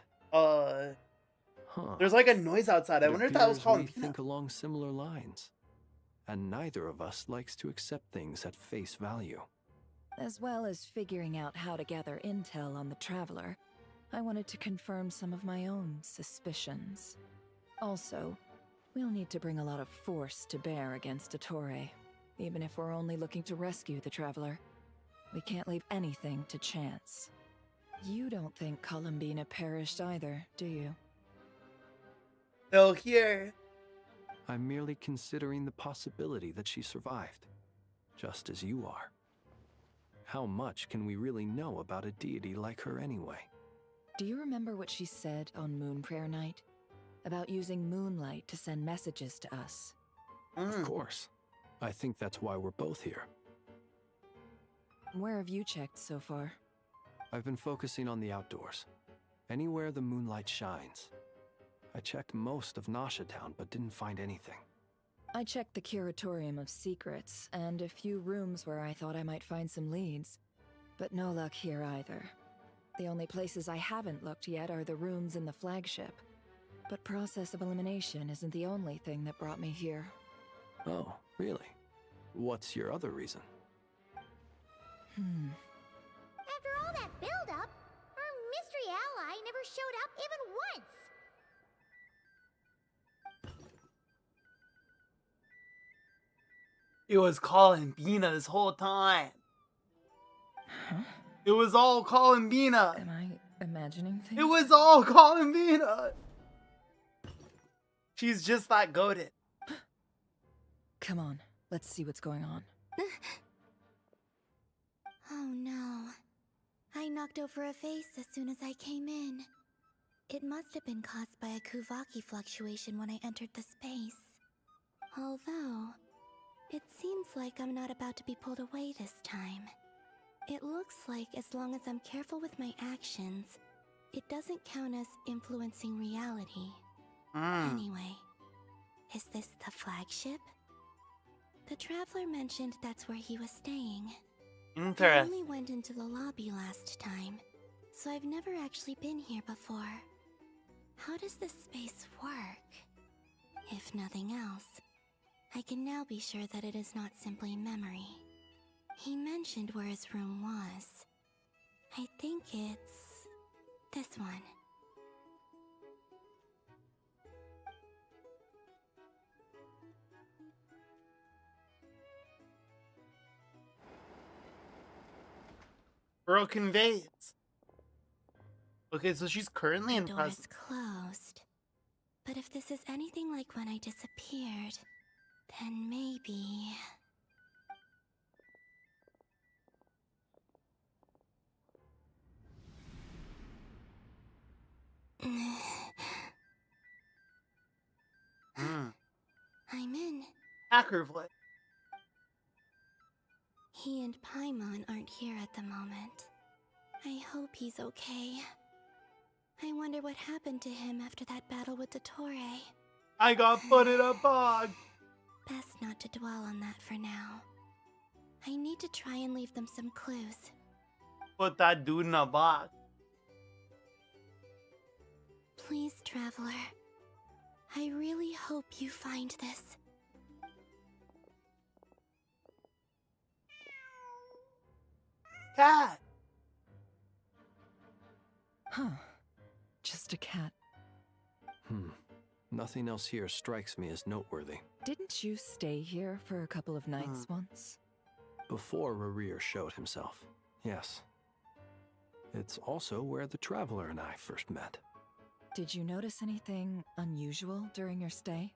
There's like a noise outside. I It wonder if that was appears calling we Pina. think along similar lines, and neither of us likes to accept things at face value. As well as figuring out how to gather intel on the Traveler, I wanted to confirm some of my own suspicions. Also, we'll need to bring a lot of force to bear against Dottore, even if we're only looking to rescue the Traveler. We can't leave anything to chance. You don't think Columbina perished either, do you? They'll hear. I'm merely considering the possibility that she survived, just as you are. How much can we really know about a deity like her anyway? Do you remember what she said on Moon Prayer Night? About using moonlight to send messages to us? Of course. I think that's why we're both here. Where have you checked so far? I've been focusing on the outdoors. Anywhere the moonlight shines. I checked most of Nasha Town, but didn't find anything. I checked the Curatorium of Secrets, and a few rooms where I thought I might find some leads. But no luck here either. The only places I haven't looked yet are the rooms in the flagship. But process of elimination isn't the only thing that brought me here. Oh, really? What's your other reason? After all that build-up, our mystery ally never showed up even once. It was Colin Bina this whole time. Huh? It was all Colin Bina. Am I imagining things? It was all Colin Bina. She's just that goated. Come on, let's see what's going on. Oh no. I knocked over a vase as soon as I came in. It must have been caused by a Kuvaki fluctuation when I entered the space. Although, it seems like I'm not about to be pulled away this time. It looks like as long as I'm careful with my actions, it doesn't count as influencing reality. Anyway, is this the flagship? The Traveler mentioned that's where he was staying. Interesting. I only went into the lobby last time, so I've never actually been here before. How does this space work? If nothing else, I can now be sure that it is not simply memory. He mentioned where his room was. I think it's this one. Broken vase. Okay, so she's currently in The door is closed. But if this is anything like when I disappeared, then maybe... I'm in. Hacker voice. He and Paimon aren't here at the moment. I hope he's okay. I wonder what happened to him after that battle with Dottore. I got put in a box. Best not to dwell on that for now. I need to try and leave them some clues. Put that dude in a box. Please, Traveler. I really hope you find this. Cat. Huh. Just a cat. Nothing else here strikes me as noteworthy. Didn't you stay here for a couple of nights once? Before Rarir showed himself, yes. It's also where the Traveler and I first met. Did you notice anything unusual during your stay?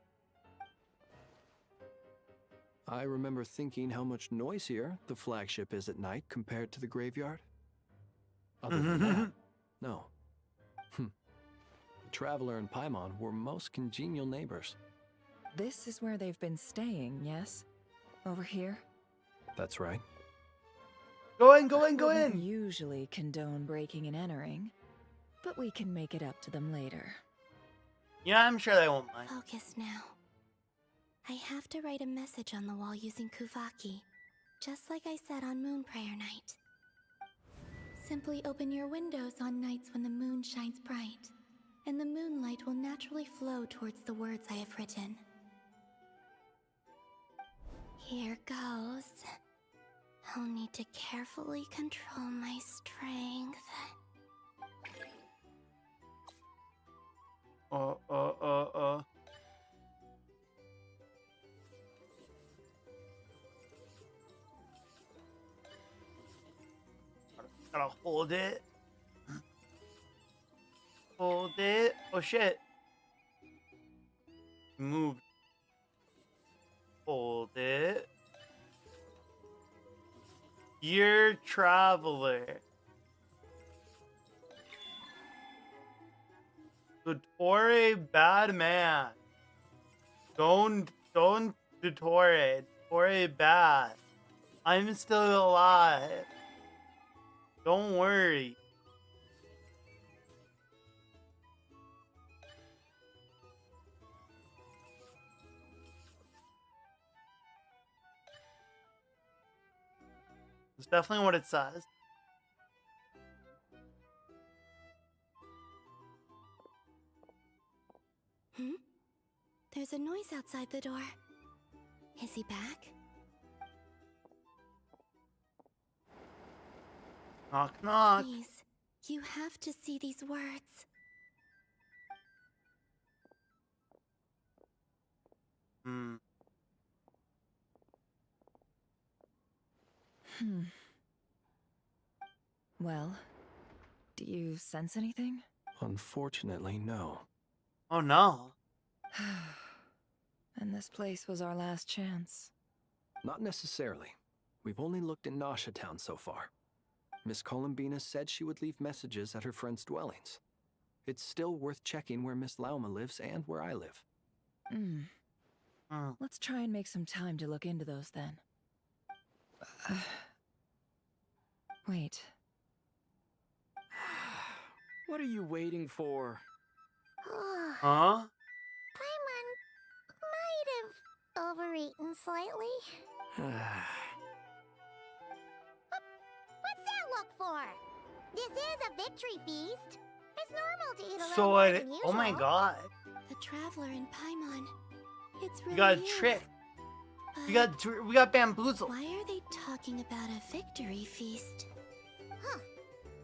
I remember thinking how much noisier the flagship is at night compared to the graveyard. Other than that, no. The Traveler and Paimon were most congenial neighbors. This is where they've been staying, yes? Over here? That's right. Go in, go in, I go wouldn't in! usually condone breaking and entering, but we can make it up to them later. Yeah, I'm sure they won't mind. Focus now. I have to write a message on the wall using Kuvaki, just like I said on Moon Prayer Night. Simply open your windows on nights when the moon shines bright, and the moonlight will naturally flow towards the words I have written. Here goes. I'll need to carefully control my strength. Gotta hold it. Hold it. Oh shit. Move. Hold it. Dear Traveler. Dottore, bad man. Don't Dottore. Dottore, bad. I'm still alive. Don't worry. It's definitely what it says. There's a noise outside the door. Is he back? Knock, knock. Please, You have to see these words. Well, do you sense anything? Unfortunately, no. Oh no. And this place was our last chance. Not necessarily. We've only looked in Nasha Town so far. Miss Columbina said she would leave messages at her friends' dwellings. It's still worth checking where Miss Lauma lives and where I live. Let's try and make some time to look into those then. Wait. What are you waiting for? Huh? Paimon might have overeaten slightly. What's that look for? This is a victory feast. It's normal to eat a little more than usual. Oh my god. The Traveler in Paimon. It's really You got you. tricked. We got bamboozled. Why are they talking about a victory feast? Huh.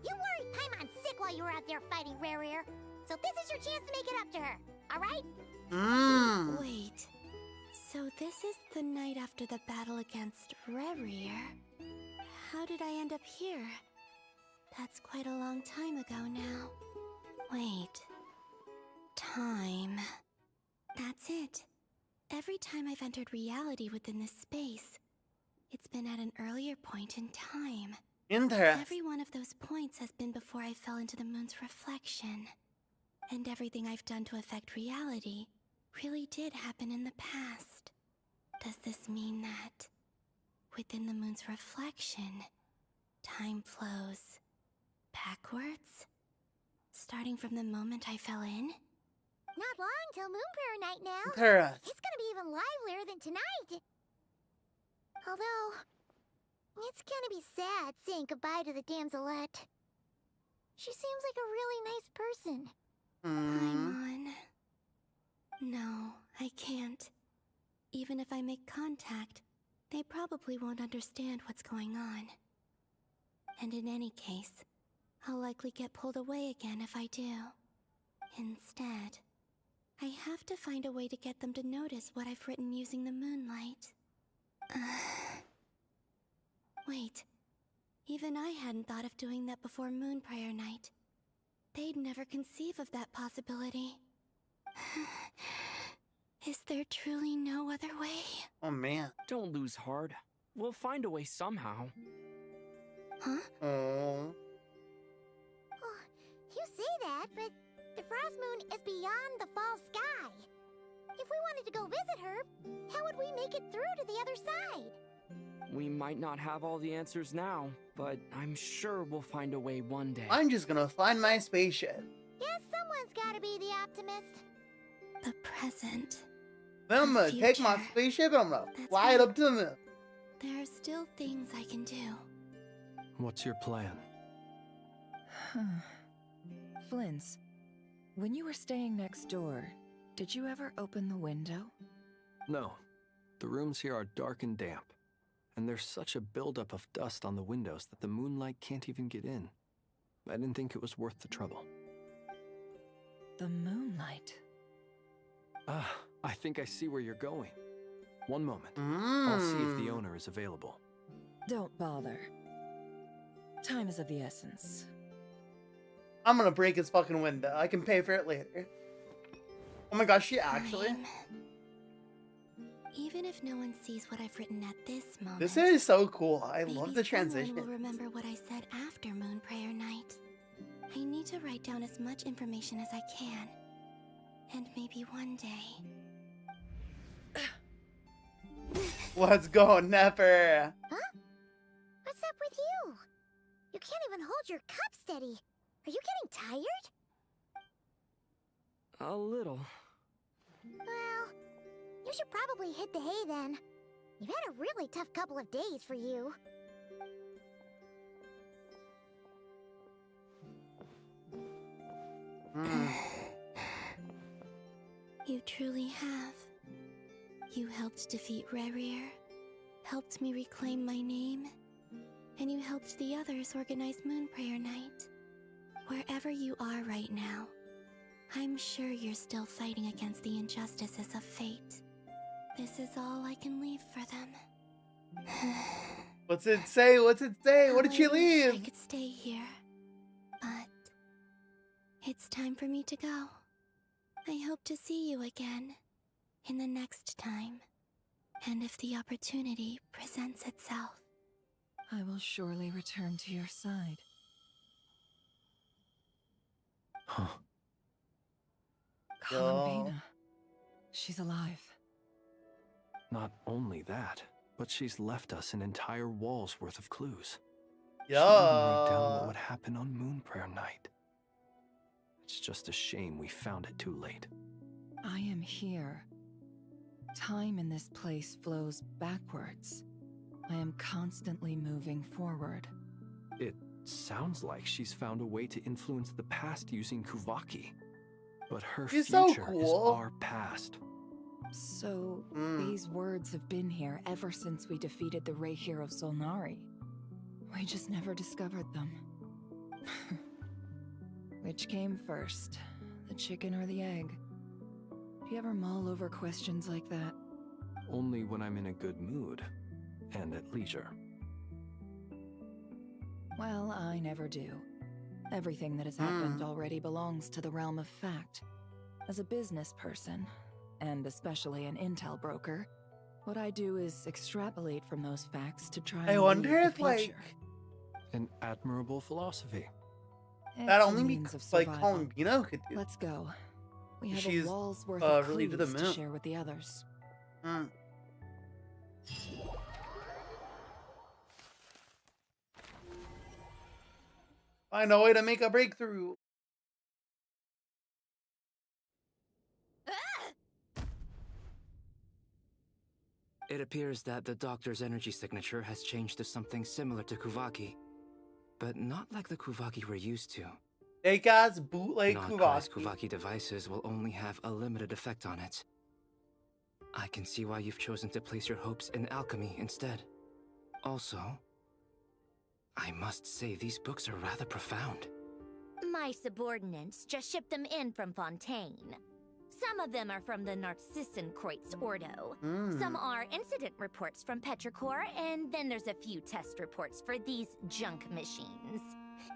You worried Paimon sick while you were out there fighting Rare. So this is your chance to make it up to her, alright? Wait. So this is the night after the battle against Rare. How did I end up here? That's quite a long time ago now. Wait. Time. That's it. Every time I've entered reality within this space, it's been at an earlier point in time. Interesting. Every one of those points has been before I fell into the moon's reflection. And everything I've done to affect reality really did happen in the past. Does this mean that within the moon's reflection, time flows backwards? Starting from the moment I fell in? Not long till Moon Prayer Night now. Interesting. It's gonna be even livelier than tonight. Although, it's gonna be sad saying goodbye to the damselette. She seems like a really nice person. Paimon. No, I can't. Even if I make contact, they probably won't understand what's going on. And in any case, I'll likely get pulled away again if I do. Instead, I have to find a way to get them to notice what I've written using the moonlight. Wait, even I hadn't thought of doing that before Moon Prayer Night. They'd never conceive of that possibility. Is there truly no other way? Oh man. Don't lose heart. We'll find a way somehow. Huh? Oh. You say that, but the Frost Moon is beyond the fall sky. If we wanted to go visit her, how would we make it through to the other side? We might not have all the answers now, but I'm sure we'll find a way one day. I'm just gonna find my spaceship. Yes, someone's gotta be the optimist. The present. Then I'm gonna take my spaceship and I'm gonna fly it up to the moon. There are still things I can do. What's your plan? Flint's, when you were staying next door, did you ever open the window? No. The rooms here are dark and damp. And there's such a buildup of dust on the windows that the moonlight can't even get in. I didn't think it was worth the trouble. The moonlight? I think I see where you're going. One moment. I'll see if the owner is available. Don't bother. Time is of the essence. I'm gonna break his fucking window. I can pay for it later. Oh my gosh, she actually? Even if no one sees what I've written at this moment, This is so cool. I maybe love the transition. someone will remember what I said after Moon Prayer Night. I need to write down as much information as I can. And maybe one day... Let's go, Never. Huh? What's up with you? You can't even hold your cup steady. Are you getting tired? A little. Well, you should probably hit the hay then. You've had a really tough couple of days for you. You truly have. You helped defeat Rare, helped me reclaim my name, and you helped the others organize Moon Prayer Night. Wherever you are right now, I'm sure you're still fighting against the injustices of fate. This is all I can leave for them. What's it say? What's it say? What did she I wish I leave? could stay here, but it's time for me to go. I hope to see you again in the next time, and if the opportunity presents itself. I will surely return to your side. Huh. Columbina. She's alive. Not only that, but she's left us an entire wall's worth of clues. Yeah. She even wrote down what would happen on Moon Prayer Night. It's just a shame we found it too late. I am here. Time in this place flows backwards. I am constantly moving forward. It sounds like she's found a way to influence the past using Kuvaki. But her She's so future is cool. our past. So, these words have been here ever since we defeated the Ray Hero Solnari. We just never discovered them. Which came first, the chicken or the egg? Do you ever mull over questions like that? Only when I'm in a good mood and at leisure. Well, I never do. Everything that has happened already belongs to the realm of fact. As a business person, and especially an intel broker, what I do is extrapolate from those facts to try and I wonder read if, the like, future. An admirable philosophy. that It's a only means of like survival. Columbino could do. Let's go. We have She's a wall's worth of really clues to the to moon. share with the others. Find a way to make a breakthrough. It appears that the doctor's energy signature has changed to something similar to Kuvaki, but not like the Kuvaki we're used to. Fake ass bootleg Not-Krai's Kuvaki. Kuvaki devices will only have a limited effect on it. I can see why you've chosen to place your hopes in alchemy instead. Also, I must say these books are rather profound. My subordinates just shipped them in from Fontaine. Some of them are from the Narcissenkreuz Ordo. Some are incident reports from Petrichor, and then there's a few test reports for these junk machines.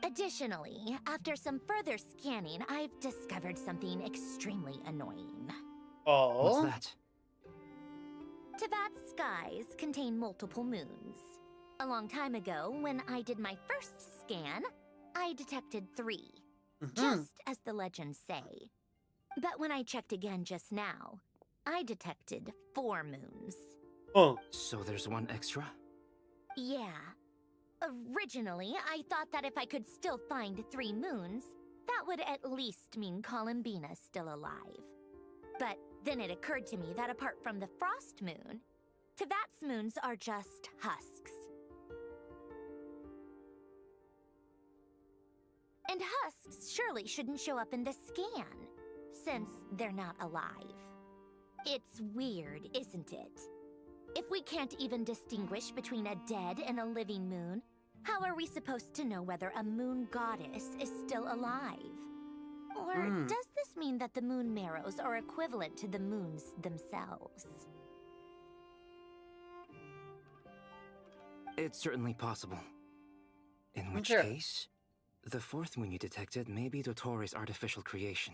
Additionally, after some further scanning, I've discovered something extremely annoying. Oh? What's that? Teyvat's skies contain multiple moons. A long time ago, when I did my first scan, I detected 3. Just as the legends say. But when I checked again just now, I detected 4 moons. Oh. So there's one extra? Yeah. Originally, I thought that if I could still find 3 moons, that would at least mean Columbina's still alive. But then it occurred to me that apart from the Frost Moon, Teyvat's moons are just husks. And husks surely shouldn't show up in the scan, since they're not alive. It's weird, isn't it? If we can't even distinguish between a dead and a living moon, how are we supposed to know whether a moon goddess is still alive? Or does this mean that the moon marrows are equivalent to the moons themselves? It's certainly possible. In which Okay. case, the 4th moon you detected may be Dottores' artificial creation.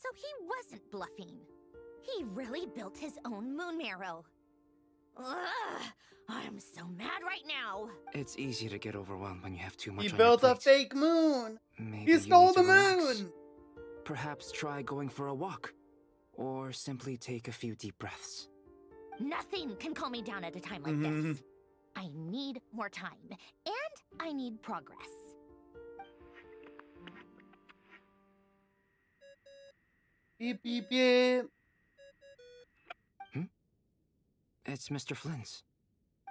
So he wasn't bluffing. He really built his own moon marrow. Ugh, I'm so mad right now. It's easy to get overwhelmed when you have too much He on built your a plate. fake moon. Maybe He you stole need the to relax. moon. Perhaps try going for a walk. Or simply take a few deep breaths. Nothing can calm me down at a time like this. I need more time, and I need progress. Beep, beep, beep. It's Mr. Flynn's.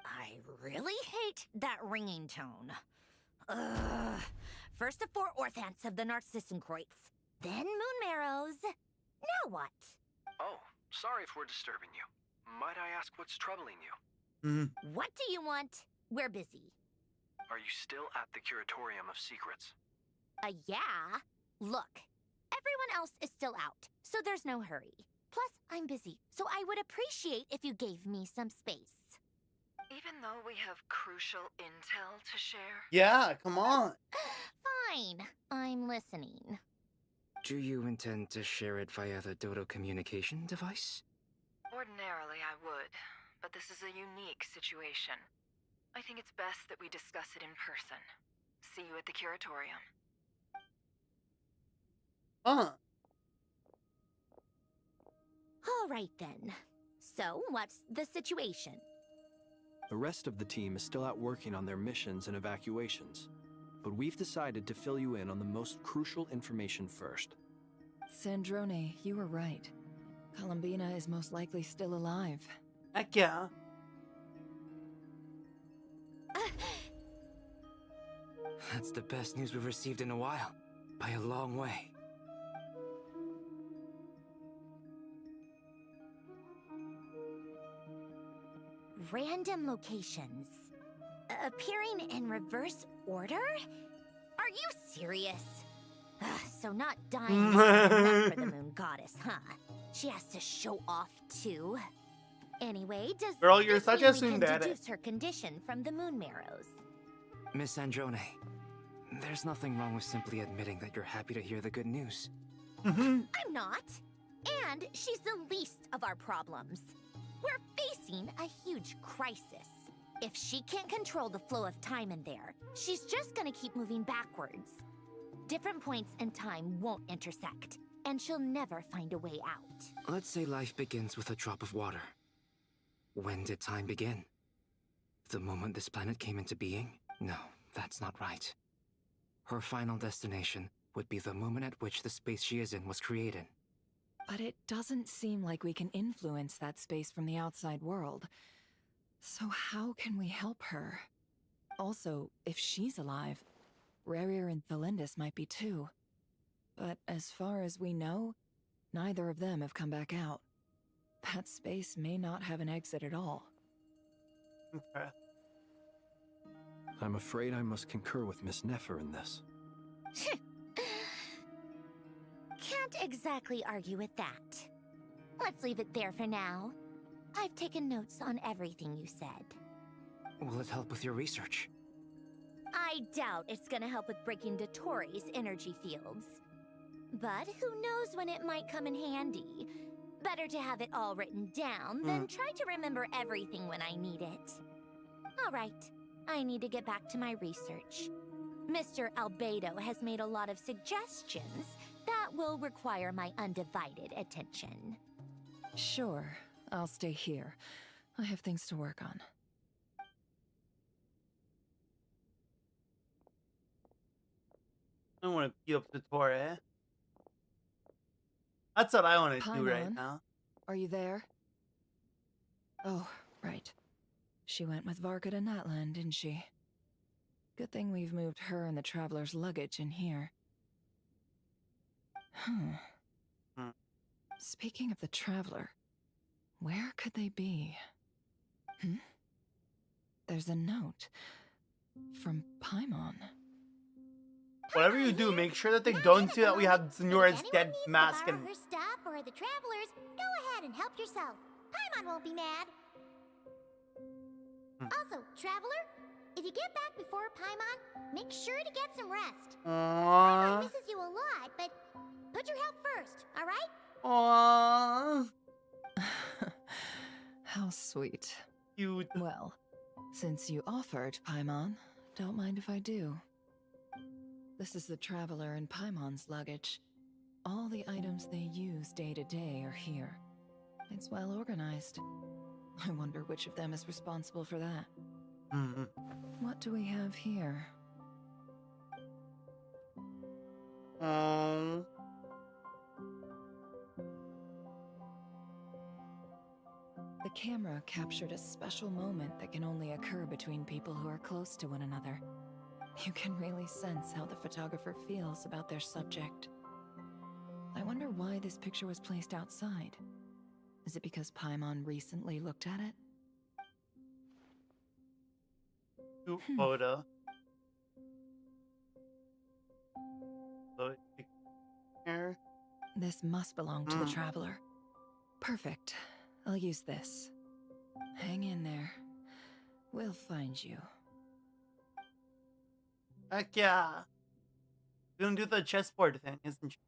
I really hate that ringing tone. Ugh. First the 4 orthants of the Narcissenkreuz, then moon marrows. Now what? Oh, sorry if we're disturbing you. Might I ask what's troubling you? What do you want? We're busy. Are you still at the Curatorium of Secrets? Yeah? Look, everyone else is still out, so there's no hurry. Plus, I'm busy, so I would appreciate if you gave me some space. Even though we have crucial intel to share? Yeah, come on. Fine, I'm listening. Do you intend to share it via the Dodo communication device? Ordinarily, I would, but this is a unique situation. I think it's best that we discuss it in person. See you at the curatorium. All right then. So, what's the situation? The rest of the team is still out working on their missions and evacuations, but we've decided to fill you in on the most crucial information first. Sandrone, you were right. Columbina is most likely still alive. Heck yeah. That's the best news we've received in a while, by a long way. Random locations. Appearing in reverse order? Are you serious? So not dying is not enough for the moon goddess, huh? She has to show off too. Anyway, does Girl, you're this such mean a we can tsundere. deduce her condition from the moon marrows? Miss Androne, there's nothing wrong with simply admitting that you're happy to hear the good news. I'm not. And she's the least of our problems. We're facing a huge crisis. If she can't control the flow of time in there, she's just gonna keep moving backwards. Different points in time won't intersect, and she'll never find a way out. Let's say life begins with a drop of water. When did time begin? The moment this planet came into being? No, that's not right. Her final destination would be the moment at which the space she is in was created. But it doesn't seem like we can influence that space from the outside world. So how can we help her? Also, if she's alive, Rarier and Thalindus might be too. But as far as we know, neither of them have come back out. That space may not have an exit at all. Okay. I'm afraid I must concur with Miss Nefer in this. Can't exactly argue with that. Let's leave it there for now. I've taken notes on everything you said. Will it help with your research? I doubt it's gonna help with breaking Dotori's energy fields. But who knows when it might come in handy. Better to have it all written down than try to remember everything when I need it. All right, I need to get back to my research. Mr. Albedo has made a lot of suggestions that will require my undivided attention. Sure, I'll stay here. I have things to work on. I want to beat up Dottore. That's what I want to do right Paimon, now. Are you there? Oh, right. She went with Varka to Natlan, didn't she? Good thing we've moved her and the Traveler's luggage in here. Speaking of the Traveler, where could they be? There's a note from Paimon. Whatever you do, make sure that they don't see that we have Senora's dead mask and... Her stuff or the Travelers, go ahead and help yourself. Paimon won't be mad. Also, Traveler, if you get back before Paimon, make sure to get some rest. Paimon misses you a lot, but put your health first, alright? Aww. How sweet. Cute. Well, since you offered, Paimon, don't mind if I do. This is the Traveler and Paimon's luggage. All the items they use day to day are here. It's well organized. I wonder which of them is responsible for that. What do we have here? The camera captured a special moment that can only occur between people who are close to one another. You can really sense how the photographer feels about their subject. I wonder why this picture was placed outside. Is it because Paimon recently looked at it? Photo. here. This must belong to the Traveler. Perfect. I'll use this. Hang in there. We'll find you. Heck yeah. Gonna do the chessboard thing, isn't she?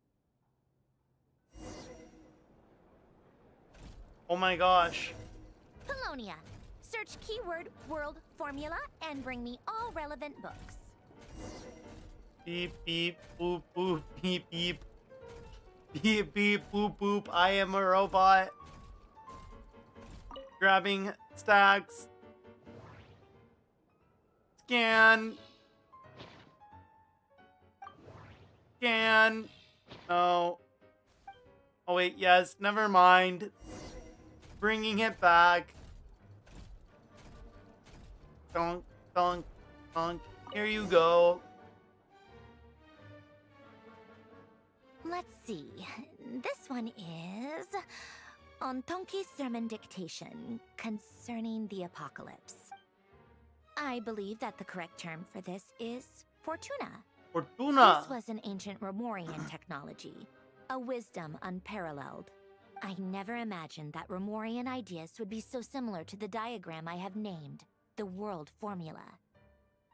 Oh my gosh. Polonia. Search keyword world formula and bring me all relevant books. Beep, beep, boop, boop, beep, beep. Beep, beep, boop, boop. I am a robot. Grabbing stacks. Scan. Scan. No. Oh wait, yes, never mind. Bringing it back. Donk, donk, donk. Here you go. Let's see. This one is on Tonki's sermon dictation concerning the apocalypse. I believe that the correct term for this is Fortuna. Fortuna. This was an ancient Romorian technology, a wisdom unparalleled. I never imagined that Romorian ideas would be so similar to the diagram I have named, the world formula.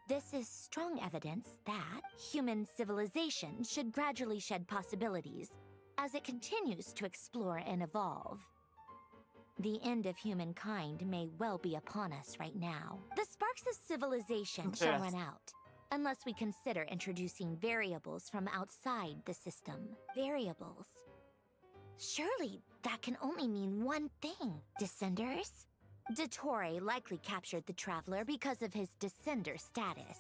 This is strong evidence that human civilization should gradually shed possibilities as it continues to explore and evolve. The end of humankind may well be upon us right now. The sparks of civilization shall run out, unless we consider introducing variables from outside the system. Variables. Surely that can only mean one thing, Descenders. Dottore likely captured the Traveler because of his Descender status.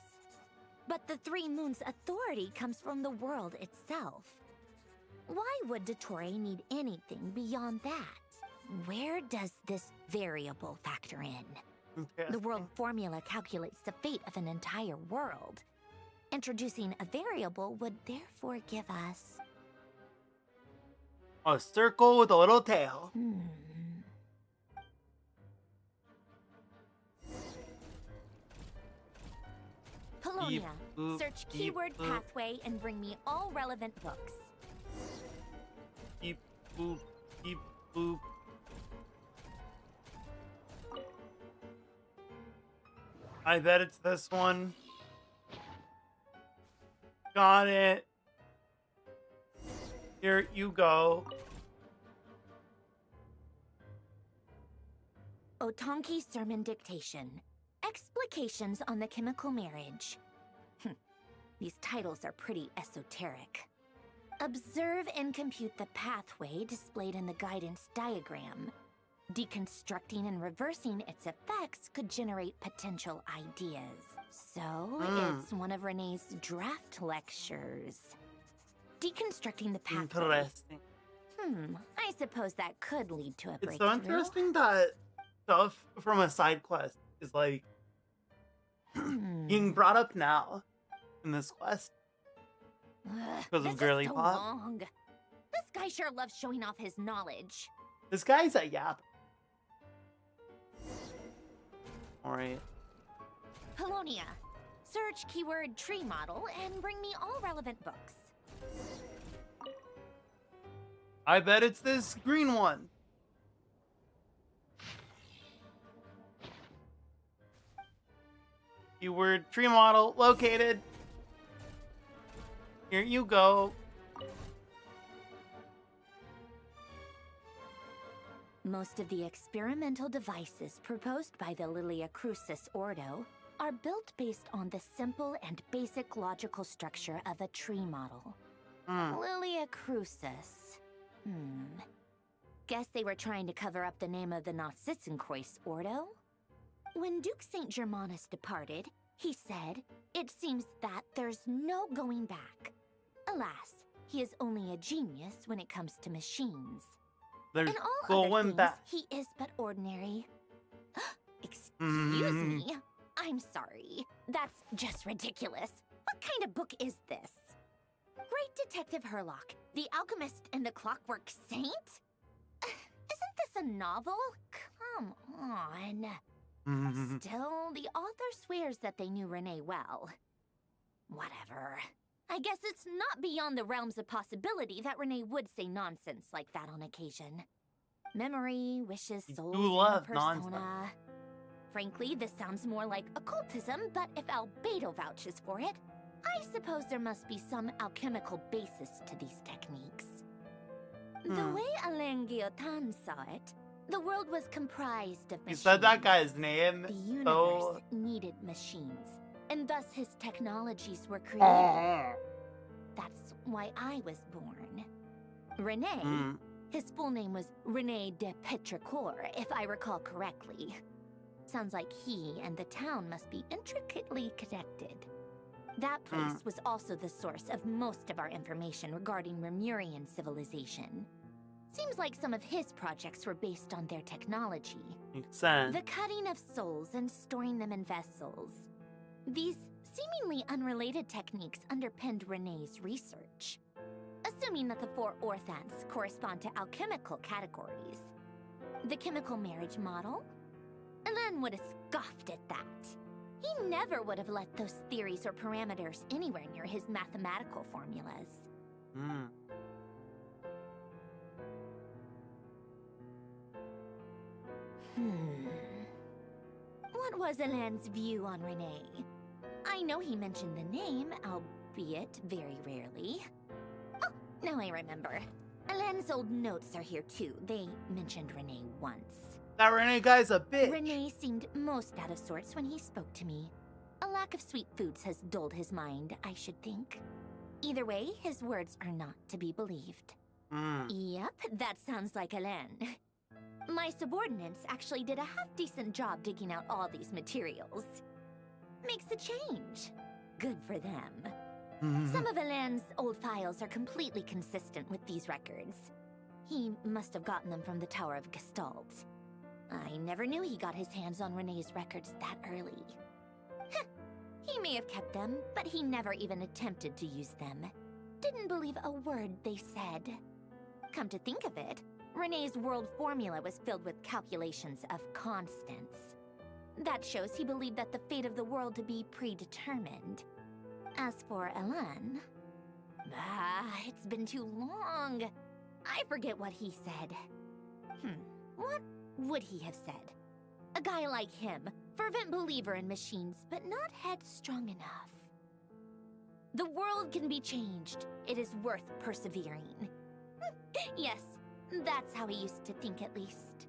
But the Three Moons' authority comes from the world itself. Why would Dottore need anything beyond that? Where does this variable factor in? The world formula calculates the fate of an entire world. Introducing a variable would therefore give us a circle with a little tail. Polonia. Search keyword pathway and bring me all relevant books. Beep, boop, beep, boop. I bet it's this one. Got it. Here you go. Otonki sermon dictation. Explications on the chemical marriage. These titles are pretty esoteric. Observe and compute the pathway displayed in the guidance diagram. Deconstructing and reversing its effects could generate potential ideas. So, it's one of Renee's draft lectures. Deconstructing the pathway. Interesting. I suppose that could lead to a breakthrough. It's so interesting that stuff from a side quest is like being brought up now in this quest because of Girly Pop. Long. This guy sure loves showing off his knowledge. This guy's a yap. Alright. Polonia. Search keyword tree model and bring me all relevant books. I bet it's this green one. Keyword tree model located. Here you go. Most of the experimental devices proposed by the Lilia Crucis Ordo are built based on the simple and basic logical structure of a tree model. Lilia Crucis. Guess they were trying to cover up the name of the Narsissenkreuz Ordo? When Duke St. Germanus departed, he said, "It seems that there's no going back." Alas, he is only a genius when it comes to machines. There's In all going other things, back. he is but ordinary. Excuse me? I'm sorry. That's just ridiculous. What kind of book is this? Great Detective Herlock, the Alchemist and the Clockwork Saint? Isn't this a novel? Come on. Still, the author swears that they knew Renee well. Whatever. I guess it's not beyond the realms of possibility that Renee would say nonsense like that on occasion. Memory, wishes, souls, and persona. Nonsense. Frankly, this sounds more like occultism, but if Albedo vouches for it, I suppose there must be some alchemical basis to these techniques. The way Alain Guillotin saw it, the world was comprised of machines. You said that guy's name. The universe needed machines, and thus his technologies were created. That's why I was born. Renee, his full name was Rene de Petrichor, if I recall correctly. Sounds like he and the town must be intricately connected. That place was also the source of most of our information regarding Remurian civilization. Seems like some of his projects were based on their technology. Makes sense. The cutting of souls and storing them in vessels. These seemingly unrelated techniques underpinned Renee's research. Assuming that the 4 orthants correspond to alchemical categories. The chemical marriage model? Alain would have scoffed at that. He never would have let those theories or parameters anywhere near his mathematical formulas. What was Alain's view on Renee? I know he mentioned the name, albeit very rarely. Oh, now I remember. Alain's old notes are here too. They mentioned Renee once. That Renee guy's a bitch. Renee seemed most out of sorts when he spoke to me. A lack of sweet foods has dulled his mind, I should think. Either way, his words are not to be believed. Yep, that sounds like Alain. My subordinates actually did a half-decent job digging out all these materials. Makes a change. Good for them. Some of Alain's old files are completely consistent with these records. He must have gotten them from the Tower of Gestalt. I never knew he got his hands on Renee's records that early. He may have kept them, but he never even attempted to use them. Didn't believe a word they said. Come to think of it, Renee's world formula was filled with calculations of constants. That shows he believed that the fate of the world to be predetermined. As for Alain... it's been too long. I forget what he said. What would he have said? A guy like him, fervent believer in machines, but not headstrong enough. The world can be changed. It is worth persevering. Yes, that's how he used to think at least.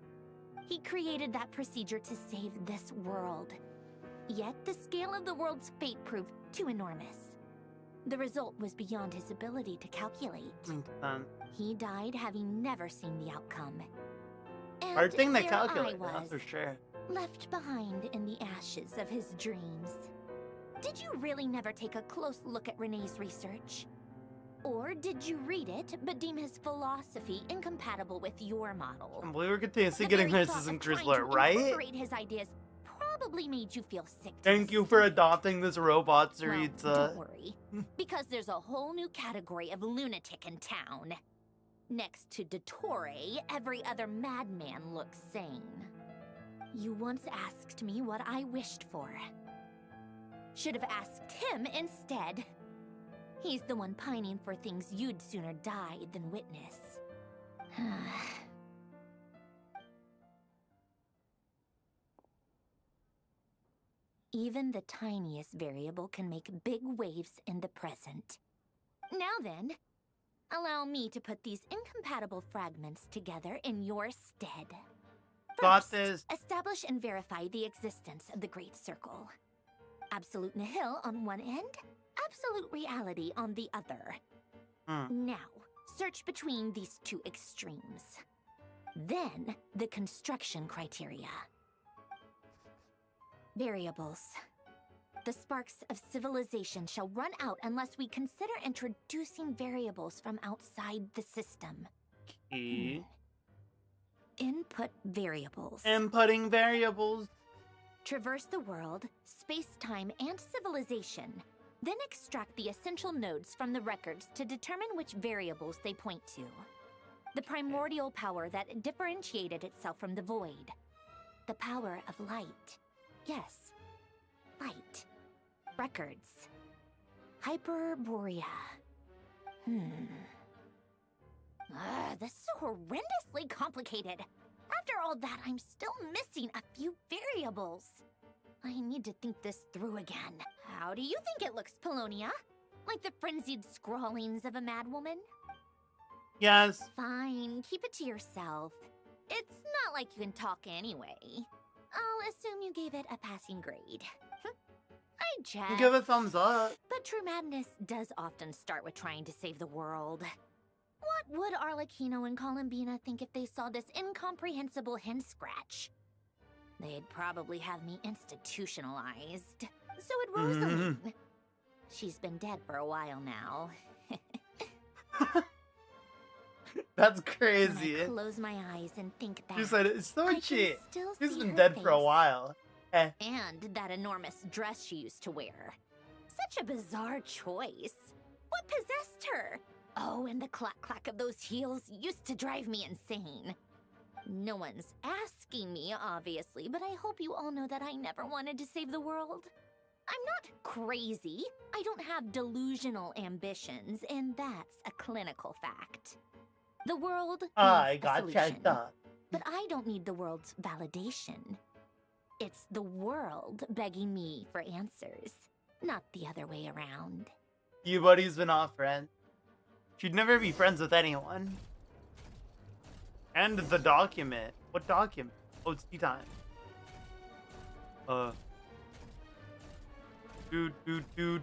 He created that procedure to save this world. Yet the scale of the world's fate proved too enormous. The result was beyond his ability to calculate. He died having never seen the outcome. And hard thing to there calculate, I was, that's for sure. left behind in the ashes of his dreams. Did you really never take a close look at Renee's research? Or did you read it, but deem his philosophy incompatible with your model? I believe we're continuously getting Mrs. Grizzler, right? Incorporate his ideas probably made you feel sick. Thank you for adopting this robot, Saritza. Well, don't worry, because there's a whole new category of lunatic in town. Next to Dottore, every other madman looks sane. You once asked me what I wished for. Should have asked him instead. He's the one pining for things you'd sooner die than witness. Even the tiniest variable can make big waves in the present. Now then, allow me to put these incompatible fragments together in your stead. Got this. Establish and verify the existence of the Great Circle. Absolute nihil on one end, absolute reality on the other. Now, search between these two extremes. Then, the construction criteria. Variables. The sparks of civilization shall run out unless we consider introducing variables from outside the system. Key. Input variables. Inputting variables. Traverse the world, space-time, and civilization. Then extract the essential nodes from the records to determine which variables they point to. The primordial power that differentiated itself from the void. The power of light. Yes, light. Records. Hyperborea. This is horrendously complicated. After all that, I'm still missing a few variables. I need to think this through again. How do you think it looks, Polonia? Like the frenzied scrawlings of a madwoman? Yes. Fine, keep it to yourself. It's not like you can talk anyway. I'll assume you gave it a passing grade. I just... Give a thumbs up. But true madness does often start with trying to save the world. What would Arlecchino and Columbina think if they saw this incomprehensible hen scratch? They'd probably have me institutionalized. So would Rosaline. She's been dead for a while now. That's crazy. When I close my eyes and think back, You said it's so cheap. still She's see been her dead for a face. while. Eh. And that enormous dress she used to wear. Such a bizarre choice. What possessed her? Oh, and the clack-clack of those heels used to drive me insane. No one's asking me, obviously, but I hope you all know that I never wanted to save the world. I'm not crazy. I don't have delusional ambitions, and that's a clinical fact. The world I needs a got solution, checked up. but I don't need the world's validation. It's the world begging me for answers, not the other way around. You buddy's been off friends. She'd never be friends with anyone. And the document. What document? Oh, it's tea time.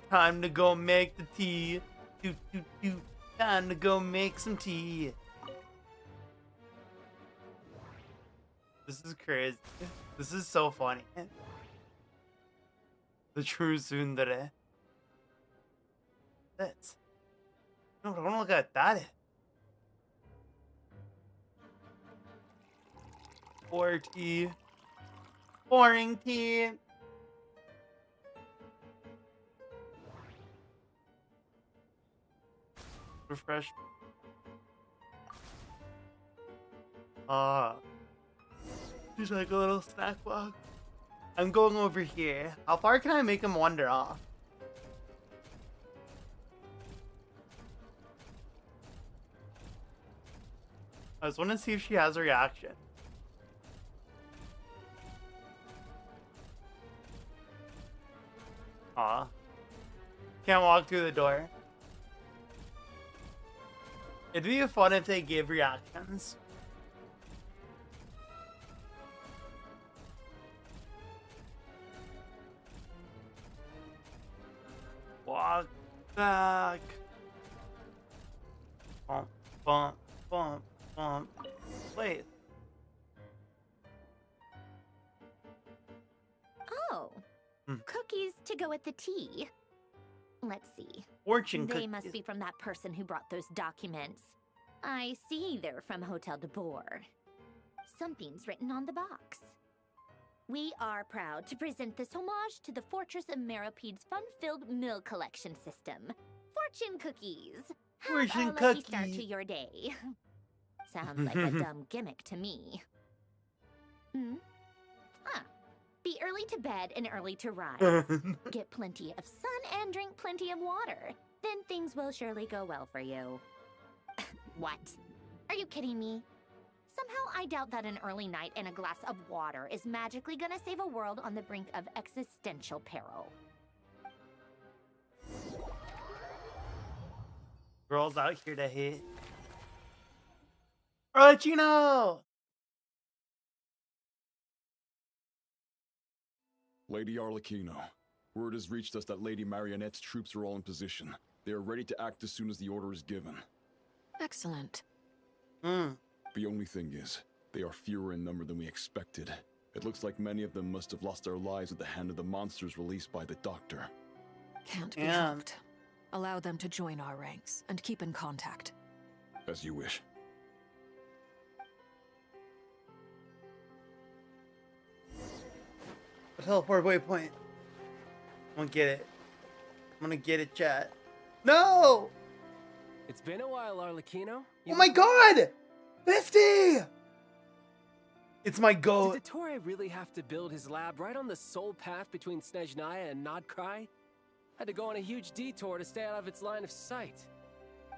Time to go make the tea. Time to go make some tea. This is crazy. This is so funny. The true tsundere. That's... No, don't look at that. Or tea. Boring tea. Refresh. Just like a little snack box. I'm going over here. How far can I make him wander off? I just want to see if she has a reaction. Aw. Can't walk through the door. It'd be fun if they gave reactions. Walk back. Bump, bump, bump, bump. Wait. Oh, cookies to go with the tea. Let's see. Fortune They cookies. must be from that person who brought those documents. I see they're from Hotel de Boer. Something's written on the box. We are proud to present this homage to the Fortress of Meropede's fun-filled mill collection system. Fortune cookies. Have Fortune a lucky start cookie. to your day. Sounds like a dumb gimmick to me. Be early to bed and early to rise. Get plenty of sun and drink plenty of water. Then things will surely go well for you. What? Are you kidding me? Somehow I doubt that an early night and a glass of water is magically gonna save a world on the brink of existential peril. Girls out here to hit. Arlecchino! Lady Arlecchino, word has reached us that Lady Marionette's troops are all in position. They are ready to act as soon as the order is given. Excellent. The only thing is, they are fewer in number than we expected. It looks like many of them must have lost their lives at the hand of the monsters released by the Doctor. Can't be helped. Allow them to join our ranks and keep in contact. As you wish. A teleport waypoint. I'm gonna get it. I'm gonna get it, chat. No! It's been a while, Arlecchino. Oh my god! Bestie! It's my goat. Did Dottore really have to build his lab right on the sole path between Snezhnaya and Krai? Had to go on a huge detour to stay out of its line of sight.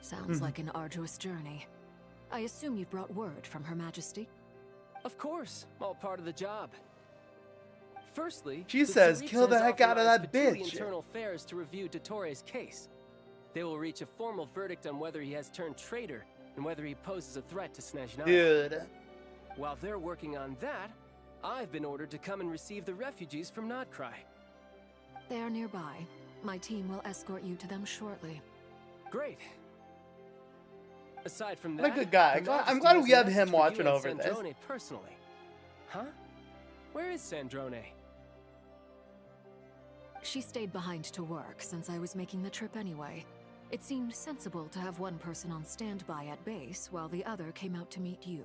Sounds like an arduous journey. I assume you've brought word from Her Majesty? Of course, all part of the job. Firstly, she says, kill the heck out of that bitch. Internal Affairs to review Dottoro's case. They will reach a formal verdict on whether he has turned traitor and whether he poses a threat to Snezhnaya. Dude. While they're working on that, I've been ordered to come and receive the refugees from Krai. They are nearby. My team will escort you to them shortly. Great. Aside from that, what a good guy. I'm glad we have him watching over this. Sandrone personally. Huh? Where is Sandrone? She stayed behind to work since I was making the trip anyway. It seemed sensible to have one person on standby at base while the other came out to meet you.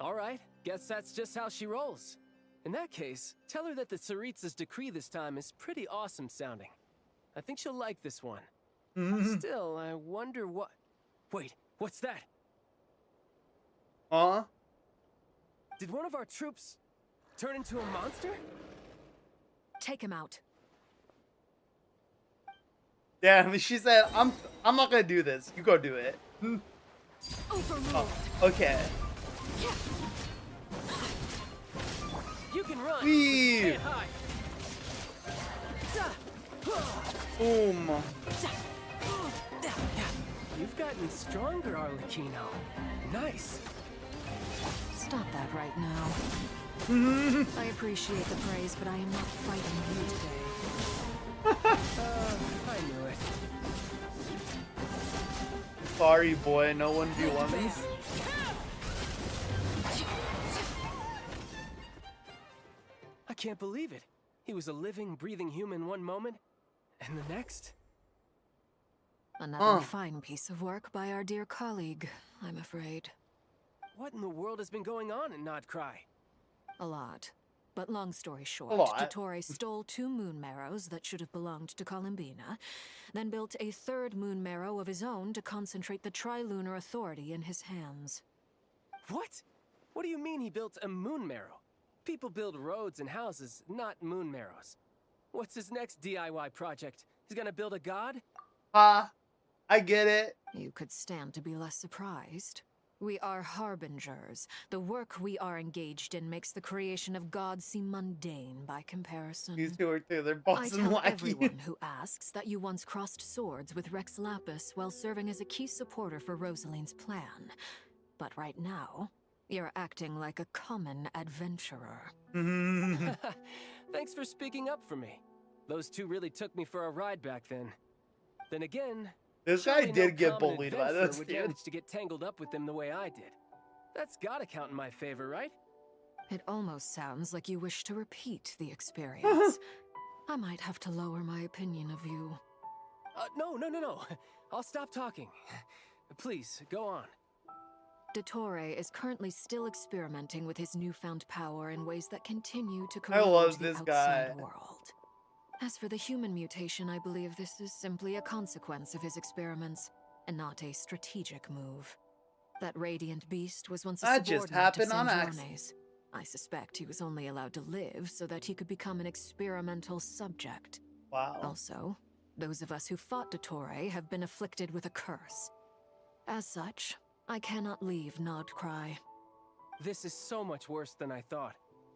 All right, guess that's just how she rolls. In that case, tell her that the Tsaritsa's decree this time is pretty awesome sounding. I think she'll like this one. Still, I wonder what... Wait, what's that? Huh? Did one of our troops turn into a monster? Take him out. Yeah, she said, I'm not gonna do this. You go do it. Overruled. Okay. You can run. Weave. Boom. You've gotten stronger, Arlecchino. Nice. Stop that right now. I appreciate the praise, but I am not fighting you today. I knew it. Sorry, boy. No 1v1s. I can't believe it. He was a living, breathing human one moment, and the next... Another fine piece of work by our dear colleague, I'm afraid. What in the world has been going on in Krai? A lot. But long story short, Dottore stole 2 moon marrows that should have belonged to Columbina, then built a 3rd moon marrow of his own to concentrate the Trilunar Authority in his hands. What? What do you mean he built a moon marrow? People build roads and houses, not moon marrows. What's his next DIY project? He's gonna build a god? I get it. You could stand to be less surprised. We are harbingers. The work we are engaged in makes the creation of gods seem mundane by comparison. These two are too. They're boss and I tell lackey. everyone who asks that you once crossed swords with Rex Lapis while serving as a key supporter for Rosaline's plan. But right now, you're acting like a common adventurer. Thanks for speaking up for me. Those two really took me for a ride back then. Then again, this guy did get bullied by this would dude. manage to get tangled up with them the way I did. That's gotta count in my favor, right? It almost sounds like you wish to repeat the experience. I might have to lower my opinion of you. No. I'll stop talking. Please, go on. Dottore is currently still experimenting with his newfound power in ways that continue to corrode I love the this outside guy. world. As for the human mutation, I believe this is simply a consequence of his experiments, and not a strategic move. That radiant beast was once a That just subordinate happened to on Sandrone's. accident. I suspect he was only allowed to live so that he could become an experimental subject. Wow. Also, those of us who fought Dottore have been afflicted with a curse. As such, I cannot leave Krai. This is so much worse than I thought.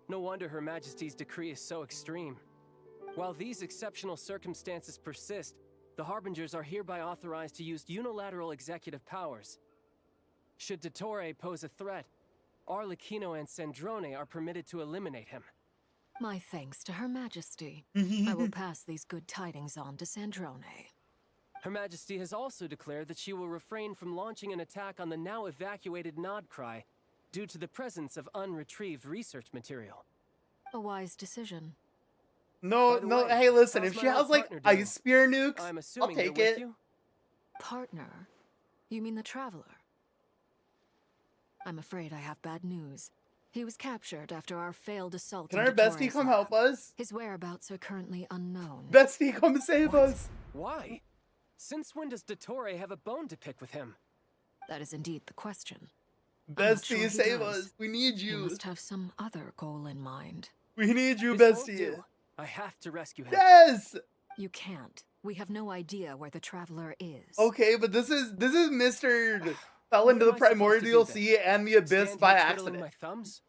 No wonder Her Majesty's decree is so extreme. While these exceptional circumstances persist, the Harbingers are hereby authorized to use unilateral executive powers. Should Dottore pose a threat, Arlecchino and Sandrone are permitted to eliminate him. My thanks to Her Majesty. I will pass these good tidings on to Sandrone. Her Majesty has also declared that she will refrain from launching an attack on the now evacuated Krai due to the presence of unretrieved research material. A wise decision. No, hey, listen, if she has like ice spear nukes, I'm I'll assuming take they're it. with you? Partner? You mean the Traveler? I'm afraid I have bad news. He was captured after our failed assault. Can our bestie come help us? His whereabouts are currently unknown. Bestie, come save us. Why? Since when does Dottore have a bone to pick with him? That is indeed the question. Bestie, save us. We need you. He must have some other goal in mind. We need you, This won't bestie. do. I have to rescue him. Yes! You can't. We have no idea where the Traveler is. Okay, but this is Mr. fell into the primordial sea and the abyss by accident. My thumbs?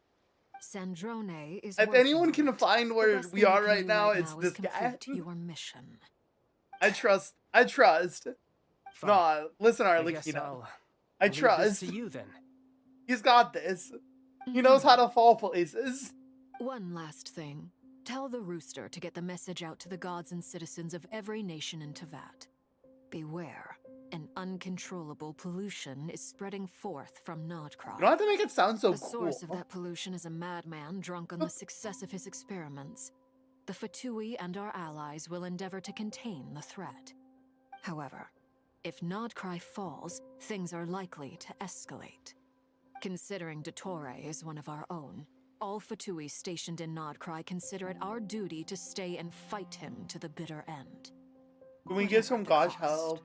Sandrone is If anyone can find where we are right now, it's this guy. Your mission. I trust. No, listen, Arlecchino. I trust. To you then. He's got this. He knows how to fall places. One last thing. Tell the Rooster to get the message out to the gods and citizens of every nation in Teyvat. Beware. An uncontrollable pollution is spreading forth from Nodcry. You don't have to make it sound so cool. The source of that pollution is a madman drunk on the success of his experiments. The Fatui and our allies will endeavor to contain the threat. However, if Nodcry falls, things are likely to escalate. Considering Dottore is one of our own, all Fatui stationed in Nodcry consider it our duty to stay and fight him to the bitter end. Can we get some gosh help?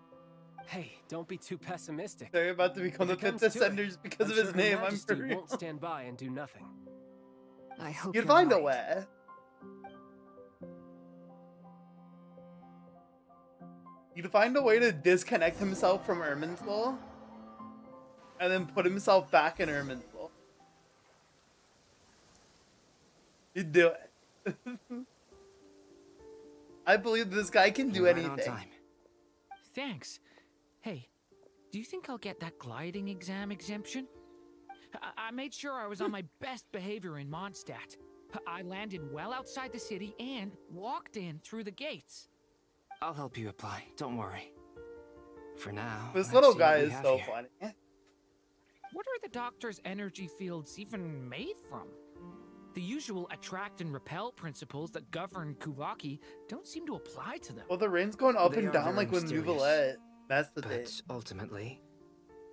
Hey, don't be too pessimistic. They're about to become the Fifth Descenders because of his name. I'm sure he won't stand by and do nothing. I hope you'd find a way. He'd find a way to disconnect himself from Irminsul and then put himself back in Irminsul. He'd do it. I believe this guy can do anything. Right on time. Thanks. Hey, do you think I'll get that gliding exam exemption? I made sure I was on my best behavior in Mondstadt. I landed well outside the city and walked in through the gates. I'll help you apply, don't worry. For now, this little guy is so funny. What are the Doctor's energy fields even made from? The usual attract and repel principles that govern Kuvaki don't seem to apply to them. Well, the rain's going up and down like when Nuvolette. That's the thing. But ultimately,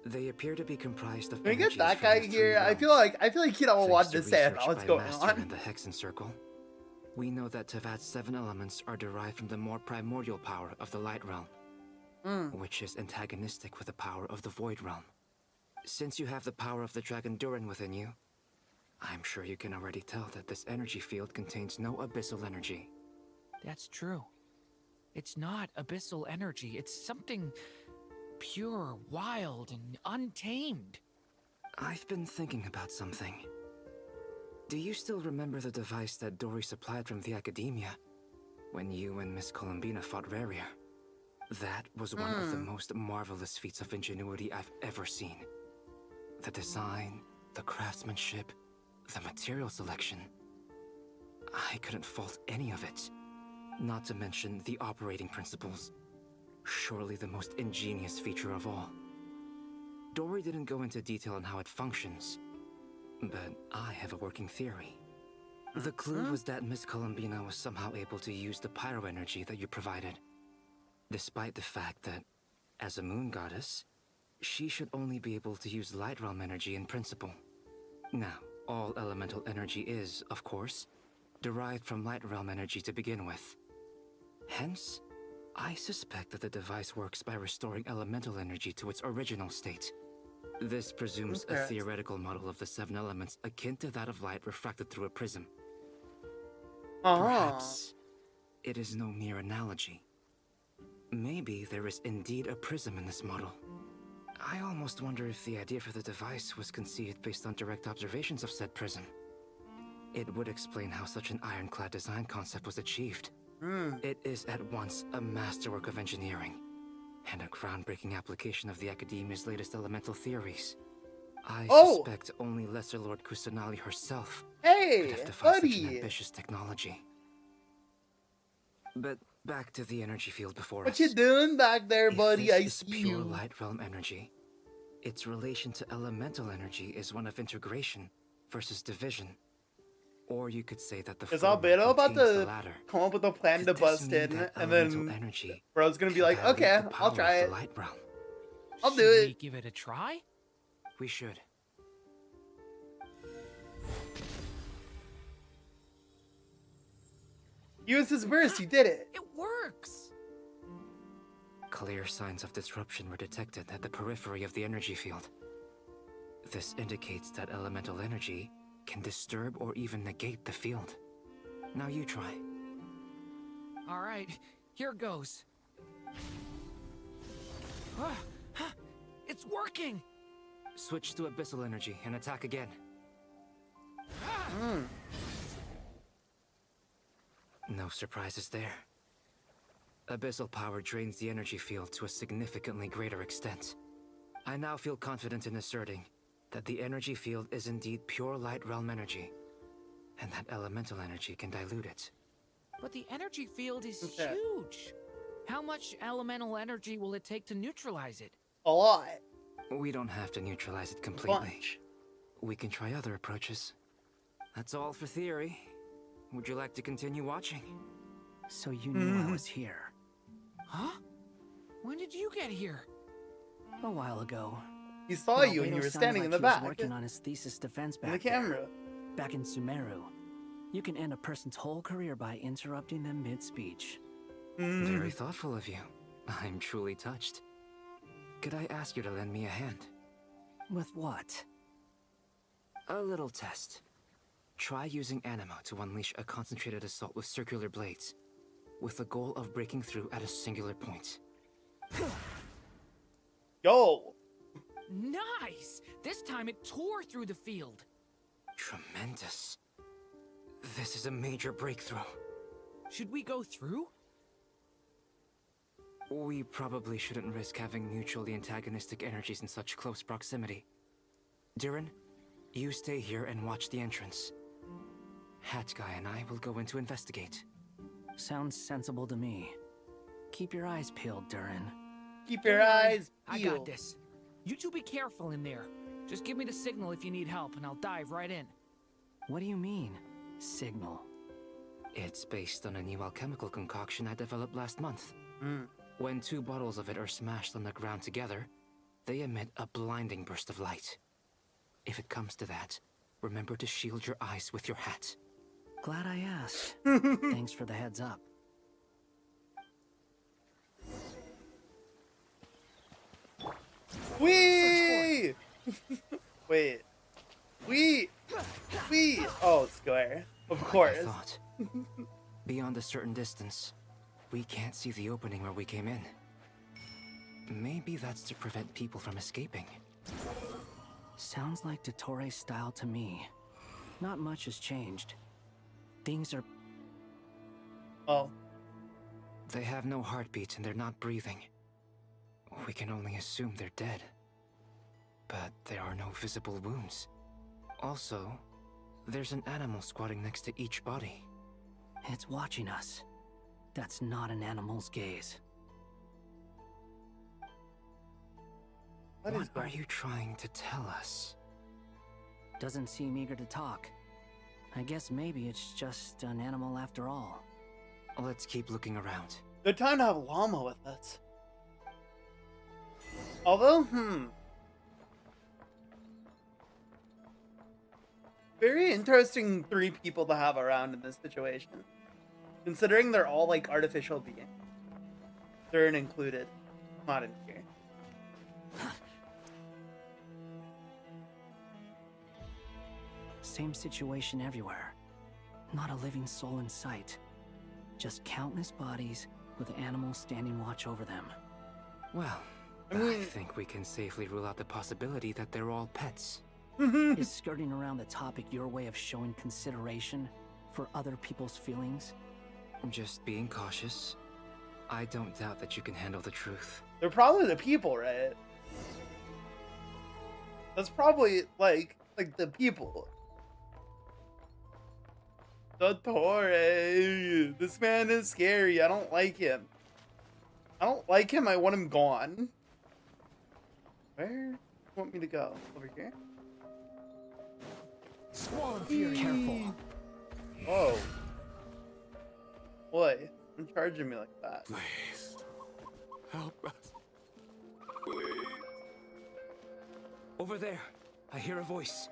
they appear to be comprised of. Can we get that guy here? I feel like he don't want to say about what's going on. In the Hexen Circle, we know that Teyvat's 7 elements are derived from the more primordial power of the Light Realm, which is antagonistic with the power of the Void Realm. Since you have the power of the Dragon Durin within you, I'm sure you can already tell that this energy field contains no abyssal energy. That's true. It's not abyssal energy. It's something pure, wild, and untamed. I've been thinking about something. Do you still remember the device that Dory supplied from the Academia when you and Miss Columbina fought Raria? That was one of the most marvelous feats of ingenuity I've ever seen. The design, the craftsmanship, the material selection. I couldn't fault any of it. Not to mention the operating principles. Surely the most ingenious feature of all. Dory didn't go into detail on how it functions, but I have a working theory. The clue was that Miss Columbina was somehow able to use the pyro energy that you provided, despite the fact that, as a moon goddess, she should only be able to use Light Realm energy in principle. Now, all elemental energy is, of course, derived from Light Realm energy to begin with. Hence, I suspect that the device works by restoring elemental energy to its original state. This presumes a theoretical model of the 7 elements akin to that of light refracted through a prism. Perhaps it is no mere analogy. Maybe there is indeed a prism in this model. I almost wonder if the idea for the device was conceived based on direct observations of said prism. It would explain how such an ironclad design concept was achieved. It is at once a masterwork of engineering and a groundbreaking application of the Academia's latest elemental theories. I suspect only Lesser Lord Kusanali herself could have devised such an ambitious technology. But back to the energy field before us. What you doing back there, buddy? I see you. Pure Light Realm energy. Its relation to elemental energy is one of integration versus division. Or you could say that the is Albedo about to come up with a plan to bust in, and then bro's gonna be like, okay, I'll try it. I'll do it. We give it a try? We should. Use his burst, he did it. It works. Clear signs of disruption were detected at the periphery of the energy field. This indicates that elemental energy can disturb or even negate the field. Now you try. All right, Here goes. It's working! Switch to abyssal energy and attack again. No surprises there. Abyssal power drains the energy field to a significantly greater extent. I now feel confident in asserting that the energy field is indeed pure light realm energy, and that elemental energy can dilute it. But the energy field is huge. How much elemental energy will it take to neutralize it? A lot. We don't have to neutralize it completely. We can try other approaches. That's all for theory. Would you like to continue watching? So you knew I was here. Huh? When did you get here? A while ago. He saw you and you were standing in the back. Working on his thesis defense back in the camera. Back in Sumeru. You can end a person's whole career by interrupting them mid-speech. Very thoughtful of you. I'm truly touched. Could I ask you to lend me a hand? With what? A little test. Try using Anima to unleash a concentrated assault with circular blades, with the goal of breaking through at a singular point. Yo! Nice! This time it tore through the field. Tremendous. This is a major breakthrough. Should we go through? We probably shouldn't risk having mutually antagonistic energies in such close proximity. Durin, you stay here and watch the entrance. Hat Guy and I will go in to investigate. Sounds sensible to me. Keep your eyes peeled, Durin. Keep your eyes peeled. I got this. You two be careful in there. Just give me the signal if you need help, and I'll dive right in. What do you mean, signal? It's based on a new alchemical concoction I developed last month. When 2 bottles of it are smashed on the ground together, they emit a blinding burst of light. If it comes to that, remember to shield your eyes with your hat. Glad I asked. Thanks for the heads up. Wee! Wait. Wee! Oh, square. Of course. I thought. Beyond a certain distance, we can't see the opening where we came in. Maybe that's to prevent people from escaping. Sounds like Dottore's style to me. Not much has changed. Things are... Oh. They have no heartbeat and they're not breathing. We can only assume they're dead. But there are no visible wounds. Also, there's an animal squatting next to each body. It's watching us. That's not an animal's gaze. What are you trying to tell us? Doesn't seem eager to talk. I guess maybe it's just an animal after all. Let's keep looking around. Good time to have Llama with us. Although, very interesting 3 people to have around in this situation. Considering they're all like artificial beings. They're included. Not in here. Same situation everywhere. Not a living soul in sight. Just countless bodies with animals standing watch over them. Well, I think we can safely rule out the possibility that they're all pets. Is skirting around the topic your way of showing consideration for other people's feelings? Just being cautious. I don't doubt that you can handle the truth. They're probably the people, right? That's probably like the people. Dottore, this man is scary. I don't like him. I don't like him. I want him gone. Where do you want me to go? Over here? Squall of Fury. Careful. Whoa. Boy, I'm charging me like that. Please. Help us. Please. Over there. I hear a voice.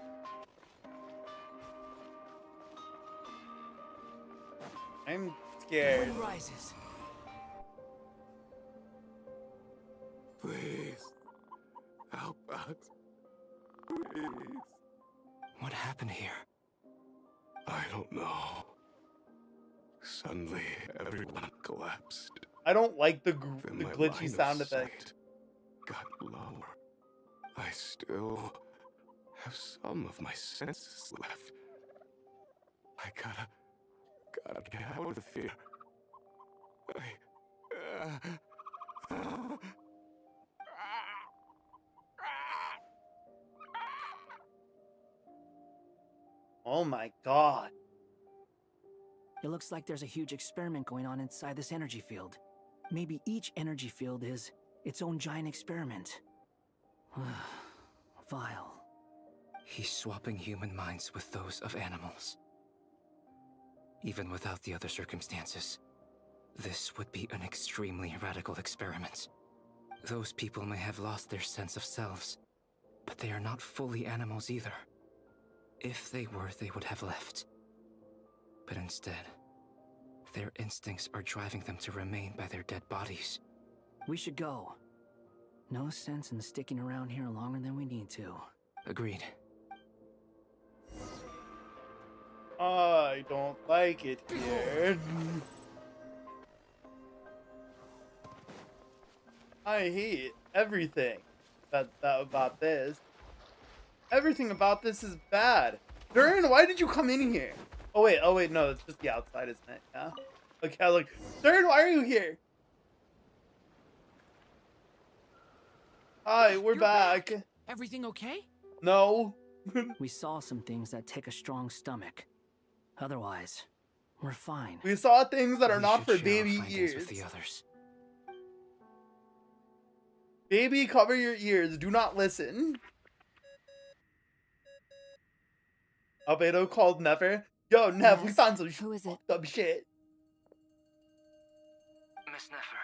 I'm scared. Wind rises. Please. Help us. Please. What happened here? I don't know. Suddenly, everyone collapsed. I don't like the Then my glitchy line of sound effect. sight got lower. I still have some of my senses left. I gotta get out of the fear. Oh my god. It looks like there's a huge experiment going on inside this energy field. Maybe each energy field is its own giant experiment. Vile. He's swapping human minds with those of animals. Even without the other circumstances, this would be an extremely radical experiment. Those people may have lost their sense of selves, but they are not fully animals either. If they were, they would have left. But instead, their instincts are driving them to remain by their dead bodies. We should go. No sense in sticking around here longer than we need to. Agreed. I don't like it here. I hate everything about this. Everything about this is bad. Durin, why did you come in here? Oh wait, no, it's just the outside, isn't it? Yeah. Okay, look. Durin, why are you here? Hi, we're back. Everything okay? No. We saw some things that take a strong stomach. Otherwise, we're fine. We saw things that are not for baby ears. With the others. Baby, cover your ears. Do not listen. Albedo called Never. Yo, Nev, we found some fucked up shit. Miss Nefer,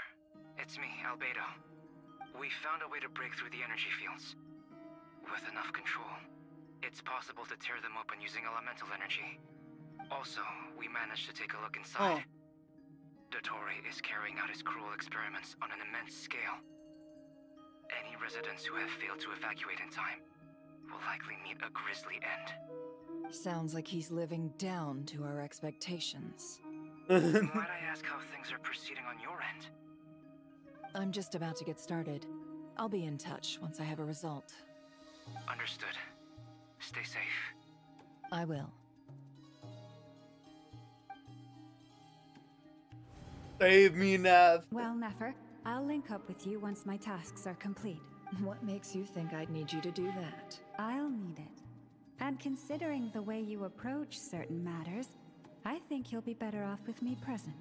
it's me, Albedo. We found a way to break through the energy fields. With enough control, it's possible to tear them open using elemental energy. Also, we managed to take a look inside. Dottore is carrying out his cruel experiments on an immense scale. Any residents who have failed to evacuate in time will likely meet a grisly end. Sounds like he's living down to our expectations. Might I ask how things are proceeding on your end? I'm just about to get started. I'll be in touch once I have a result. Understood. Stay safe. I will. Save me, Nev. Well, Nefer, I'll link up with you once my tasks are complete. What makes you think I'd need you to do that? I'll need it. And considering the way you approach certain matters, I think you'll be better off with me present.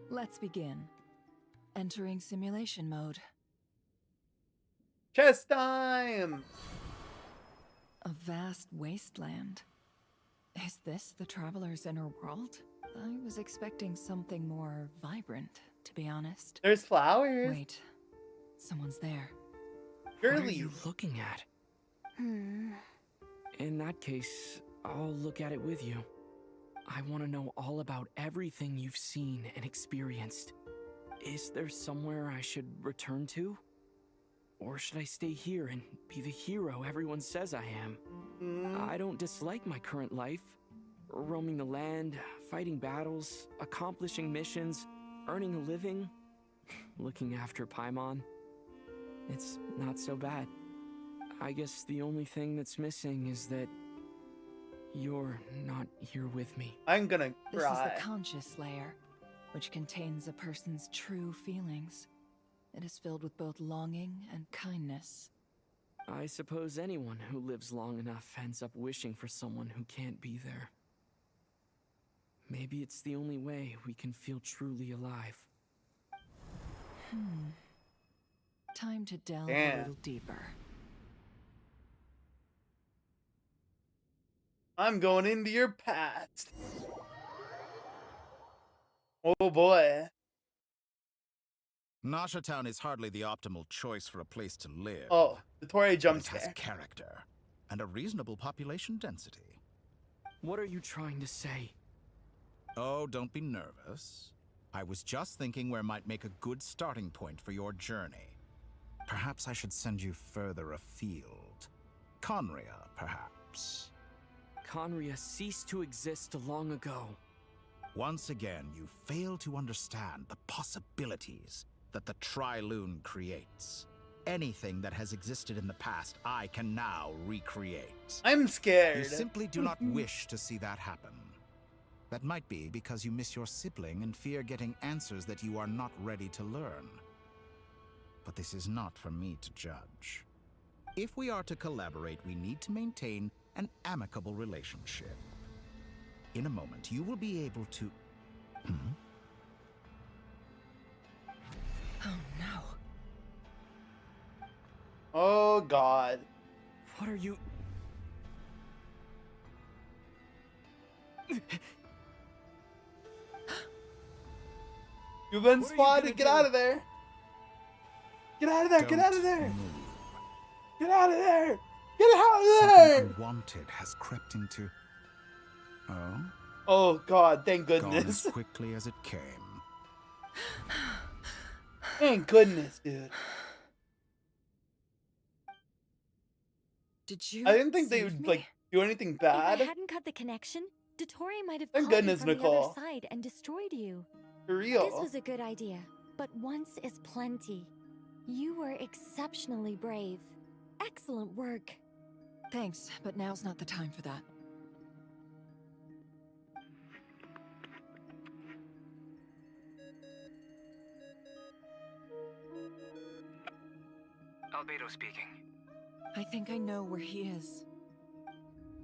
Let's begin. Entering simulation mode. Chess time! A vast wasteland. Is this the Traveler's inner world? I was expecting something more vibrant, to be honest. There's flowers. Wait, someone's there. What are you looking at? Hmm. In that case, I'll look at it with you. I want to know all about everything you've seen and experienced. Is there somewhere I should return to? Or should I stay here and be the hero everyone says I am? I don't dislike my current life. Roaming the land, fighting battles, accomplishing missions, earning a living, looking after Paimon. It's not so bad. I guess the only thing that's missing is that you're not here with me. I'm gonna cry. This is the conscious layer, which contains a person's true feelings. It is filled with both longing and kindness. I suppose anyone who lives long enough ends up wishing for someone who can't be there. Maybe it's the only way we can feel truly alive. Time to delve a little deeper. I'm going into your past. Oh boy. Nasha Town is hardly the optimal choice for a place to live. Oh, the Torii jump scare. It has character and a reasonable population density. What are you trying to say? Oh, don't be nervous. I was just thinking where might make a good starting point for your journey. Perhaps I should send you further afield. Conria, perhaps. Conria ceased to exist long ago. Once again, you fail to understand the possibilities that the Tri-Lune creates. Anything that has existed in the past, I can now recreate. I'm scared. You simply do not wish to see that happen. That might be because you miss your sibling and fear getting answers that you are not ready to learn. But this is not for me to judge. If we are to collaborate, we need to maintain an amicable relationship. In a moment, you will be able to... Oh no. Oh god. What are you... You've been spotted. Get out of there. Get out of there. Get out of there. Get out of there. Get out of there. Something unwanted has crept into... Oh? Oh god, thank Gone goodness. as quickly as it came. Thank goodness, dude. Did you I didn't think they save would me? like do anything bad. If I hadn't cut the connection, Dottore might have Thank caught you goodness, from the Nicole. other side and destroyed you. For real. This was a good idea, but once is plenty. You were exceptionally brave. Excellent work. Thanks, but now's not the time for that. Albedo speaking. I think I know where he is.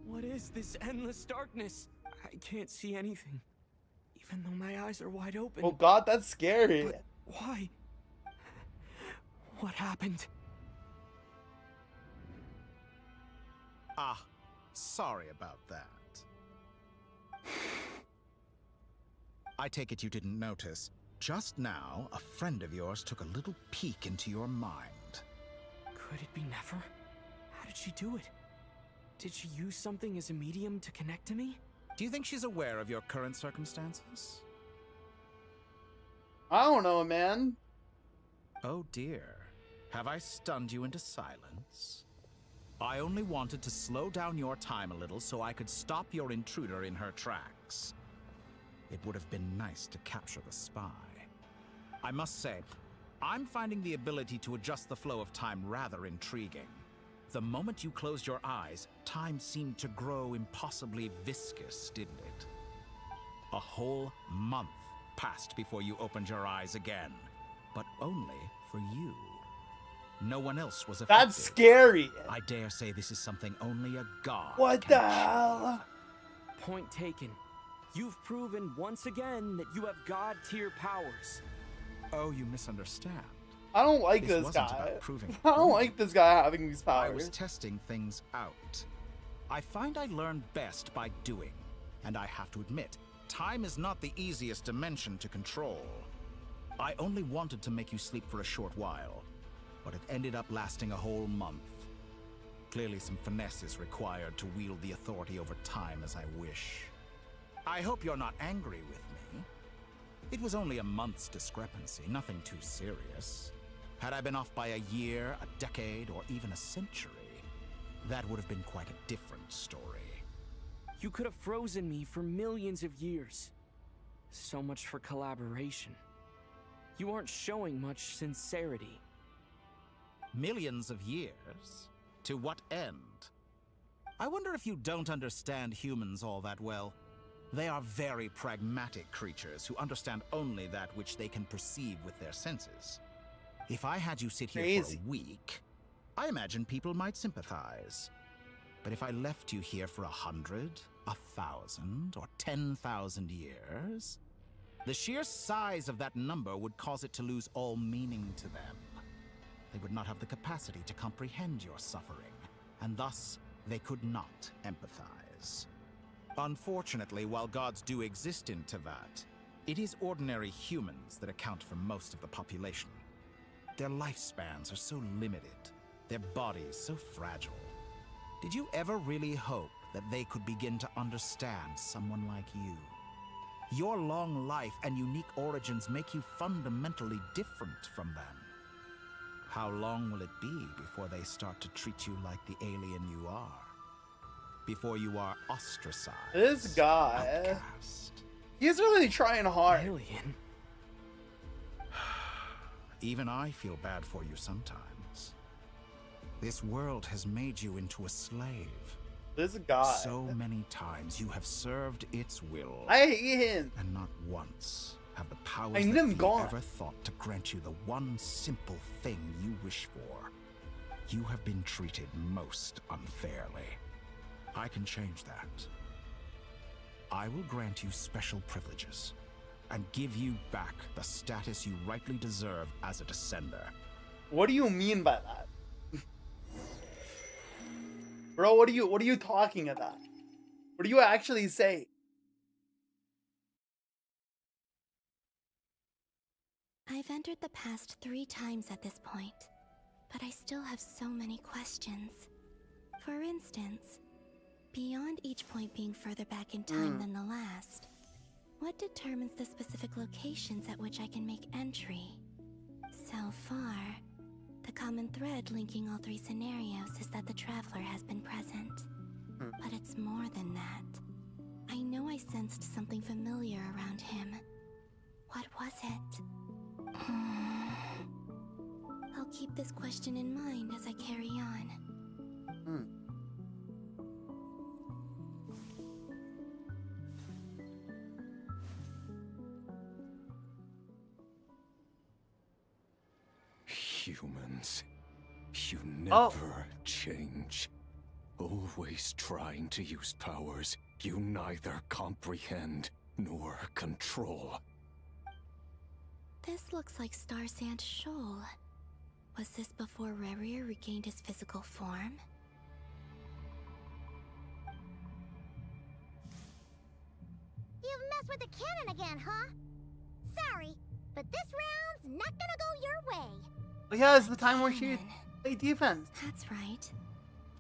What is this endless darkness? I can't see anything, even though my eyes are wide open. Oh god, that's scary. But why? What happened? Ah, sorry about that. I take it you didn't notice. Just now, a friend of yours took a little peek into your mind. Could it be Nefer? How did she do it? Did she use something as a medium to connect to me? Do you think she's aware of your current circumstances? I don't know, man. Oh dear. Have I stunned you into silence? I only wanted to slow down your time a little so I could stop your intruder in her tracks. It would have been nice to capture the spy. I must say, I'm finding the ability to adjust the flow of time rather intriguing. The moment you closed your eyes, time seemed to grow impossibly viscous, didn't it? A whole month passed before you opened your eyes again, but only for you. No one else was affected. That's scary. I dare say this is something only a god What can the achieve. hell? Point taken. You've proven once again that you have god-tier powers. Oh, you misunderstand. I don't like This this wasn't guy. about proving I don't like this guy having these I was powers. testing things out. I find I learn best by doing, and I have to admit, time is not the easiest dimension to control. I only wanted to make you sleep for a short while, but it ended up lasting a whole month. Clearly some finesse is required to wield the authority over time as I wish. I hope you're not angry with me. It was only a month's discrepancy, nothing too serious. Had I been off by a year, a decade, or even a century, that would have been quite a different story. You could have frozen me for millions of years. So much for collaboration. You aren't showing much sincerity. Millions of years? To what end? I wonder if you don't understand humans all that well. They are very pragmatic creatures who understand only that which they can perceive with their senses. If I had you sit here for a week, I imagine people might sympathize. But if I left you here for 100, 1,000, or 10,000 years, the sheer size of that number would cause it to lose all meaning to them. They would not have the capacity to comprehend your suffering, and thus they could not empathize. Unfortunately, while gods do exist in Tevat, it is ordinary humans that account for most of the population. Their lifespans are so limited, their bodies so fragile. Did you ever really hope that they could begin to understand someone like you? Your long life and unique origins make you fundamentally different from them. How long will it be before they start to treat you like the alien you are? before you are ostracized. This guy, he's really trying hard. Alien. Even I feel bad for you sometimes. This world has made you into a slave. This guy. So many times you have served its will. I hate him. And not once have the powers I need that him be gone. ever thought to grant you the one simple thing you wish for. You have been treated most unfairly. I can change that. I will grant you special privileges and give you back the status you rightly deserve as a descender. What do you mean by that? Bro, what are you talking about? What do you actually say? I've entered the past 3 times at this point, but I still have so many questions. For instance, beyond each point being further back in time than the last, what determines the specific locations at which I can make entry? So far, the common thread linking all 3 scenarios is that the traveler has been present. But it's more than that. I know I sensed something familiar around him. What was it? I'll keep this question in mind as I carry on. Humans, you never change. Always trying to use powers you neither comprehend nor control. This looks like Star Sand Shoal. Was this before Rerir regained his physical form? You've messed with the cannon again, huh? Sorry, but this round's not gonna go your way. Yeah, it's the time where she played defense. That's right.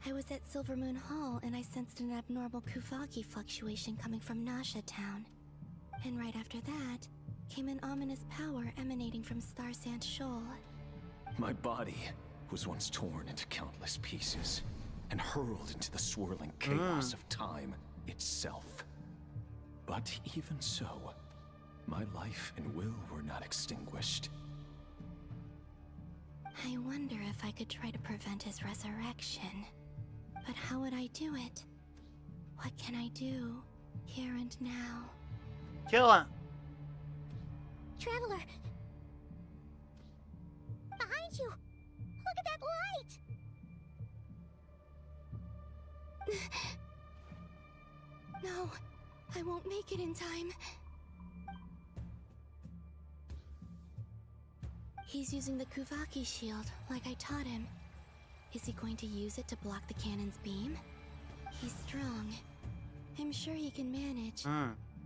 I was at Silvermoon Hall and I sensed an abnormal Kuvaki fluctuation coming from Nasha Town. And right after that, came an ominous power emanating from Star Sand Shoal. My body was once torn into countless pieces and hurled into the swirling chaos of time itself. But even so, my life and will were not extinguished. I wonder if I could try to prevent his resurrection. But how would I do it? What can I do, here and now? Kill him. Traveler! Behind you! Look at that light! No, I won't make it in time. He's using the Kuvaki shield, like I taught him. Is he going to use it to block the cannon's beam? He's strong. I'm sure he can manage.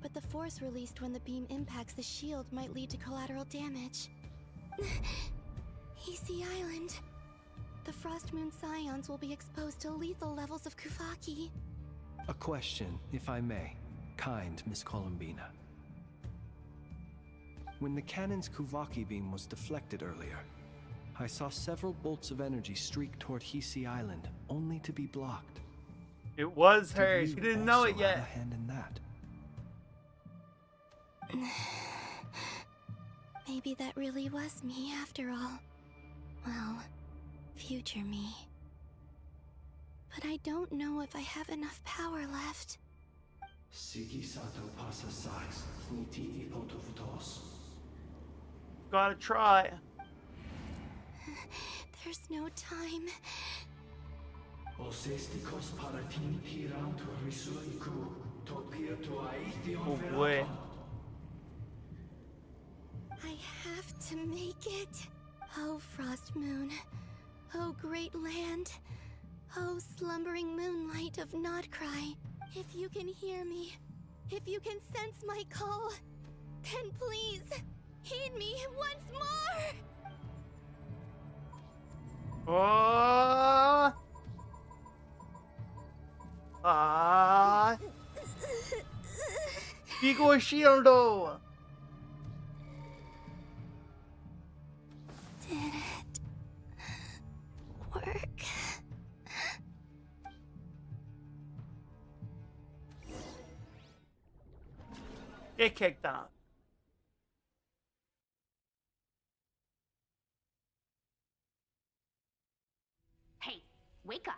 But the force released when the beam impacts the shield might lead to collateral damage. Easy Island. The Frost Moon Scions will be exposed to lethal levels of Kuvaki. A question, if I may, kind Miss Columbina. When the cannon's Kuvaki beam was deflected earlier, I saw several bolts of energy streak toward Hisi Island, only to be blocked. It was Did her. you She didn't know also it yet. have a hand in that? Maybe that really was me after all. Well, future me. But I don't know if I have enough power left. Gotta try. There's no time. Oh boy. I have to make it. Oh, Frost Moon. Oh, great land. Oh, slumbering moonlight of Nodcry. If you can hear me, if you can sense my call, then please, heed me once more! Oh! Ah! Pico Shieldo! Did it work? Get kicked off. Hey, wake up.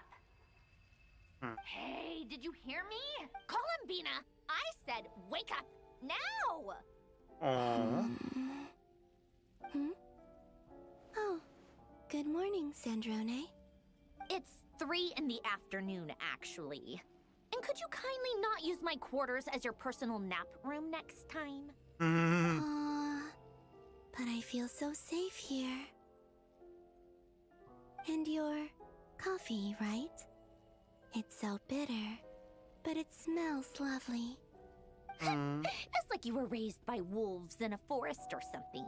Hey, did you hear me? Call him, Bina. I said wake up now. Oh, good morning, Sandrone. It's 3 in the afternoon, actually. And could you kindly not use my quarters as your personal nap room next time? But I feel so safe here. And your coffee, right? It's so bitter, but it smells lovely. It's like you were raised by wolves in a forest or something.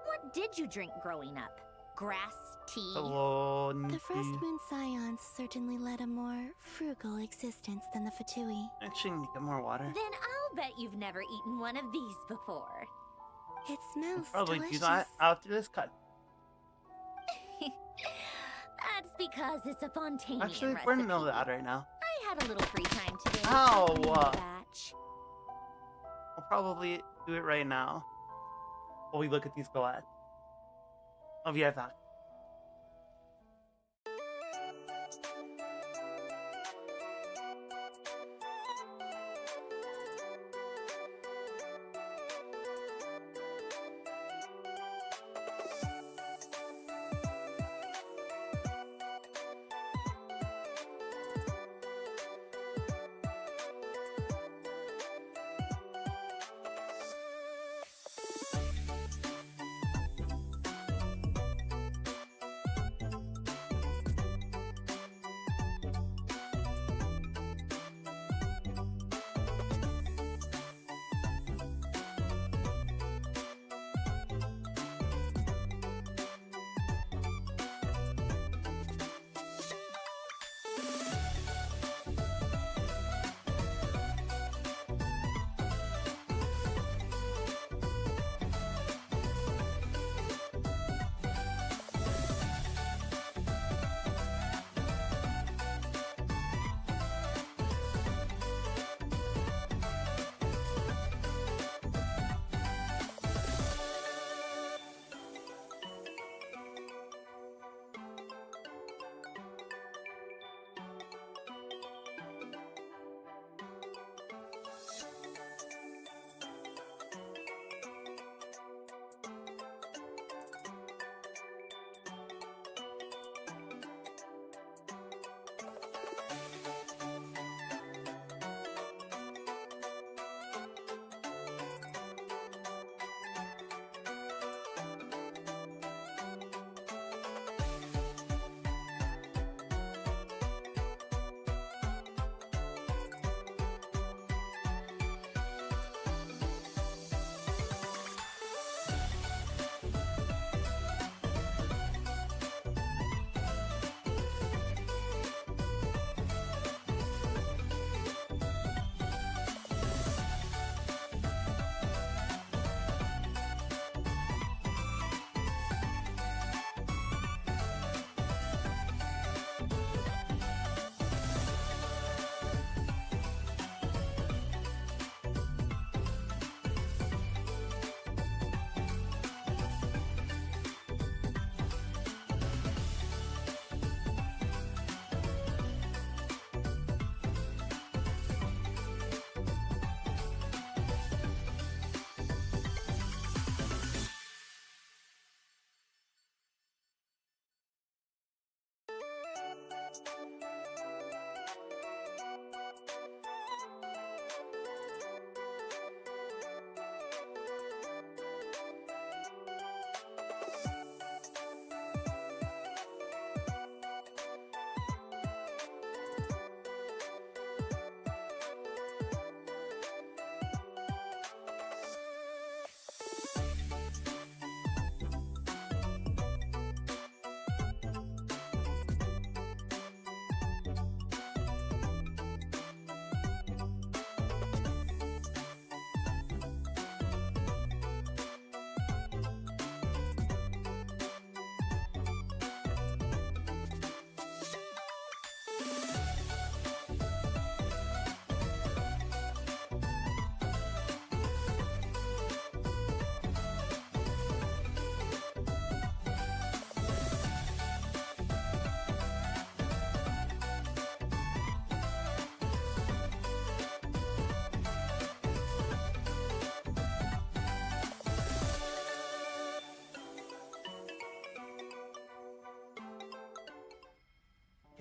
What did you drink growing up? Grass, tea? The Frostmoon Scions certainly led a more frugal existence than the Fatui. Actually, need to get more water. Then I'll bet you've never eaten one of these before. It smells Probably delicious. do not after this cut. That's because it's a Fontainian Actually, recipe. we're in the middle of that right now. I had a little free time today. Ow! so I made a batch. I'll probably do it right now. While we look at these go-ads. I'll be right back.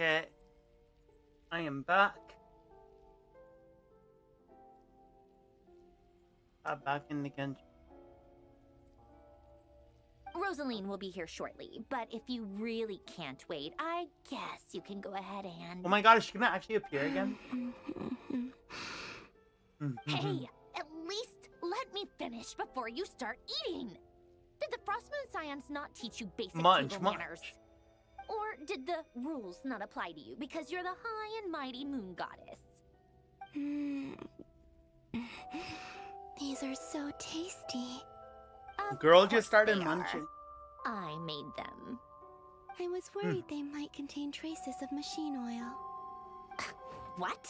Okay. I am back. I'm back in the Genshin. Rosaline will be here shortly, but if you really can't wait, I guess you can go ahead and... Oh my god, is she gonna actually appear again? Hey, at least let me finish before you start eating! Did the Frostmoon Scions not teach you basic table manners? Or did the rules not apply to you because you're the high and mighty moon goddess? These are so tasty. Girl just started munching. I made them. I was worried they might contain traces of machine oil. What?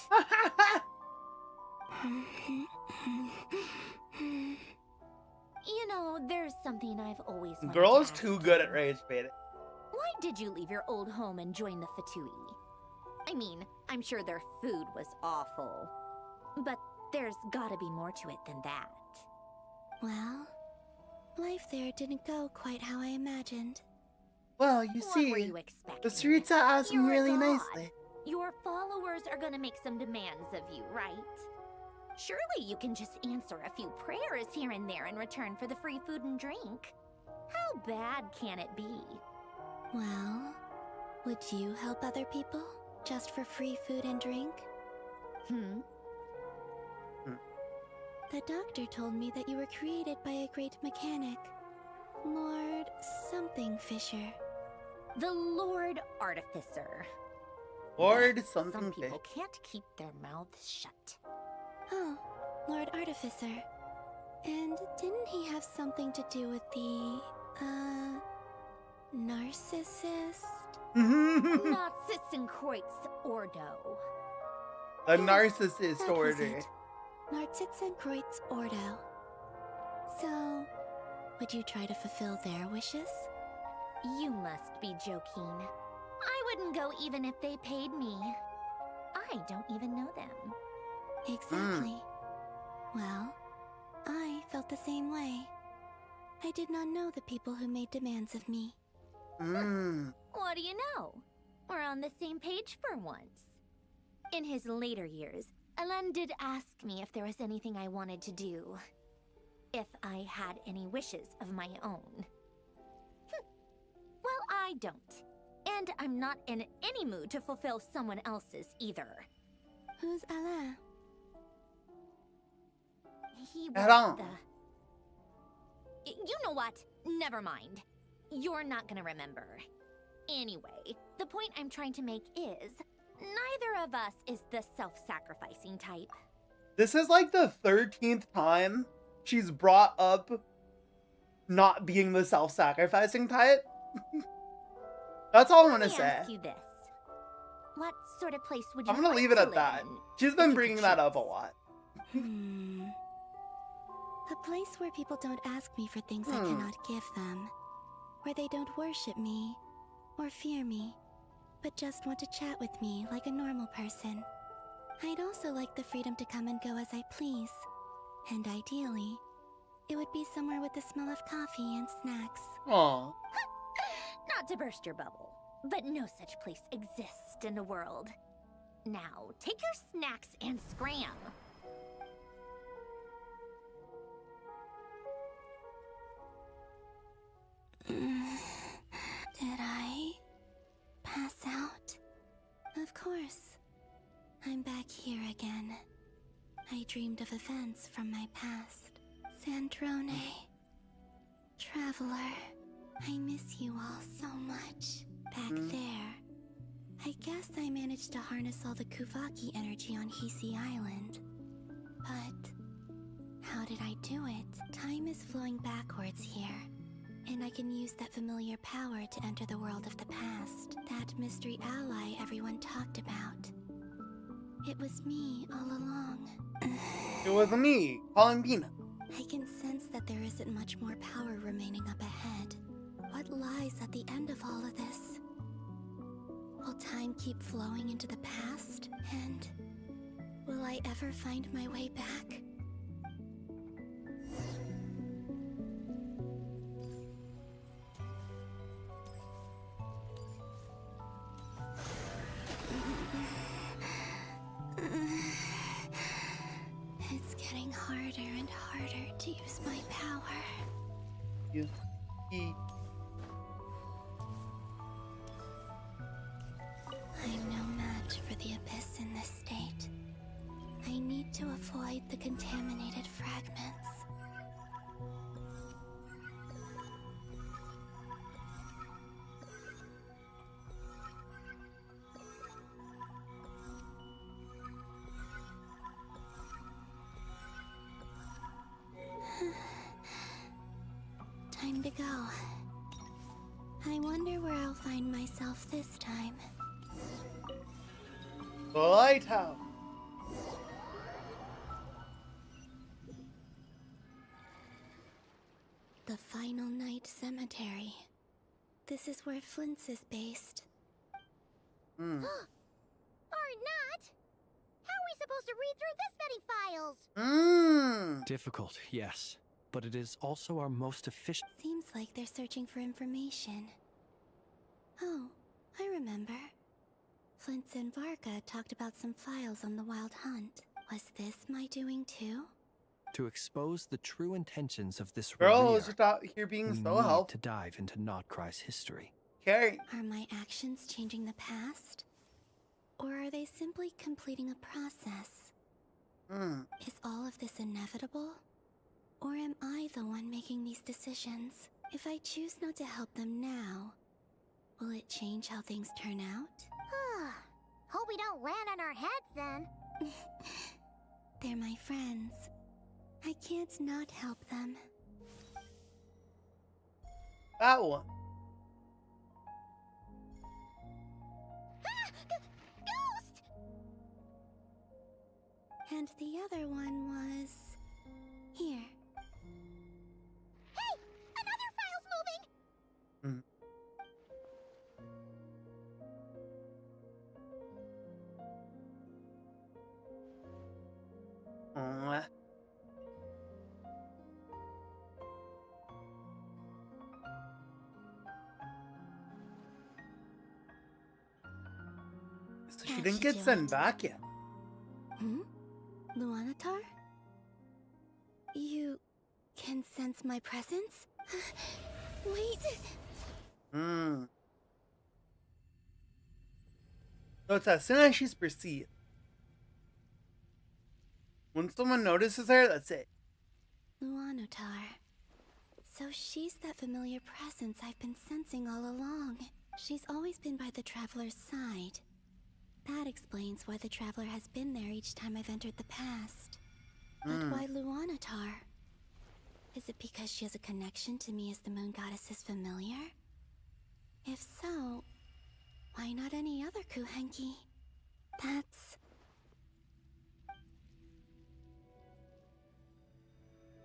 You know, there's something I've always wanted Girl to is ask too good at rage baiting. Why did you leave your old home and join the Fatui? I mean, I'm sure their food was awful. But there's gotta be more to it than that. Well, life there didn't go quite how I imagined. Well, you What see, were you expecting? the streets are asking You're a really god. nicely. Your followers are gonna make some demands of you, right? Surely you can just answer a few prayers here and there in return for the free food and drink. How bad can it be? Well, would you help other people just for free food and drink? The doctor told me that you were created by a great mechanic, Lord something Fisher. The Lord Artificer. Lord Some something people can't keep their mouths shut. Oh, Lord Artificer. And didn't he have something to do with the, narcissist? Narcissenkreuz Ordo. A narcissist That was order. it. Narcissenkreuz Ordo. So, would you try to fulfill their wishes? You must be joking. I wouldn't go even if they paid me. I don't even know them. Exactly. Well, I felt the same way. I did not know the people who made demands of me. What do you know? We're on the same page for once. In his later years, Alan did ask me if there was anything I wanted to do. If I had any wishes of my own. Well, I don't. And I'm not in any mood to fulfill someone else's either. Who's Alain? He Alain. was You know what? Never mind. You're not gonna remember. Anyway, the point I'm trying to make is, neither of us is the self-sacrificing type. This is like the 13th time she's brought up not being the self-sacrificing type. That's all I want to Let me say. ask you this. What sort of place would you I'm gonna like leave it to at live that. in? She's been bringing that up a lot. A place where people don't ask me for things I cannot give them. Where they don't worship me or fear me, but just want to chat with me like a normal person. I'd also like the freedom to come and go as I please. And ideally, it would be somewhere with the smell of coffee and snacks. Aww. Not to burst your bubble, but no such place exists in the world. Now, take your snacks and scram. Did I pass out? Of course. I'm back here again. I dreamed of events from my past. Sandrone. Traveler. I miss you all so much. Back there. I guess I managed to harness all the Kuvaki energy on Hisi Island. But how did I do it? Time is flowing backwards here. And I can use that familiar power to enter the world of the past. That mystery ally everyone talked about. It was me all along. It was me, Columbina. I can sense that there isn't much more power remaining up ahead. What lies at the end of all of this? Will time keep flowing into the past? And will I ever find my way back? harder and harder to use my power. I'm no match for the Abyss in this state. I need to avoid the contaminated fragments. Time to go. I wonder where I'll find myself this time. The lighthouse. The Final Night Cemetery. This is where Flint's is based. Or not? How are we supposed to read through this many files? Difficult, yes. But it is also our most efficient. Seems like they're searching for information. Oh, I remember. Flint's and Varga talked about some files on the Wild Hunt. Was this my doing too? To expose the true intentions of this Girl, Reverie, was just out here being we so need helpful. to dive into Nodcry's history. Okay. Are my actions changing the past? Or are they simply completing a process? Is all of this inevitable? Or am I the one making these decisions? If I choose not to help them now, will it change how things turn out? Hope we don't land on our heads then. They're my friends. I can't not help them. That one. Ghost! And the other one was... here. Hey! Another file's moving! So she didn't get sent back yet. Luanatar? You can sense my presence? Wait! So it's as soon as she's perceived. When someone notices her, that's it. Luanatar. So she's that familiar presence I've been sensing all along. She's always been by the Traveler's side. That explains why the Traveler has been there each time I've entered the past. But why Luanatar? Is it because she has a connection to me as the Moon Goddess's familiar? If so, why not any other Kuhenki? That's...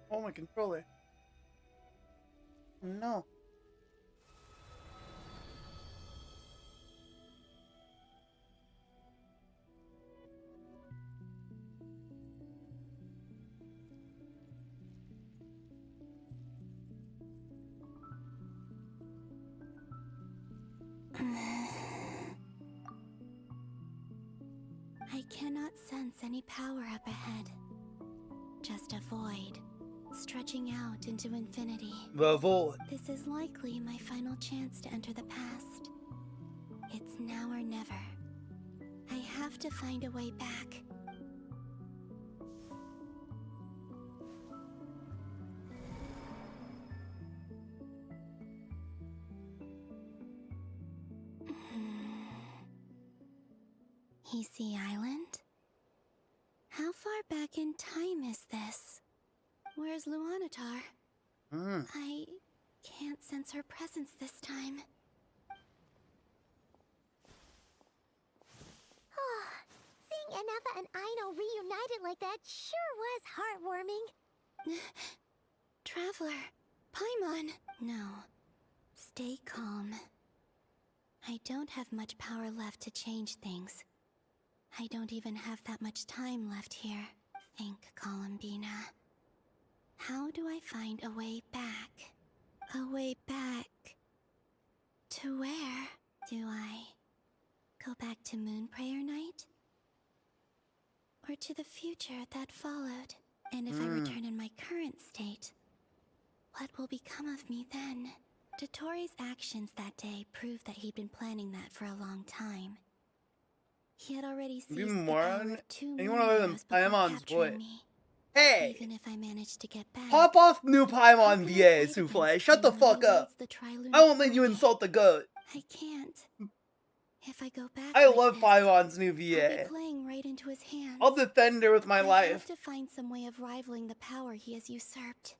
Oh, my controller. No. I cannot sense any power up ahead. Just a void, stretching out into infinity. The void. This is likely my final chance to enter the past. It's now or never. I have to find a way back. Heesey Island? How far back in time is this? Where's Luanatar? I can't sense her presence this time. Seeing Anafa and Aino reunited like that sure was heartwarming. Traveler, Paimon. No. Stay calm. I don't have much power left to change things. I don't even have that much time left here. Think, Columbina. How do I find a way back? A way back... to where? Do I go back to Moon Prayer Night? Or to the future that followed? And if I return in my current state, what will become of me then? Dottoro's actions that day proved that he'd been planning that for a long time. He had already seized the power of 2 anyone other than Moon before Paimon's capturing boy. me. Hey! Even if I managed to get back, Pop off new Paimon VA, Souffle. Shut the fuck up. I won't let you insult the goat. I can't. If I go back, I like love this, Paimon's new I'll be VA. playing right into his hands. I'll defend her with my I life. have to find some way of rivaling the power he has usurped.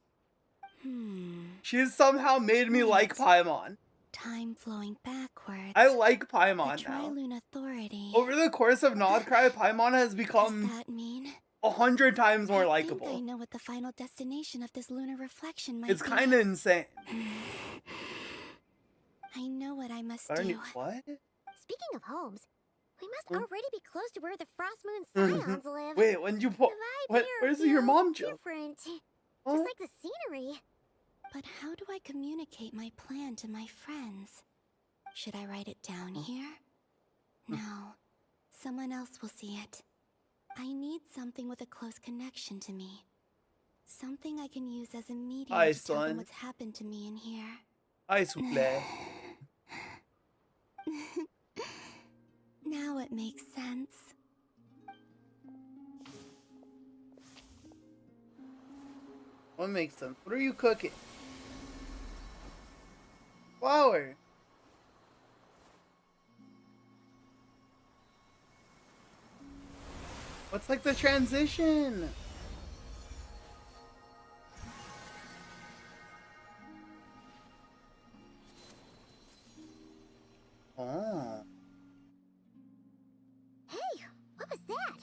She has somehow made me like Paimon. Time flowing backwards. I like Paimon the now. Trilune Authority. Over the course of Nodcry, Paimon has become Does that mean 100 times more I think I likable. know what the final destination of this lunar reflection might It's be. kind of insane. I know what I must Are do. you, what? Speaking of homes, we must already be close to where the Frost Moon Scions live. Wait, when did you put? Where's your mom joke? Different. Just like the scenery. But how do I communicate my plan to my friends? Should I write it down here? No. Someone else will see it. I need something with a close connection to me. Something I can use as a medium Hi, to tell them son. what's happened to me in here. Hi, Souffle. Now it makes sense. What makes sense? What are you cooking? Flour. What's like the transition? Oh. Hey, what was that?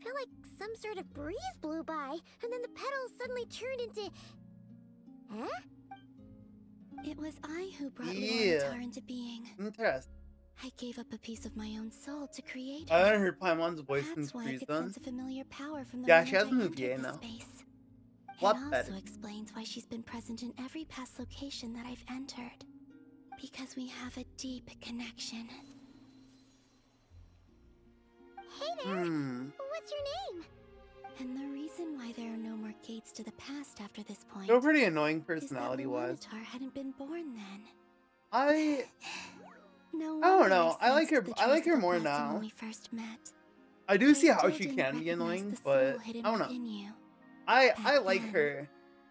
Felt like some sort of breeze blew by, and then the petals suddenly turned into... Huh? It was I who brought Yeah. Luanatar into being. Interesting. I gave up a piece of my own soul to create I her. haven't heard Paimon's voice since That's why I Freeze could done. sense a familiar power from the Yeah, she moment has a I new VA entered the now. space. Lot It better. also explains why she's been present in every past location that I've entered. Because we have a deep connection. Hey there! What's your name? And the reason why there are no more gates to the past after this point They're pretty annoying is that personality-wise. Luanatar hadn't been born then. No I don't wonder know. I like her. sensed the I like trace her of a more blessing when now. we first met. I do see how still she didn't can be recognize annoying, the soul but I hidden don't know. within you. I like her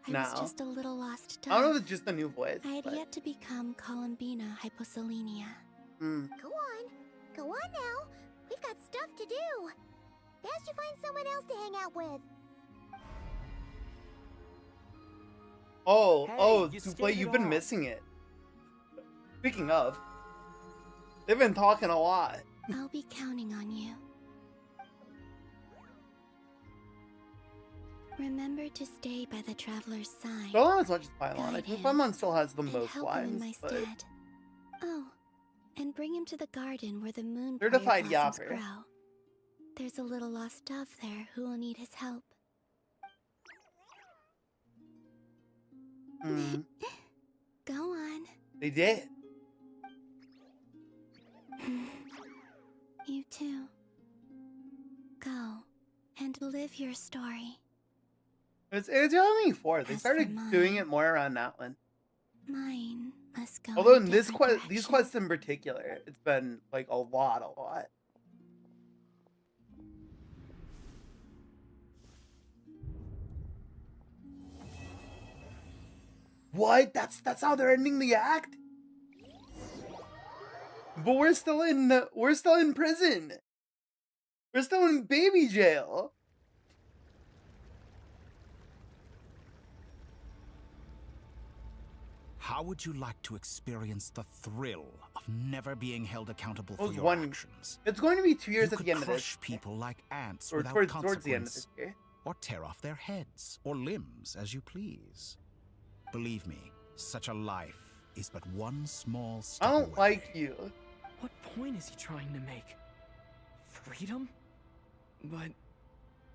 I now. was just a little lost I don't know dove. if it's just the new voice. I had but- yet to become Columbina Hyposelenia. Go on. Go on now. We've got stuff to do. Best you find someone else to hang out with. Oh, you Souffle, scared you've it been off. missing it. Speaking of, they've been talking a lot. I'll be counting on you. Remember to stay by the traveler's side. Not as much as Paimon. I Guide think him Paimon still has the and most help him in lines, my but stead. Oh, and bring him to the garden where the moon Certified briar blossoms yapper. grow. There's a little lost dove there who will need his help. Go on. they did. You too. Go and live your story. It's only 4. They As started for doing mine- it more around that one. Mine must go. Although in in a this different these direction. quests in particular, it's been like a lot. What? That's how they're ending the act? But we're still in prison. We're still in baby jail. How would you like to experience the thrill of never being held accountable Well, for your one- actions? It's going to be 2 years You at could the end of crush this. people like ants Or without towards the end of consequence, this year. or tear off their heads or limbs as you please. Believe me, such a life is but one small step I don't away. like you. What point is he trying to make? Freedom? But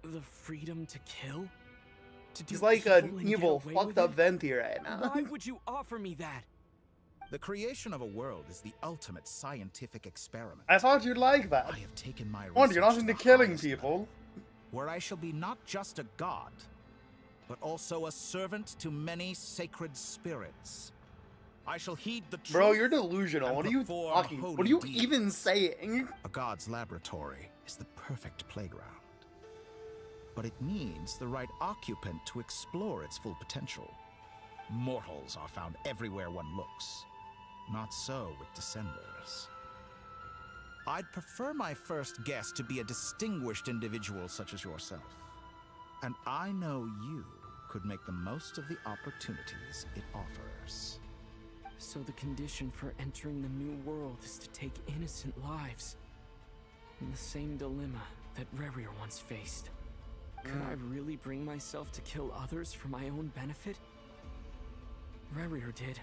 the freedom to kill? To do He's like an and get evil, away fucked with up it? Venti right now. Why would you offer me that? The creation of a world is the ultimate scientific experiment. I thought you'd like that. I have taken my Wonder you're not research to into the killing highest people. level, where I shall be not just a god, but also a servant to many sacred spirits. I shall heed the truth. Bro, you're delusional. What are you talking? What are you even saying? A god's laboratory is the perfect playground. But it needs the right occupant to explore its full potential. Mortals are found everywhere one looks. Not so with Descenders. I'd prefer my first guest to be a distinguished individual such as yourself. And I know you could make the most of the opportunities it offers. So the condition for entering the new world is to take innocent lives. In the same dilemma that Rerir once faced. Could I really bring myself to kill others for my own benefit? Rerir did.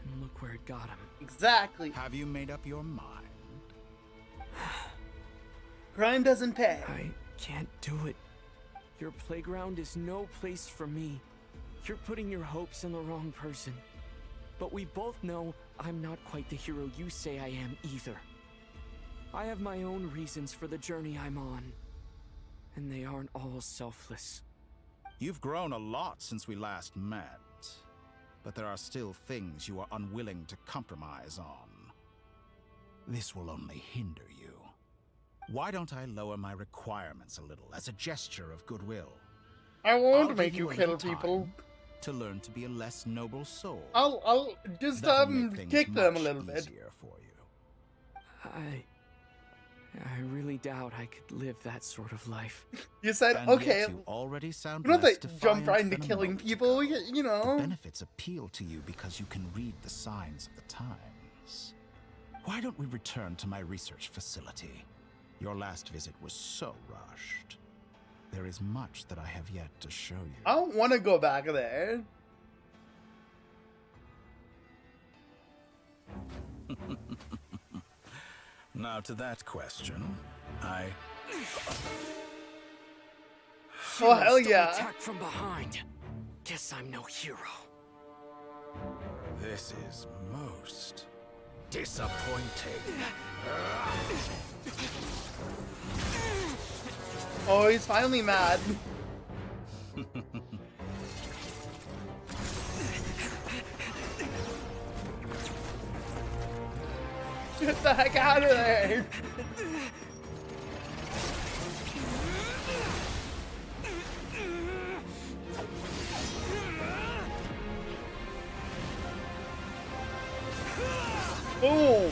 And look where it got him. Exactly. Have you made up your mind? Crime doesn't pay. I can't do it. Your playground is no place for me. You're putting your hopes in the wrong person. But we both know I'm not quite the hero you say I am either. I have my own reasons for the journey I'm on. And they aren't all selfless. You've grown a lot since we last met. But there are still things you are unwilling to compromise on. This will only hinder you. Why don't I lower my requirements a little as a gesture of goodwill? I won't I'll make give you a kill little people. time to learn to be a less noble soul. I'll just That'll make things kick them a much little bit. easier for you. I really doubt I could live that sort of life. You said, And okay. yet you already sound You don't less have to jump defiant right into than a killing moment people, ago. you know. The benefits appeal to you because you can read the signs of the times. Why don't we return to my research facility? Your last visit was so rushed. There is much that I have yet to show you. I don't want to go back there. Now to that question, Oh, hell Don't yeah. attack from behind. Guess I'm no hero. This is most disappointing. Oh, he's finally mad. Get the heck out of there. Boom.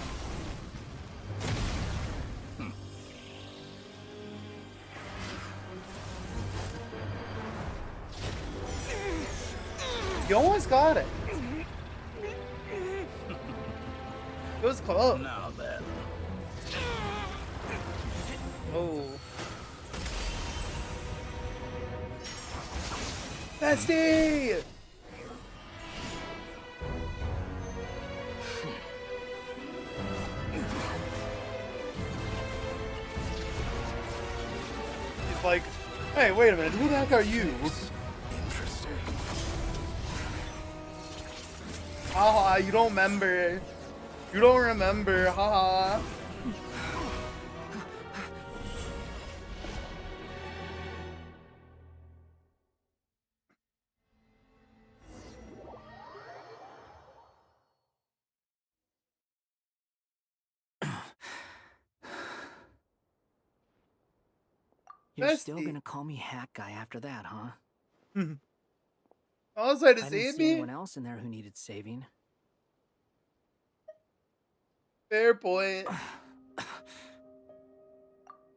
You almost got it. It was close. Now then. Oh. Bestie! He's like, hey, wait a minute, who the heck are you? Interesting. Haha, you don't remember. You don't remember, haha. You're still gonna call me Hack Guy after that, huh? I was trying to I didn't save see me. anyone else in there who needed saving. Fair point.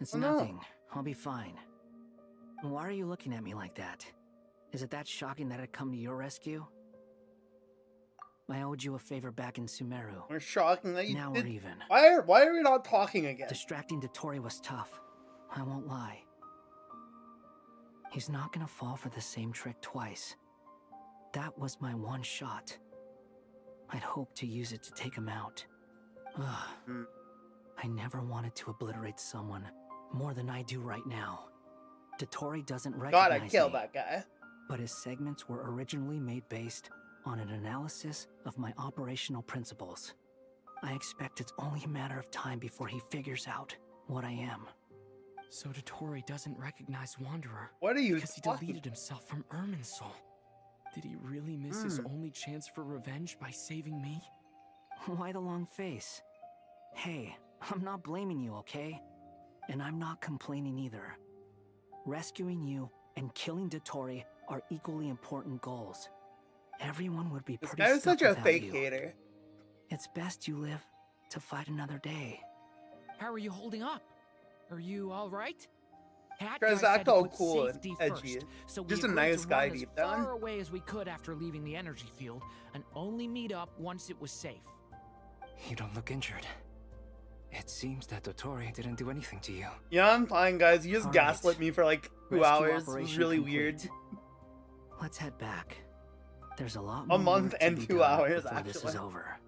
It's Oh, no. nothing. I'll be fine. Why are you looking at me like that? Is it that shocking that I'd come to your rescue? I owed you a favor back in Sumeru. We're shocking that you Now did. we're even. Why are we not talking again? Distracting Dotori was tough. I won't lie. He's not gonna fall for the same trick twice. That was my one shot. I'd hoped to use it to take him out. Ugh. I never wanted to obliterate someone more than I do right now. Dotori doesn't recognize Gotta kill me, that guy. but his segments were originally made based on an analysis of my operational principles. I expect it's only a matter of time before he figures out what I am. So Dottore doesn't recognize Wanderer. What are you Because he deleted himself from Irminsul. Did he really miss his only chance for revenge by saving me? Why the long face? Hey, I'm not blaming you, okay? And I'm not complaining either. Rescuing you and killing Dottore are equally important goals. Everyone would be pretty This guy is stuck such a without fake you. hater. It's best you live to fight another day. How are you holding up? Are you all right? Hat Tries guy to said act to all put cool and safety edgy. first, so we Just a agreed nice to guy run as deep down. far away as we could after leaving the energy field, and only meet up once it was safe. You don't look injured. It seems that Dottore didn't do anything to you. Yeah, I'm fine, guys. You just All gaslit right. me for like 2 Rescue hours. It was operation really complete. weird. Let's head back. There's a lot A more month work to and be 2 done hours, before this is actually. over.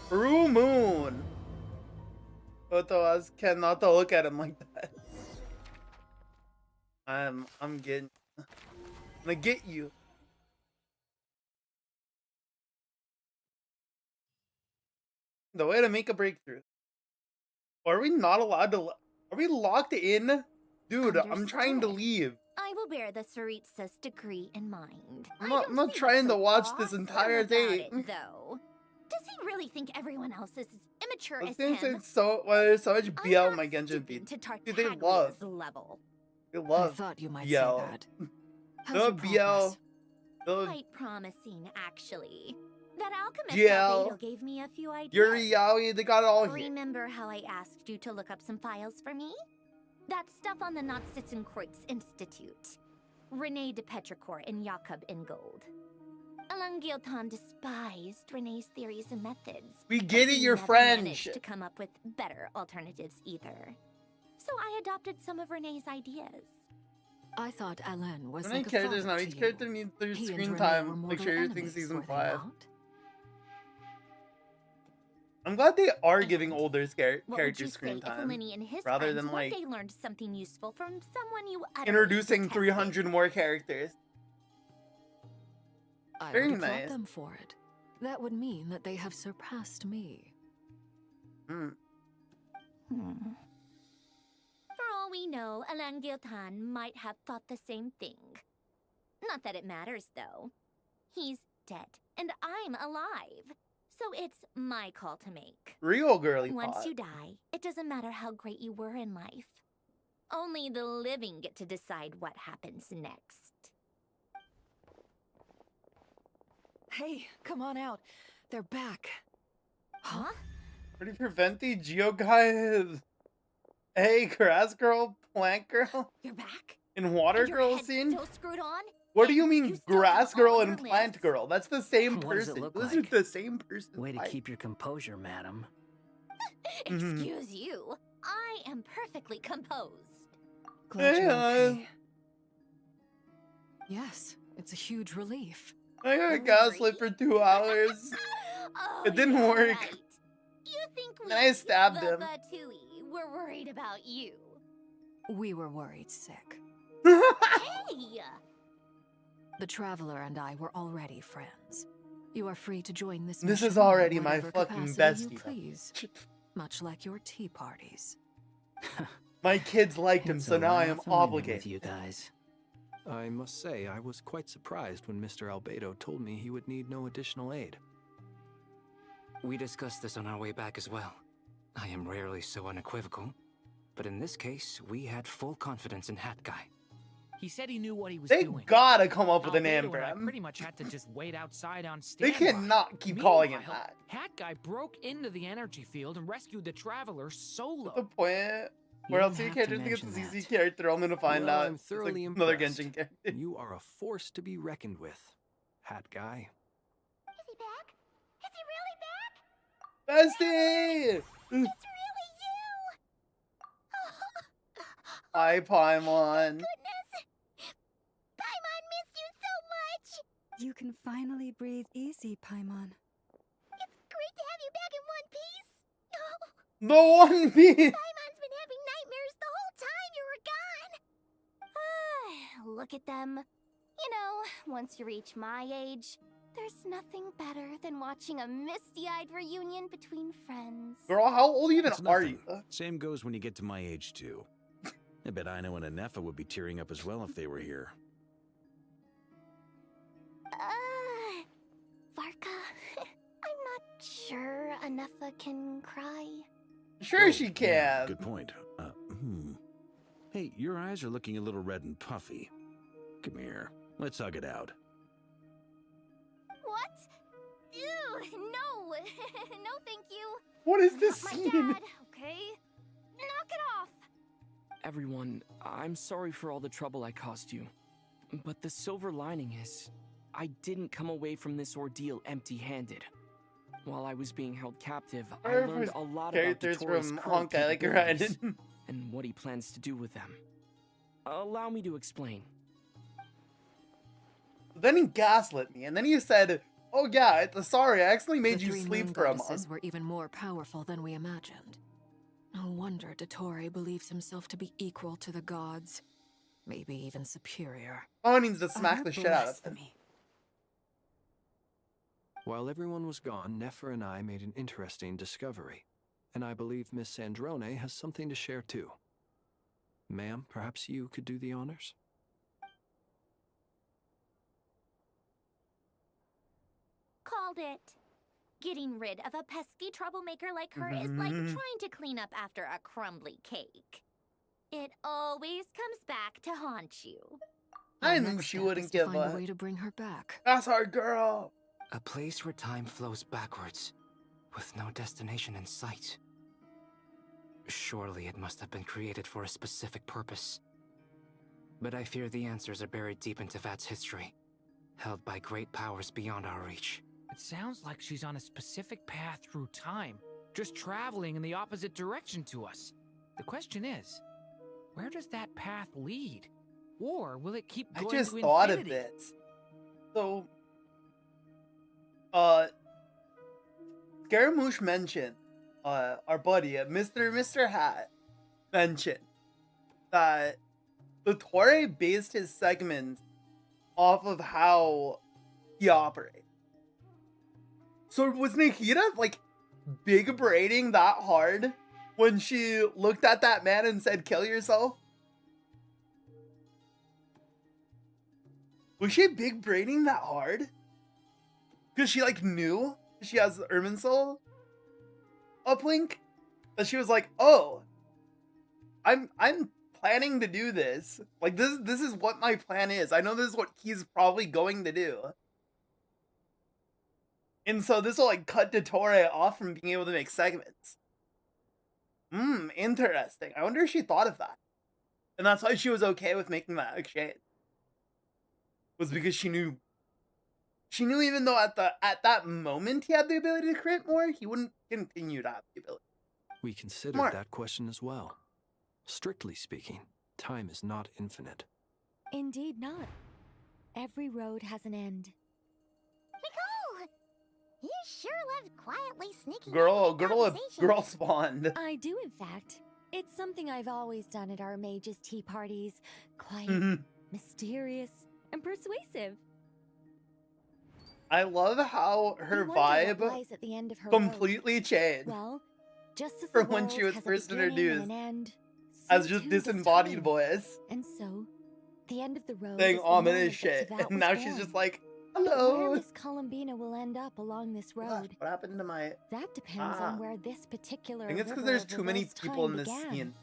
True moon. Otoas cannot look at him like that. I'm gonna get you. The way to make a breakthrough. Are we not allowed to? Are we locked in? Dude, I'm trying to leave. I will bear the Tsaritsa's decree in mind. I'm not trying to watch this entire day. Though. Does he really think everyone else is as immature as Since him? it's so there's so much BL in my Genshin feed. To Dude, they love. Tartaglia's level. They love. I thought you might BL. say that. How's No your BL. progress? No Quite promising, actually. That alchemist GL. Albedo gave me a few ideas. Yuri Yaoi, they got it all here. Remember how I asked you to look up some files for me? That stuff on the Nazistenkreuz Institute. Rene de Petrichor and Jakob Ingold. Alain Guillotin despised Rene's theories and methods. We get it, He you're never French. managed to come up with better alternatives either. So I adopted some of Rene's ideas. I thought Alain was How many like a characters father now? to Each you. character needs their He and screen Renee were time. Like mortal Stranger Things enemies, season were they 5. not? I'm glad they are giving older What would you characters say screen if time Linny and his rather friends than one like day learned something useful from someone you utterly introducing detested? 300 more characters. I Very would applaud nice. them for it. That would mean that they have surpassed me. Hmm. For all we know, Alain Guillotin might have thought the same thing. Not that it matters, though. He's dead, and I'm alive. So it's my call to make. Real girly Once pot. you die, it doesn't matter how great you were in life. Only the living get to decide what happens next. Hey, come on out. They're back. Huh? Ready for Venti? Geo guys. Hey, grass girl, plant girl, You're back? and water And your girl head's scene? still screwed on? What do you mean, You still grass have all girl your and plant limbs? girl? That's the same What does it person. look Those like? are the same person. Way to Like- keep your composure, madam. Excuse you. I am perfectly composed. Glad Hey, you're hon. okay. Yes, it's a huge relief. I got gaslit for 2 hours. Oh, It didn't yeah, work. right. You think we, Then I stabbed the him. Batui, were worried about you? We were worried sick. Hey! The Traveler and I were already friends. You are free to join this This mission is already in my whatever fucking capacity you bestie. please. Much like your tea parties. My kids liked him, It's so a now I laugh am and win obligated. with you guys. I must say, I was quite surprised when Mr. Albedo told me he would need no additional aid. We discussed this on our way back as well. I am rarely so unequivocal, but in this case, we had full confidence in Hat Guy. He said he knew what he was They doing. gotta come up with an Albedo name and for I him. pretty much had to just wait outside on They standby. cannot keep calling him Meanwhile, that. Hat Guy broke into the energy field and rescued the Traveler solo. What's the point? You Where don't else see a have to character think it's a mention CC that. character? I'm gonna find Well, out. I'm It's like thoroughly another impressed. Genshin character. You are a force to be reckoned with, Hat Guy. Is he back? Is he really back? Bestie! It's really you! Hi, Paimon. Goodness! Paimon missed you so much! You can finally breathe easy, Paimon. It's great to have you back in one piece! The One Piece! Paimon's been having nightmares the whole time you were gone! Look at them. You know, once you reach my age, There's nothing better than watching a misty-eyed reunion between friends. Girl, how old even It's are you? nothing. Same goes when you get to my age, too. I bet Ino and Anefa would be tearing up as well if they were here. Varka, I'm not sure Anefa can cry. Sure she can. Yeah, good point. Hey, your eyes are looking a little red and puffy. Come here. Let's hug it out. What? Ew, no. No, thank you. What is this Not scene? my dad, okay? Knock it off. Everyone, I'm sorry for all the trouble I caused you. But the silver lining is, I didn't come away from this ordeal empty-handed. While I was being held captive, I learned a lot about Dottoro's current capabilities and what he plans to do with them. Allow me to explain. Then he gaslit me, and then he said, "Oh yeah, sorry, I accidentally made you The sleep moon for a goddesses month." were even more powerful than we imagined. No wonder Dottore believes himself to be equal to the gods, maybe even superior. Oh, it needs to smack the shit out of him. While everyone was gone, Nefer and I made an interesting discovery, and I believe Miss Sandrone has something to share too. Ma'am, perhaps you could do the honors? Called it. Getting rid of a pesky troublemaker like her is like trying to clean up after a crumbly cake. It always comes back to haunt you. I knew she wouldn't give Find a up. way to bring her back. That's our girl. A place where time flows backwards, with no destination in sight. Surely it must have been created for a specific purpose. But I fear the answers are buried deep into Vat's history, held by great powers beyond our reach. It sounds like she's on a specific path through time, just traveling in the opposite direction to us. The question is, where does that path lead? Or will it keep going to infinity? I just thought of this. So, Scaramouche mentioned, our buddy, Mr. Hat, mentioned that Dottore based his segments off of how he operates. So was Nikita, like, big braiding that hard when she looked at that man and said, "Kill yourself"? Was she big braiding that hard? Because she, like, knew she has the Irminsul uplink? That she was like, "Oh, I'm planning to do this. Like, this is what my plan is. I know this is what he's probably going to do. And so this will, like, cut Dottore off from being able to make segments." Interesting. I wonder if she thought of that. And that's why she was okay with making that exchange. Was because she knew even though at that moment he had the ability to create more, he wouldn't continue to have the ability. We considered that question as well. Strictly speaking, time is not infinite. Indeed not. Every road has an end. Nicole! You sure loved quietly sneaking Girl spawned. I do, in fact. It's something I've always done at our mages' tea parties. Quiet, mysterious, and persuasive. I love how her vibe lies at the end of her completely road. changed. Well, just as from the when she was world first has a beginning introduced and an end, as so just too does disembodied time. voice, And so, the end of the road saying is the ominous moment that shit, Savat and was now she's born. just like, But where "Hello." Miss Columbina will end up along this road? What happened to my? That depends on where this particular. I think it's because river there's of too many reverse people in time this began. scene.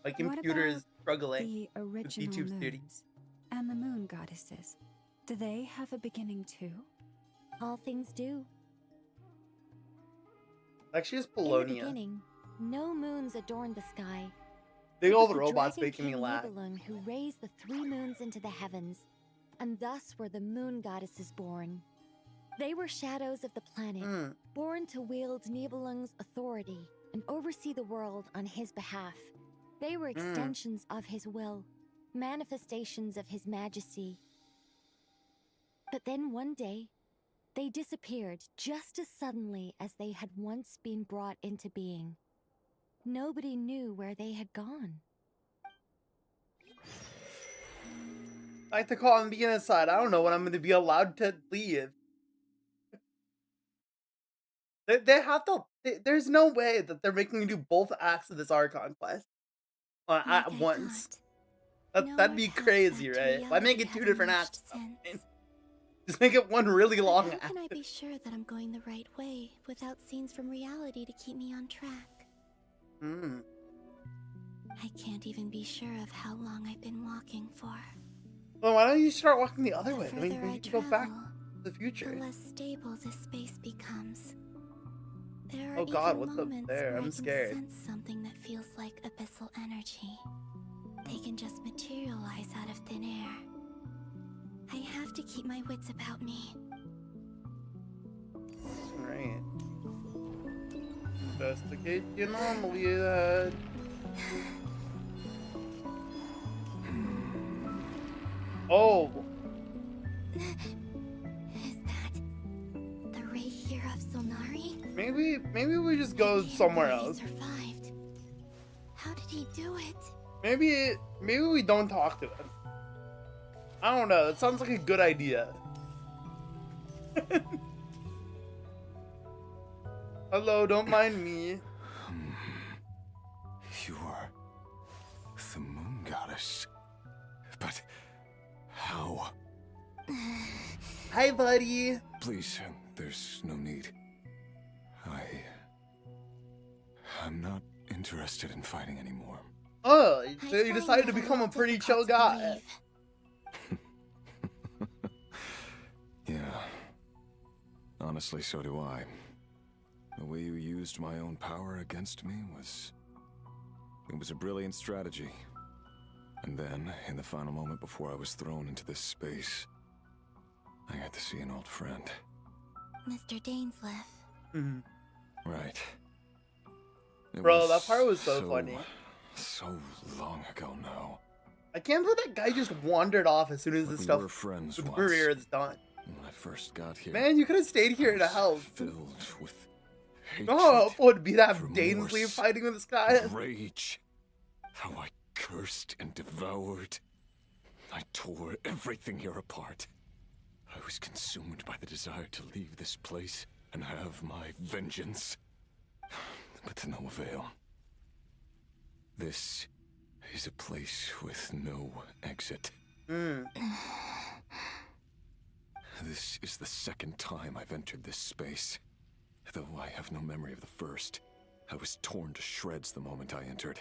Like What computers about struggling the with original VTube moons studios. and the moon goddesses? Do they have a beginning too? All things do. Actually, it's In the Polonia. beginning, no moons adorned the sky. Big It was old the robots Dragon making me King laugh. Nibelung who raised the 3 moons into the heavens, and thus were the moon goddesses born. They were shadows of the planet, born to wield Nibelung's authority and oversee the world on his behalf. They were extensions of his will, manifestations of his majesty. But then one day, they disappeared just as suddenly as they had once been brought into being. Nobody knew where they had gone. I like to call and be inside. I don't know when I'm going to be allowed to leave. They have to. There's no way that they're making you do both acts of this Archon quest at once. That'd be crazy, right? Why make it two different acts? Just make it one really long How act. can I be sure that I'm going the right way without scenes from reality to keep me on track? I can't even be sure of how long I've been walking for. Well, why don't you start walking the other way? I The mean, further we I can go back travel, to the future. the less stable this space becomes. There are Oh God, even what's up moments there? where I'm I scared. can sense something that feels like abyssal energy. They can just materialize out of thin air. I have to keep my wits about me. Right. Investigate the anomaly ahead. Oh. Is that the ray here of Solnari? Maybe we just go somewhere else. He survived. How did he do it? Maybe we don't talk to him. I don't know. It sounds like a good idea. Hello, don't mind me. You are the moon goddess. But how? Hi, buddy. Please, there's no need. I'm not interested in fighting anymore. Oh, so you decided to become a pretty chill guy. Yeah. Honestly, so do I. The way you used my own power against me was a brilliant strategy. And then, in the final moment before I was thrown into this space, I got to see an old friend. Mr. Dainsleif. Right. Bro, that part was so funny. So long ago now. I can't believe that guy just wandered off as soon as this stuff were friends with once. career is done. When I first got here, Man, you could have stayed here to help. filled with No, how helpful would it be to have remorse, Dainsleif fighting with this guy? rage. How I cursed and devoured. I tore everything here apart. I was consumed by the desire to leave this place and have my vengeance. But to no avail. This is a place with no exit. This is the second time I've entered this space. Though I have no memory of the first. I was torn to shreds the moment I entered.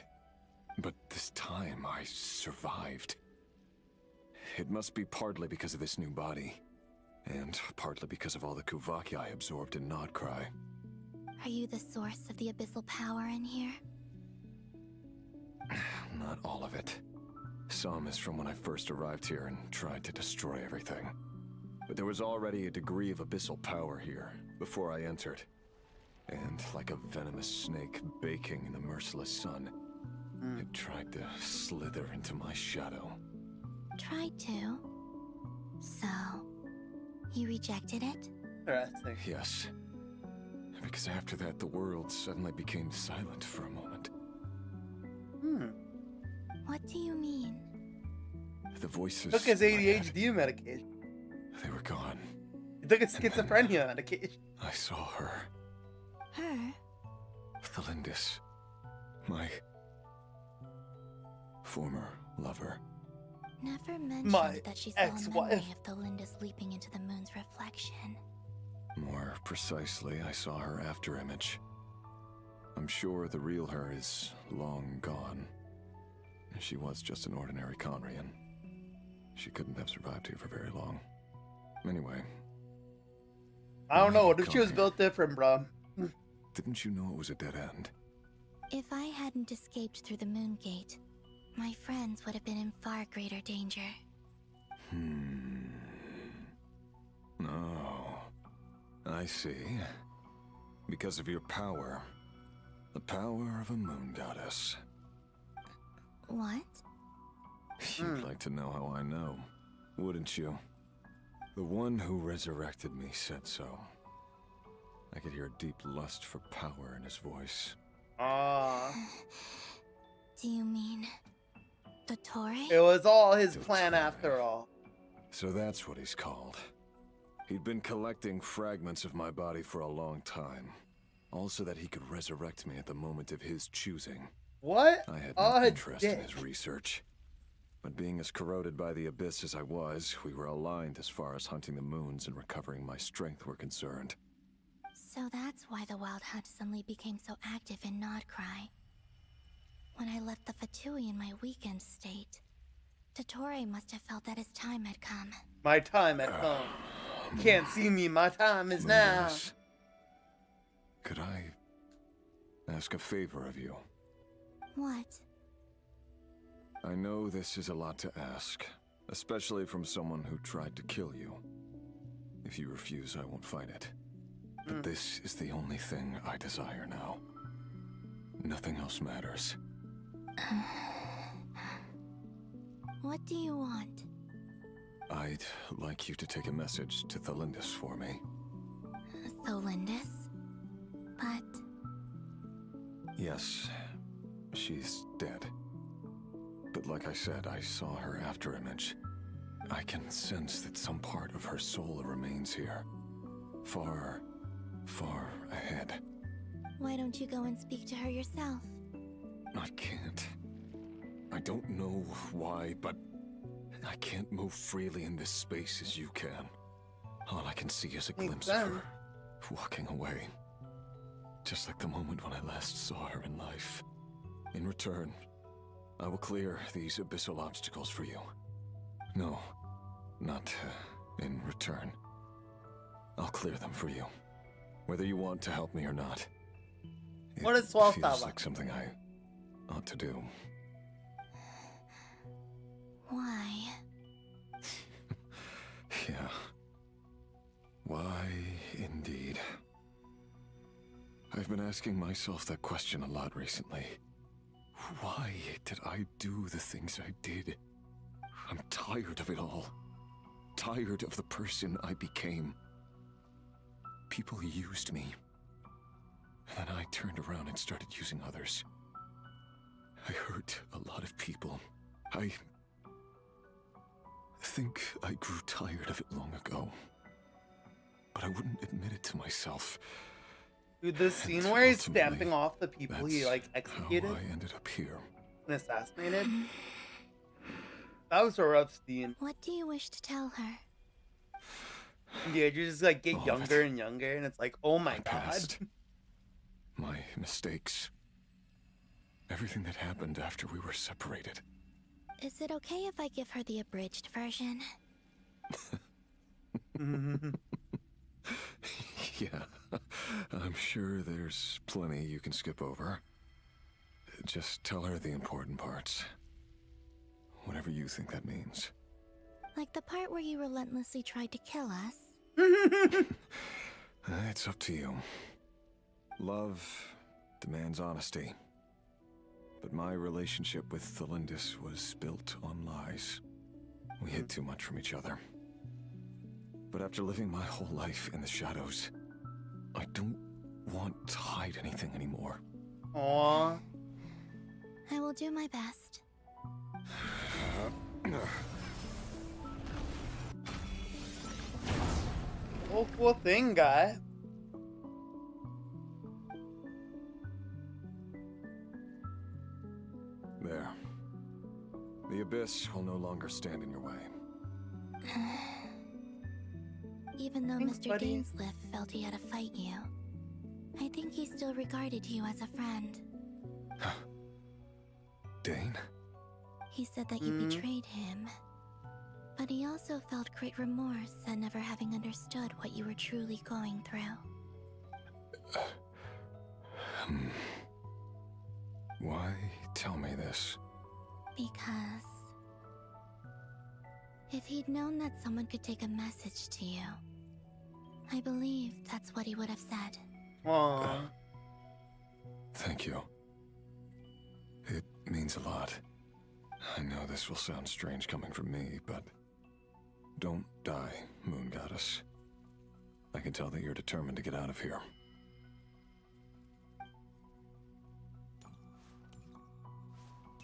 But this time I survived. It must be partly because of this new body. And partly because of all the Kuvaki I absorbed in Krai. Are you the source of the abyssal power in here? Not all of it. Some is from when I first arrived here and tried to destroy everything. But there was already a degree of abyssal power here before I entered. And like a venomous snake baking in the merciless sun, it tried to slither into my shadow. Tried to? So, you rejected it? Interesting. Yes. Because after that, the world suddenly became silent for a moment. What do you mean? The voices... Took his ADHD medication. They were gone. He took his schizophrenia medication. I saw her. Her? Thelindis. My... former lover. Never mentioned that she saw a memory of Thelindis leaping into the moon's reflection. More precisely, I saw her afterimage. I'm sure the real her is long gone. She was just an ordinary Conrian. She couldn't have survived here for very long. Anyway. I don't know. What if she was built different, bro? Didn't you know it was a dead end? If I hadn't escaped through the moon gate, my friends would have been in far greater danger. Oh. I see. Because of your power. The power of a moon goddess. What? You'd like to know how I know, wouldn't you? The one who resurrected me said so. I could hear a deep lust for power in his voice. Do you mean... Dottore? It was all his plan after all. So that's what he's called. He'd been collecting fragments of my body for a long time, All so that he could resurrect me at the moment of his choosing. What? I had no interest in his research. But being as corroded by the abyss as I was, we were aligned as far as hunting the moons and recovering my strength were concerned. So that's why the Wild Hunt suddenly became so active in Krai. When I left the Fatui in my weakened state, Dottore must have felt that his time had come. My time had come. You can't see me, my time is now. Could I ask a favor of you? What? I know this is a lot to ask, especially from someone who tried to kill you. If you refuse, I won't fight it. But this is the only thing I desire now. Nothing else matters. What do you want? I'd like you to take a message to Thalindis for me. Thalindis? But... Yes, she's dead. But like I said, I saw her afterimage. I can sense that some part of her soul remains here. Far, far ahead. Why don't you go and speak to her yourself? I can't. I don't know why, but I can't move freely in this space as you can. All I can see is a glimpse of her walking away. Just like the moment when I last saw her in life. In return, I will clear these abyssal obstacles for you. No, not in return. I'll clear them for you, whether you want to help me or not. What is Swallow? Feels like something I ought to do. Why? Yeah. Why, indeed. I've been asking myself that question a lot recently. Why did I do the things I did? I'm tired of it all. Tired of the person I became. People used me. And then I turned around and started using others. I hurt a lot of people. I think I grew tired of it long ago. But I wouldn't admit it to myself. Dude, this scene where he's stamping off the people he, like, executed how I ended up here. and assassinated. That was a rough scene. What do you wish to tell her? Yeah, you just, like, get younger and younger, and it's like, oh my god. Past. My mistakes. Everything that happened after we were separated. Is it okay if I give her the abridged version? Yeah, I'm sure there's plenty you can skip over. Just tell her the important parts. Whatever you think that means. Like the part where you relentlessly tried to kill us? It's up to you. Love demands honesty. But my relationship with Thalindis was built on lies. We hid too much from each other. But after living my whole life in the shadows, I don't want to hide anything anymore. Aww. I will do my best. Oh, cool thing, guy. There. The abyss will no longer stand in your way. Even though Thanks, Mr. buddy. Dainsliff felt he had to fight you, I think he still regarded you as a friend. Dane? He said that you betrayed him. But he also felt great remorse at never having understood what you were truly going through. Why tell me this? Because... if he'd known that someone could take a message to you, I believe that's what he would have said. Aww. Thank you. It means a lot. I know this will sound strange coming from me, but... don't die, Moon Goddess. I can tell that you're determined to get out of here.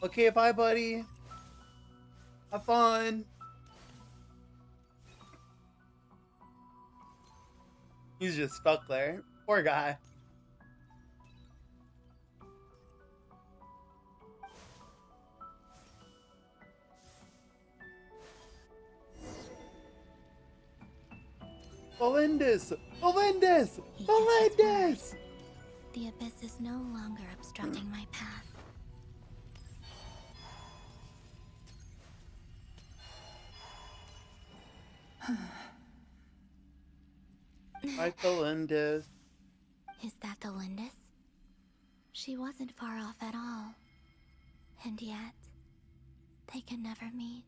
Okay, bye, buddy. Have fun. He's just stuck there. Poor guy. Belindis! Belindis! Belindis! The abyss is no longer obstructing my path. Hi, Belindis. Is that the Lindis? She wasn't far off at all. And yet, they can never meet.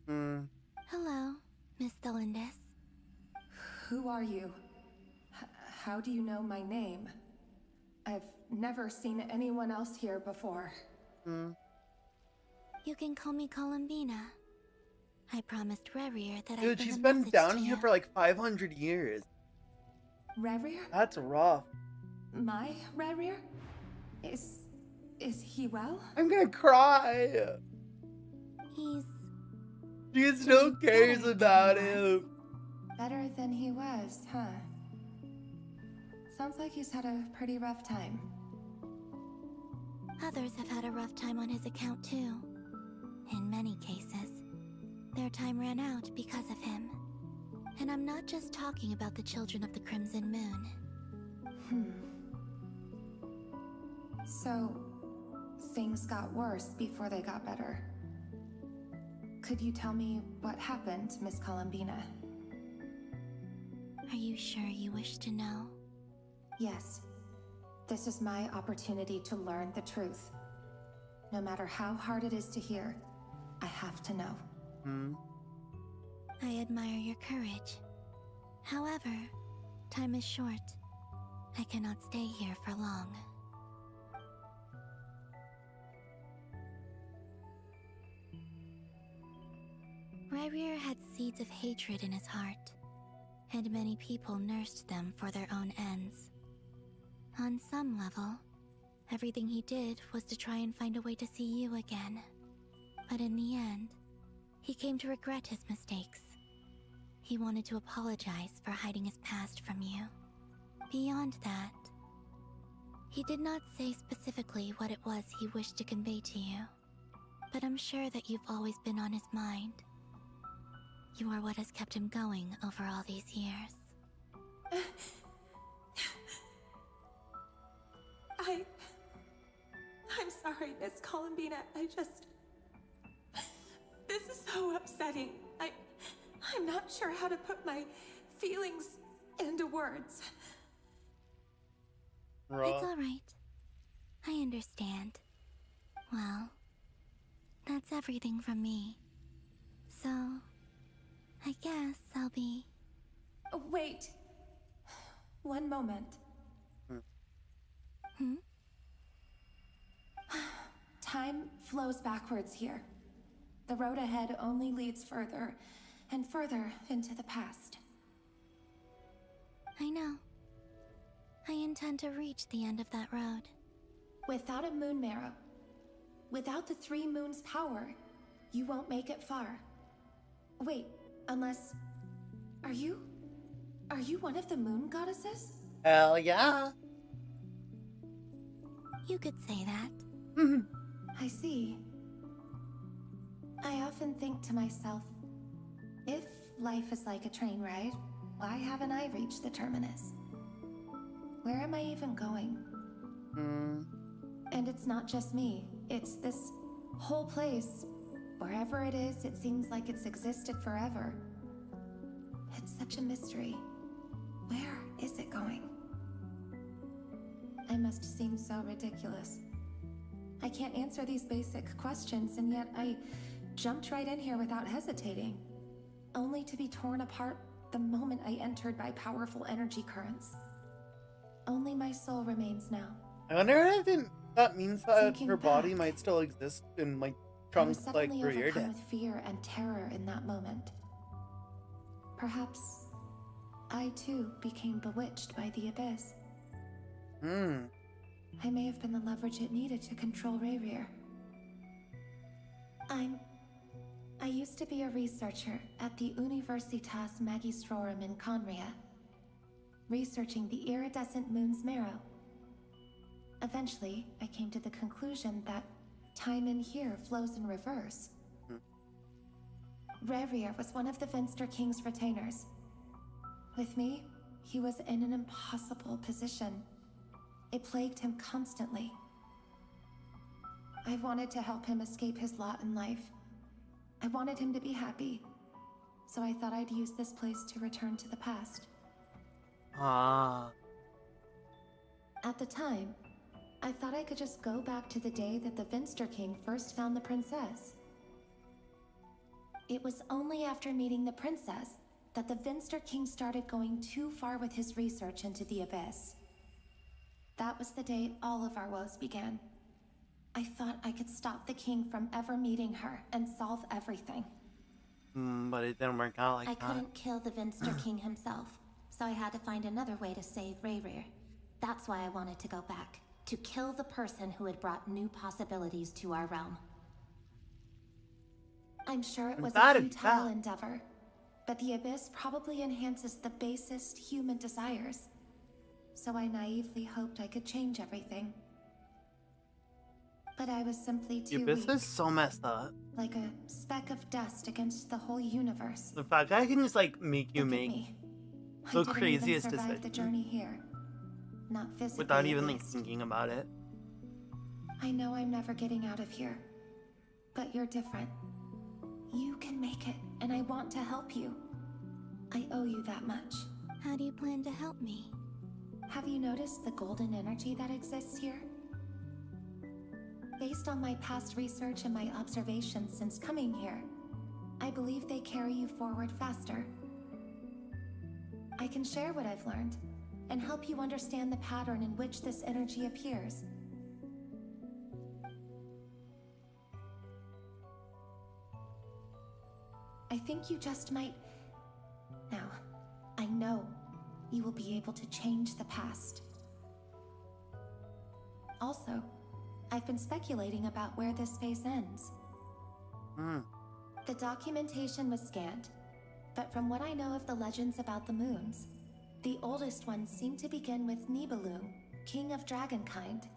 Hello, Miss Delindis. Who are you? How do you know my name? I've never seen anyone else here before. You can call me Columbina. I promised Rerir that I'd Dude, bring she's a been message down to here you. for like 500 years. Rerir? That's rough. My Rerir? Is he well? I'm gonna cry. He's... She still cares about him. Better than he was, huh? Sounds like he's had a pretty rough time. Others have had a rough time on his account too. In many cases, their time ran out because of him. And I'm not just talking about the children of the Crimson Moon. So, things got worse before they got better. Could you tell me what happened, Miss Columbina? Are you sure you wish to know? Yes. This is my opportunity to learn the truth. No matter how hard it is to hear, I have to know. I admire your courage. However, time is short. I cannot stay here for long. Rerir had seeds of hatred in his heart, and many people nursed them for their own ends. On some level, everything he did was to try and find a way to see you again. But in the end, he came to regret his mistakes. He wanted to apologize for hiding his past from you. Beyond that, he did not say specifically what it was he wished to convey to you, but I'm sure that you've always been on his mind. You are what has kept him going over all these years. I'm sorry, Miss Columbina. This is so upsetting. I'm not sure how to put my feelings into words. It's all right. I understand. Well, that's everything from me. So, I guess I'll be... Wait. One moment. Time flows backwards here. The road ahead only leads further and further into the past. I know. I intend to reach the end of that road. Without a moon marrow, without the 3 moons' power, you won't make it far. Wait, unless... Are you one of the moon goddesses? Hell yeah. You could say that. I see. I often think to myself, if life is like a train ride, why haven't I reached the terminus? Where am I even going? And it's not just me. It's this whole place. Wherever it is, it seems like it's existed forever. It's such a mystery. Where is it going? I must seem so ridiculous. I can't answer these basic questions, and yet I jumped right in here without hesitating, only to be torn apart the moment I entered by powerful energy currents. Only my soul remains now. I wonder if that means that Thinking her body back, might still exist in like I was chunks like suddenly her ear overcome dead. with fear and terror in that moment. Perhaps I too became bewitched by the abyss. I may have been the leverage it needed to control Rerir. I used to be a researcher at the Universitas Magistrorum in Conria, researching the iridescent moon's marrow. Eventually, I came to the conclusion that time in here flows in reverse. Rerir was one of the Venster King's retainers. With me, he was in an impossible position. It plagued him constantly. I wanted to help him escape his lot in life. I wanted him to be happy. So I thought I'd use this place to return to the past. At the time, I thought I could just go back to the day that the Vinster King first found the princess. It was only after meeting the princess that the Vinster King started going too far with his research into the Abyss. That was the day all of our woes began. I thought I could stop the king from ever meeting her and solve everything. But it didn't work out like that. I couldn't kill the Vinster King himself, so I had to find another way to save Rayrir. That's why I wanted to go back, to kill the person who had brought new possibilities to our realm. I'm sure it was a futile endeavor, but the Abyss probably enhances the basest human desires. So I naively hoped I could change everything. But I was simply too The Abyss weak. is so messed up. Like a speck of dust against the whole universe. The fact that I can just like make you make the craziest I didn't even survive the journey decision here. Not physically, without at even like least. thinking about it. I know I'm never getting out of here, but you're different. You can make it, and I want to help you. I owe you that much. How do you plan to help me? Have you noticed the golden energy that exists here? Based on my past research and my observations since coming here, I believe they carry you forward faster. I can share what I've learned and help you understand the pattern in which this energy appears. I think you just might... Now, I know you will be able to change the past. Also, I've been speculating about where this phase ends. The documentation was scanned, but from what I know of the legends about the moons, the oldest ones seem to begin with Nibelung, king of dragonkind.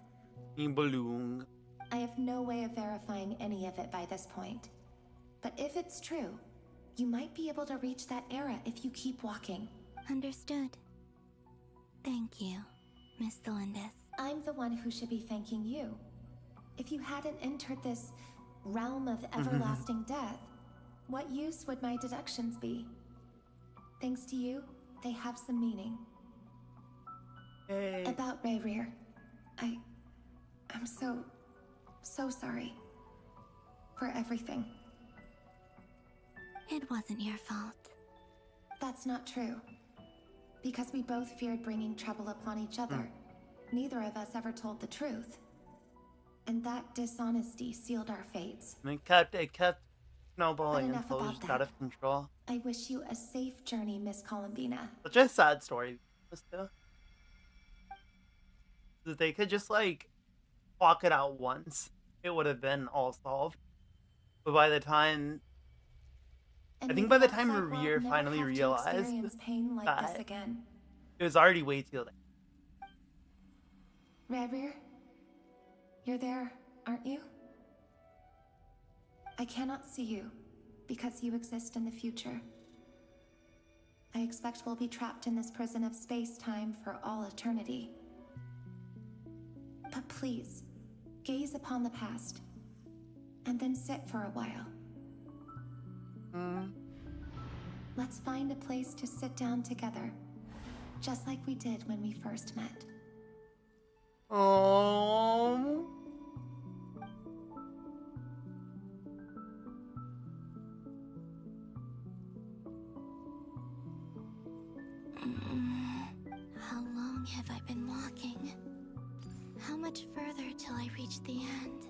Nibelung. I have no way of verifying any of it by this point. But if it's true, you might be able to reach that era if you keep walking. Understood. Thank you, Miss Delindis. I'm the one who should be thanking you. If you hadn't entered this realm of everlasting death, what use would my deductions be? Thanks to you, they have some meaning. Hey. About Rayrir, I'm so sorry. For everything. It wasn't your fault. That's not true. Because we both feared bringing trouble upon each other. Neither of us ever told the truth. And that dishonesty sealed our fates. And it kept snowballing until it just got out of control. I wish you a safe journey, Miss Columbina. Such a sad story. That they could just like walk it out once, it would have been all solved. But by the time, I think by the time Rayrir finally realized pain like that this again. it was already way too late. Rayrir, you're there, aren't you? I cannot see you because you exist in the future. I expect we'll be trapped in this prison of space-time for all eternity. But please, gaze upon the past, and then sit for a while. Let's find a place to sit down together, just like we did when we first met. Oh. How long have I been walking? How much further till I reach the end?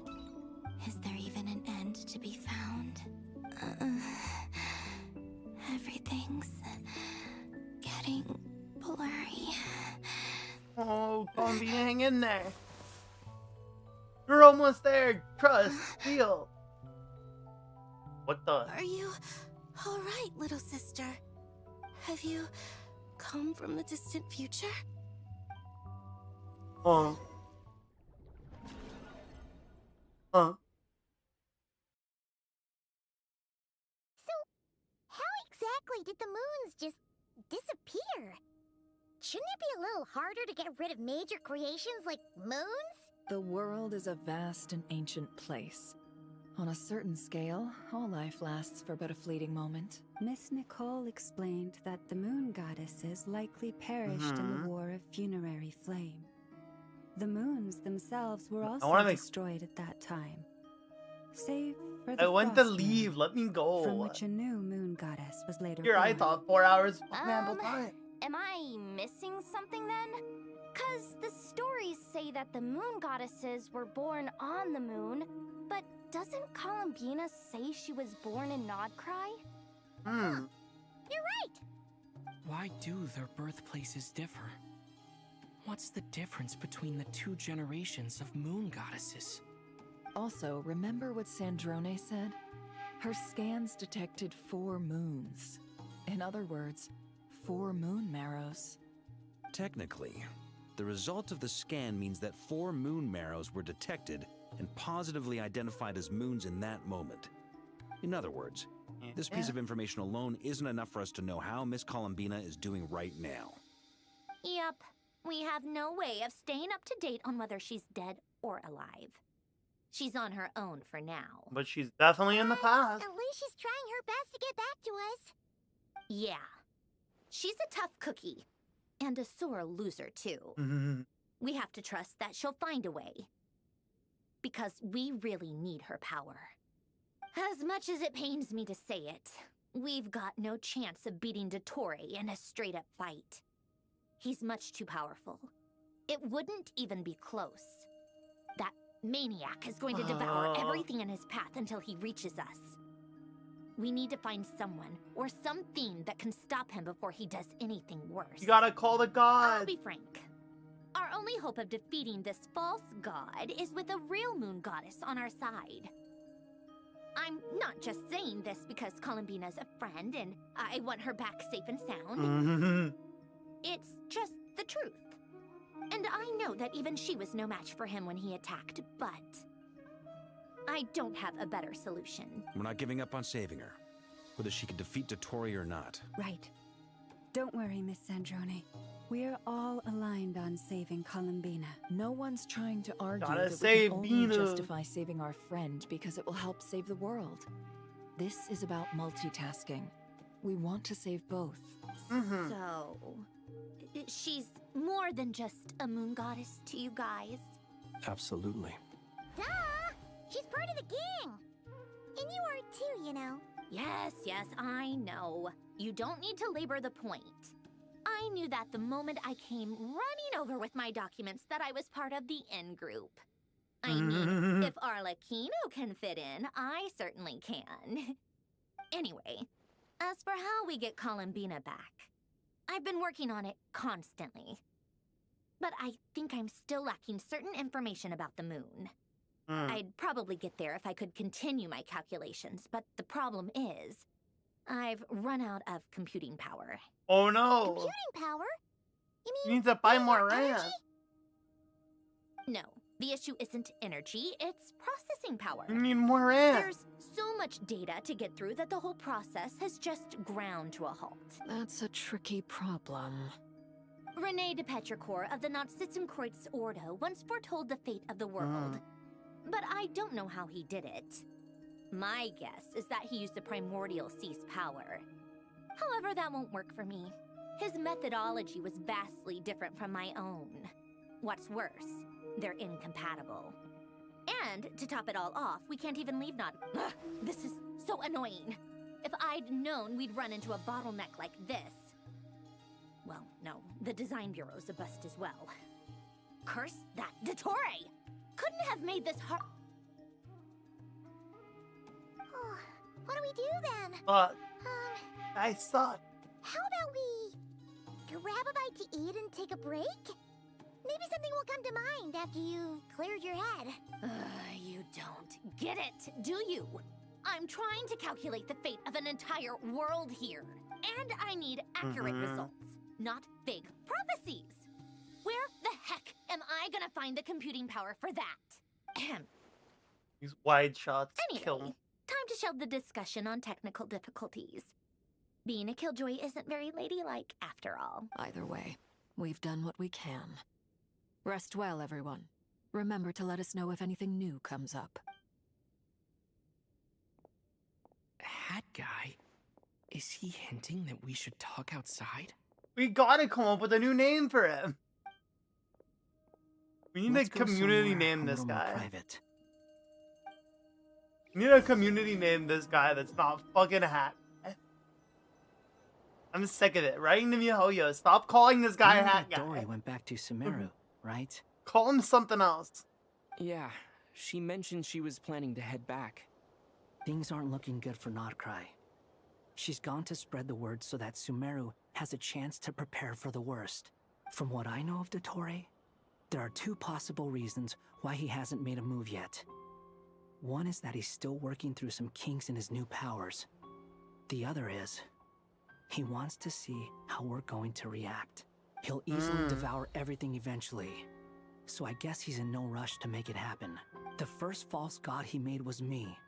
Is there even an end to be found? Everything's getting blurry. Oh, Combi, hang in there. You're almost there. Trust. Feel. What the? Are you all right, little sister? Have you come from the distant future? Oh. So, how exactly did the moons just disappear? Shouldn't it be a little harder to get rid of major creations like moons? The world is a vast and ancient place. On a certain scale, all life lasts for but a fleeting moment. Miss Nicole explained that the moon goddesses likely perished in the War of Funerary Flame. The moons themselves were also destroyed at that time. Save for the I want to Frost Moon, leave. Let me go. from which a new moon goddess was later Here, born. I thought 4 hours ample time. Am I missing something then? 'Cause the stories say that the moon goddesses were born on the moon, but doesn't Columbina say she was born in Nodcry? Hmm. You're right! Why do their birthplaces differ? What's the difference between the two generations of moon goddesses? Also, remember what Sandrone said? Her scans detected 4 moons. In other words, 4 moon marrows. Technically, the result of the scan means that 4 moon marrows were detected and positively identified as moons in that moment. In other words, this piece of information alone isn't enough for us to know how Miss Columbina is doing right now. Yep. We have no way of staying up to date on whether she's dead or alive. She's on her own for now. But she's definitely in the past. At least she's trying her best to get back to us. Yeah. She's a tough cookie. And a sore loser, too. We have to trust that she'll find a way. Because we really need her power. As much as it pains me to say it, we've got no chance of beating Dottore in a straight-up fight. He's much too powerful. It wouldn't even be close. That maniac is going to devour everything in his path until he reaches us. We need to find someone or something that can stop him before he does anything worse. You gotta call the god. I'll be frank. Our only hope of defeating this false god is with a real moon goddess on our side. I'm not just saying this because Columbina's a friend and I want her back safe and sound. It's just the truth. And I know that even she was no match for him when he attacked, but I don't have a better solution. We're not giving up on saving her, whether she can defeat Dottore or not. Right. Don't worry, Miss Sandrone. We're all aligned on saving Columbina. No one's trying to argue Gotta that we save can only Bina. justify saving our friend because it will help save the world. This is about multitasking. We want to save both. So, she's more than just a moon goddess to you guys. Absolutely. Duh! She's part of the gang! And you are too, you know. Yes, I know. You don't need to labor the point. I knew that the moment I came running over with my documents that I was part of the in-group. I mean, if Arlecchino can fit in, I certainly can. Anyway, as for how we get Columbina back, I've been working on it constantly. But I think I'm still lacking certain information about the moon. I'd probably get there if I could continue my calculations, but the problem is, I've run out of computing power. Oh no! Computing power? You need to buy more RAM. No, the issue isn't energy, it's processing power. You need more RAM. There's so much data to get through that the whole process has just ground to a halt. That's a tricky problem. René de Petrichor of the Nazissenkreuz Ordo once foretold the fate of the world. But I don't know how he did it. My guess is that he used the primordial sea's power. However, that won't work for me. His methodology was vastly different from my own. What's worse, they're incompatible. And to top it all off, we can't even leave Ugh, this is so annoying. If I'd known we'd run into a bottleneck like this. Well, no, the design bureau's a bust as well. Curse that Dottore! Couldn't have made this hard. Oh, what do we do then? I suck. How about we grab a bite to eat and take a break? Maybe something will come to mind after you've cleared your head. You don't get it, do you? I'm trying to calculate the fate of an entire world here. And I need accurate results, not vague prophecies. Where the heck am I gonna find the computing power for that? These wide shots Anyway, kill. time to shelve the discussion on technical difficulties. Being a killjoy isn't very ladylike after all. Either way, we've done what we can. Rest well, everyone. Remember to let us know if anything new comes up. Hat guy? Is he hinting that we should talk outside? We gotta come up with a new name for him. We need to community name this guy. We need a community name this guy that's not fucking Hat Guy. I'm sick of it. Writing to MiHoYo, stop calling this guy Hat Guy. Dory went back to Sumeru, right? Call him something else. Yeah, she mentioned she was planning to head back. Things aren't looking good for Krai. She's gone to spread the word so that Sumeru has a chance to prepare for the worst. From what I know of Dottore, there are two possible reasons why he hasn't made a move yet. One is that he's still working through some kinks in his new powers. The other is, he wants to see how we're going to react. He'll easily devour everything eventually, so I guess he's in no rush to make it happen. The first false god he made was me.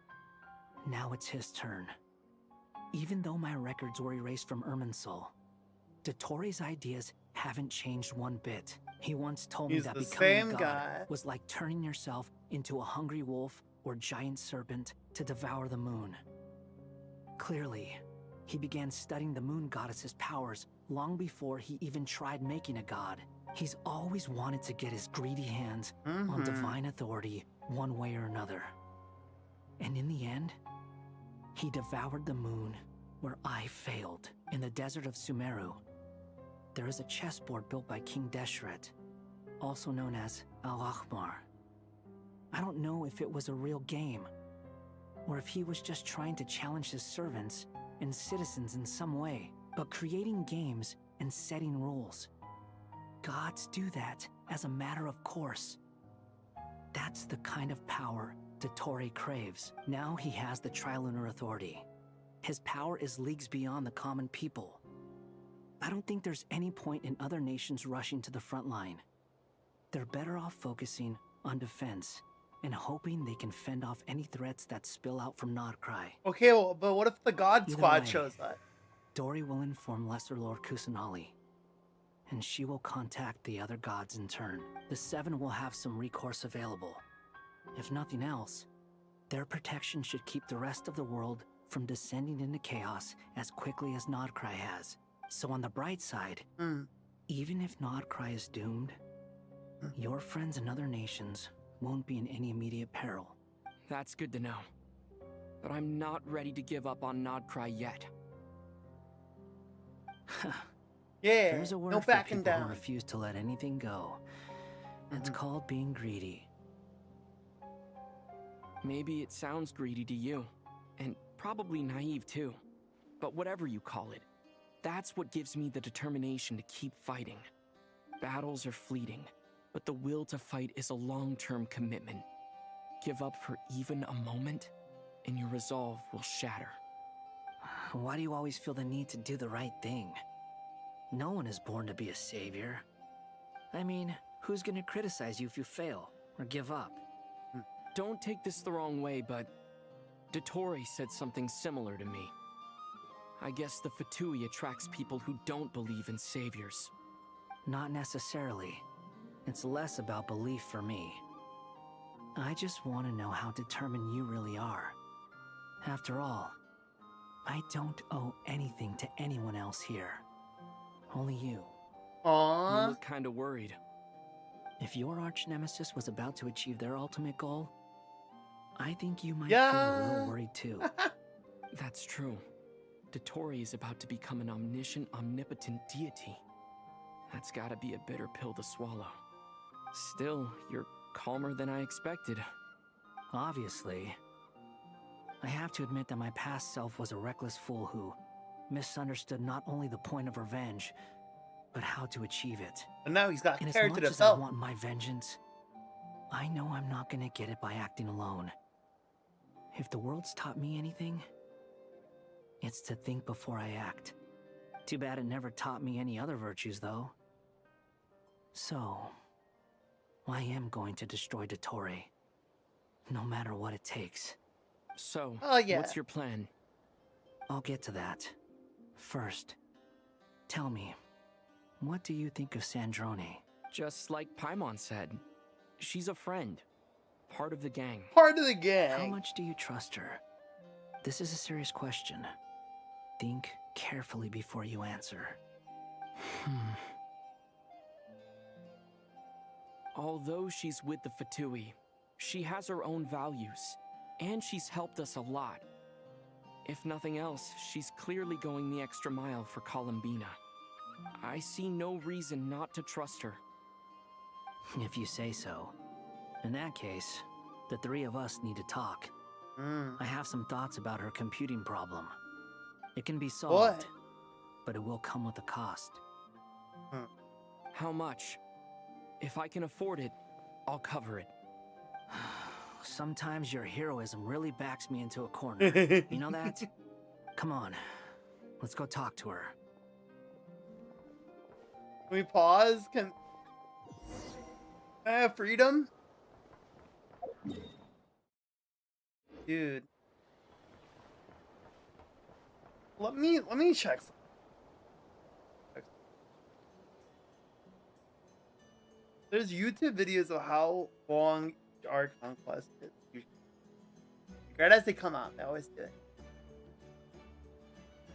Now it's his turn. Even though my records were erased from Irminsul, Dottore's ideas haven't changed one bit. He once told me that becoming a god was like turning yourself into a hungry wolf or giant serpent to devour the moon. Clearly, he began studying the moon goddess's powers long before he even tried making a god. He's always wanted to get his greedy hands on divine authority one way or another. And in the end, he devoured the moon where I failed. In the desert of Sumeru, there is a chessboard built by King Deshret, also known as Al-Ahmar. I don't know if it was a real game, or if he was just trying to challenge his servants and citizens in some way, but creating games and setting rules. Gods do that as a matter of course. That's the kind of power Dottore craves. Now he has the Trilunar Authority. His power is leagues beyond the common people. I don't think there's any point in other nations rushing to the front line. They're better off focusing on defense and hoping they can fend off any threats that spill out from Krai. Okay, well, but what if the God Squad shows up? Dory will inform Lesser Lord Kusanali, and she will contact the other gods in turn. The Seven will have some recourse available. If nothing else, their protection should keep the rest of the world from descending into chaos as quickly as Krai has. So on the bright side, even if Krai is doomed, your friends in other nations won't be in any immediate peril. That's good to know. But I'm not ready to give up on Krai yet. Yeah, there's a word no for backing people down. who refuse to let anything go. It's called being greedy. Maybe it sounds greedy to you, and probably naive too. But whatever you call it, that's what gives me the determination to keep fighting. Battles are fleeting, but the will to fight is a long-term commitment. Give up for even a moment, and your resolve will shatter. Why do you always feel the need to do the right thing? No one is born to be a savior. I mean, who's gonna criticize you if you fail or give up? Don't take this the wrong way, but Dottore said something similar to me. I guess the Fatui attracts people who don't believe in saviors. Not necessarily. It's less about belief for me. I just want to know how determined you really are. After all, I don't owe anything to anyone else here. Only you. Aww. You look kinda worried. If your arch-nemesis was about to achieve their ultimate goal, I think you might feel a little worried too. That's true. Dottore is about to become an omniscient, omnipotent deity. That's gotta be a bitter pill to swallow. Still, you're calmer than I expected. Obviously. I have to admit that my past self was a reckless fool who misunderstood not only the point of revenge, but how to achieve it. And now he's got and character as much as development. I want my vengeance, I know I'm not gonna get it by acting alone. If the world's taught me anything, it's to think before I act. Too bad it never taught me any other virtues, though. So, I am going to destroy Dottore, no matter what it takes. So, Oh, yeah. what's your plan? I'll get to that. First, tell me, what do you think of Sandrone? Just like Paimon said, she's a friend, part of the gang. Part of the gang. How much do you trust her? This is a serious question. Think carefully before you answer. Although she's with the Fatui, she has her own values, and she's helped us a lot. If nothing else, she's clearly going the extra mile for Columbina. I see no reason not to trust her. If you say so. In that case, the three of us need to talk. I have some thoughts about her computing problem. It can be solved, but it will come with a cost. How much? If I can afford it, I'll cover it. Sometimes your heroism really backs me into a corner. You know that? Come on, let's go talk to her. Can we pause? Can I have freedom? Dude. Let me check something. There's YouTube videos of how long our conquest is. Right as they come out, they always do it.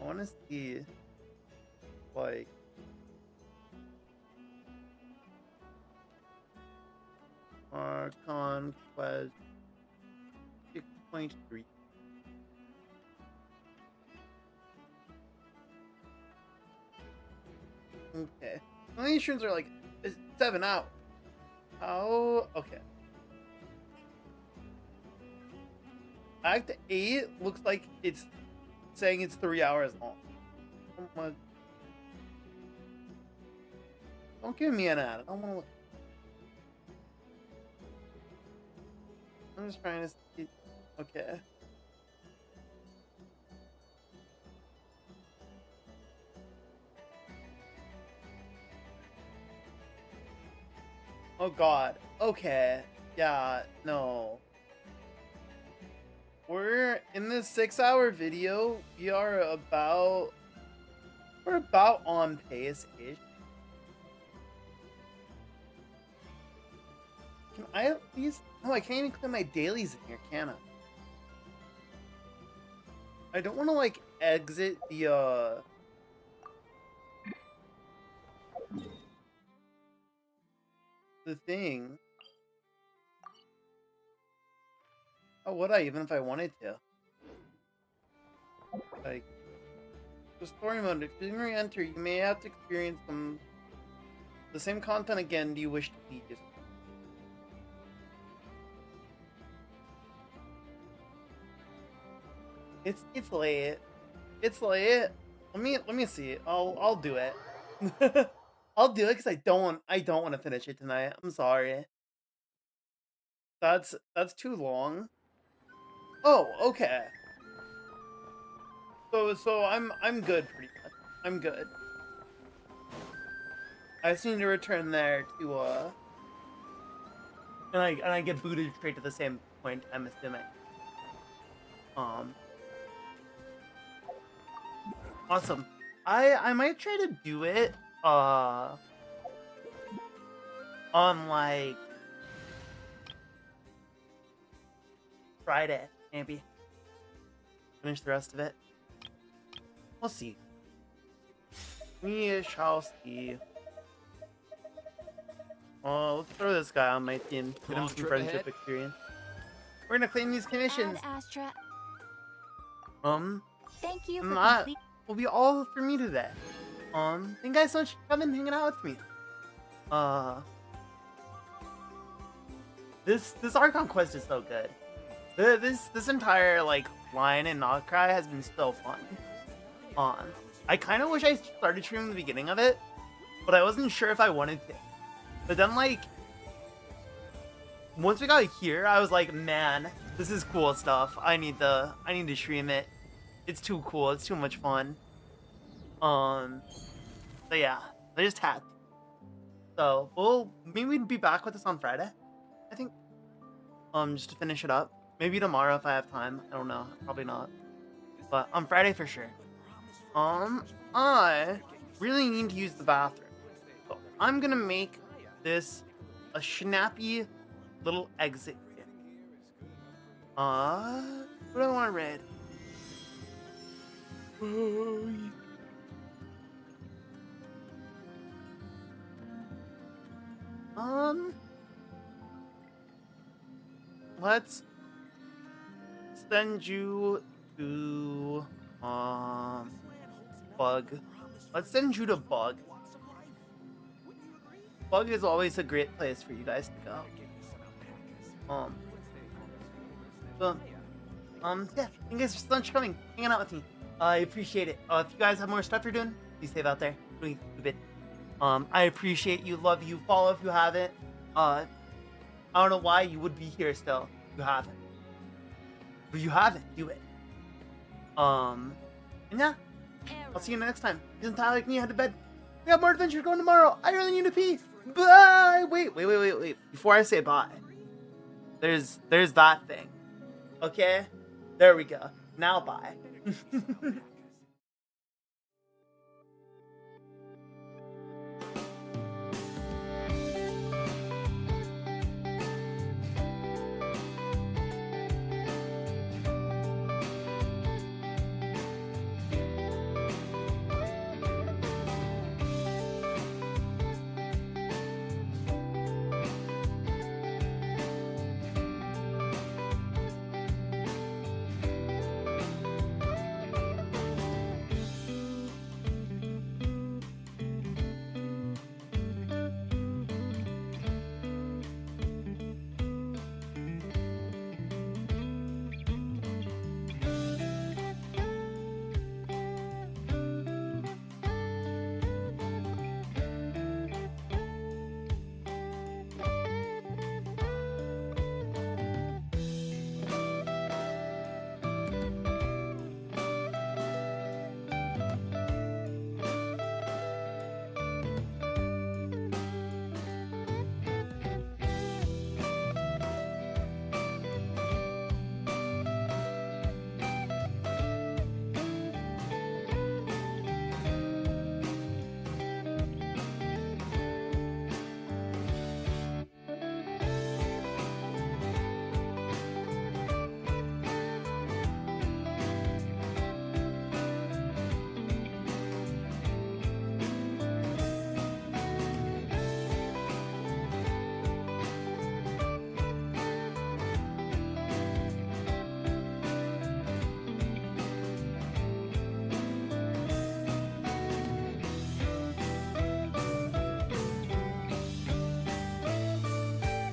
I want to see, like, our conquest 6.3. Okay. Some of these streams are like 7 out. Oh, okay. Act 8 looks like it's saying it's 3 hours long. Oh my. Don't give me an ad. I don't want to look. I'm just trying to see. Okay. Oh god. Okay. Yeah, no. We're in this 6-hour video. We're about on pace-ish. Can I at least... Oh, I can't even clear my dailies in here, can I? I don't want to, like, exit the, the thing. How would I, even if I wanted to? Like, the story mode. If you re-enter, you may have to experience the same content again. Do you wish to please? It's late. It's late. Let me see. I'll do it. I'll do it because I don't want to finish it tonight. I'm sorry. That's too long. Oh, okay. So I'm good pretty much. I'm good. I just need to return there to and I get booted straight to the same point, I'm assuming. Awesome. I might try to do it on like Friday, maybe. Finish the rest of it. We'll see. We shall see. Oh, let's throw this guy on my team. Get him some friendship experience. We're gonna claim these commissions. Astra. Thank you for complete. Will be all for me today. Thank you guys so much for coming and hanging out with me. This Archon quest is so good. This entire like line in Krai has been so fun. I kind of wish I started streaming the beginning of it, but I wasn't sure if I wanted to. But then like once we got here, I was like, man, this is cool stuff. I need to stream it. It's too cool. It's too much fun. So yeah, I just had. So maybe we'd be back with this on Friday, I think. Just to finish it up. Maybe tomorrow if I have time. I don't know. Probably not. But on Friday for sure. I really need to use the bathroom. So I'm gonna make this a snappy little exit here. What do I want to read? Let's send you to Bug. Let's send you to Bug. Bug is always a great place for you guys to go. Yeah, thank you guys so much for coming, hanging out with me. I appreciate it. If you guys have more stuff you're doing, please save out there. Doing a bit. I appreciate you, love you, follow if you haven't. I don't know why you would be here still if you haven't. If you haven't, do it. And yeah, I'll see you next time. Isn't Tyler like me? Head to bed. We have more adventure going tomorrow. I really need to pee. Bye. Wait. Before I say bye, there's that thing. Okay, there we go. Now bye.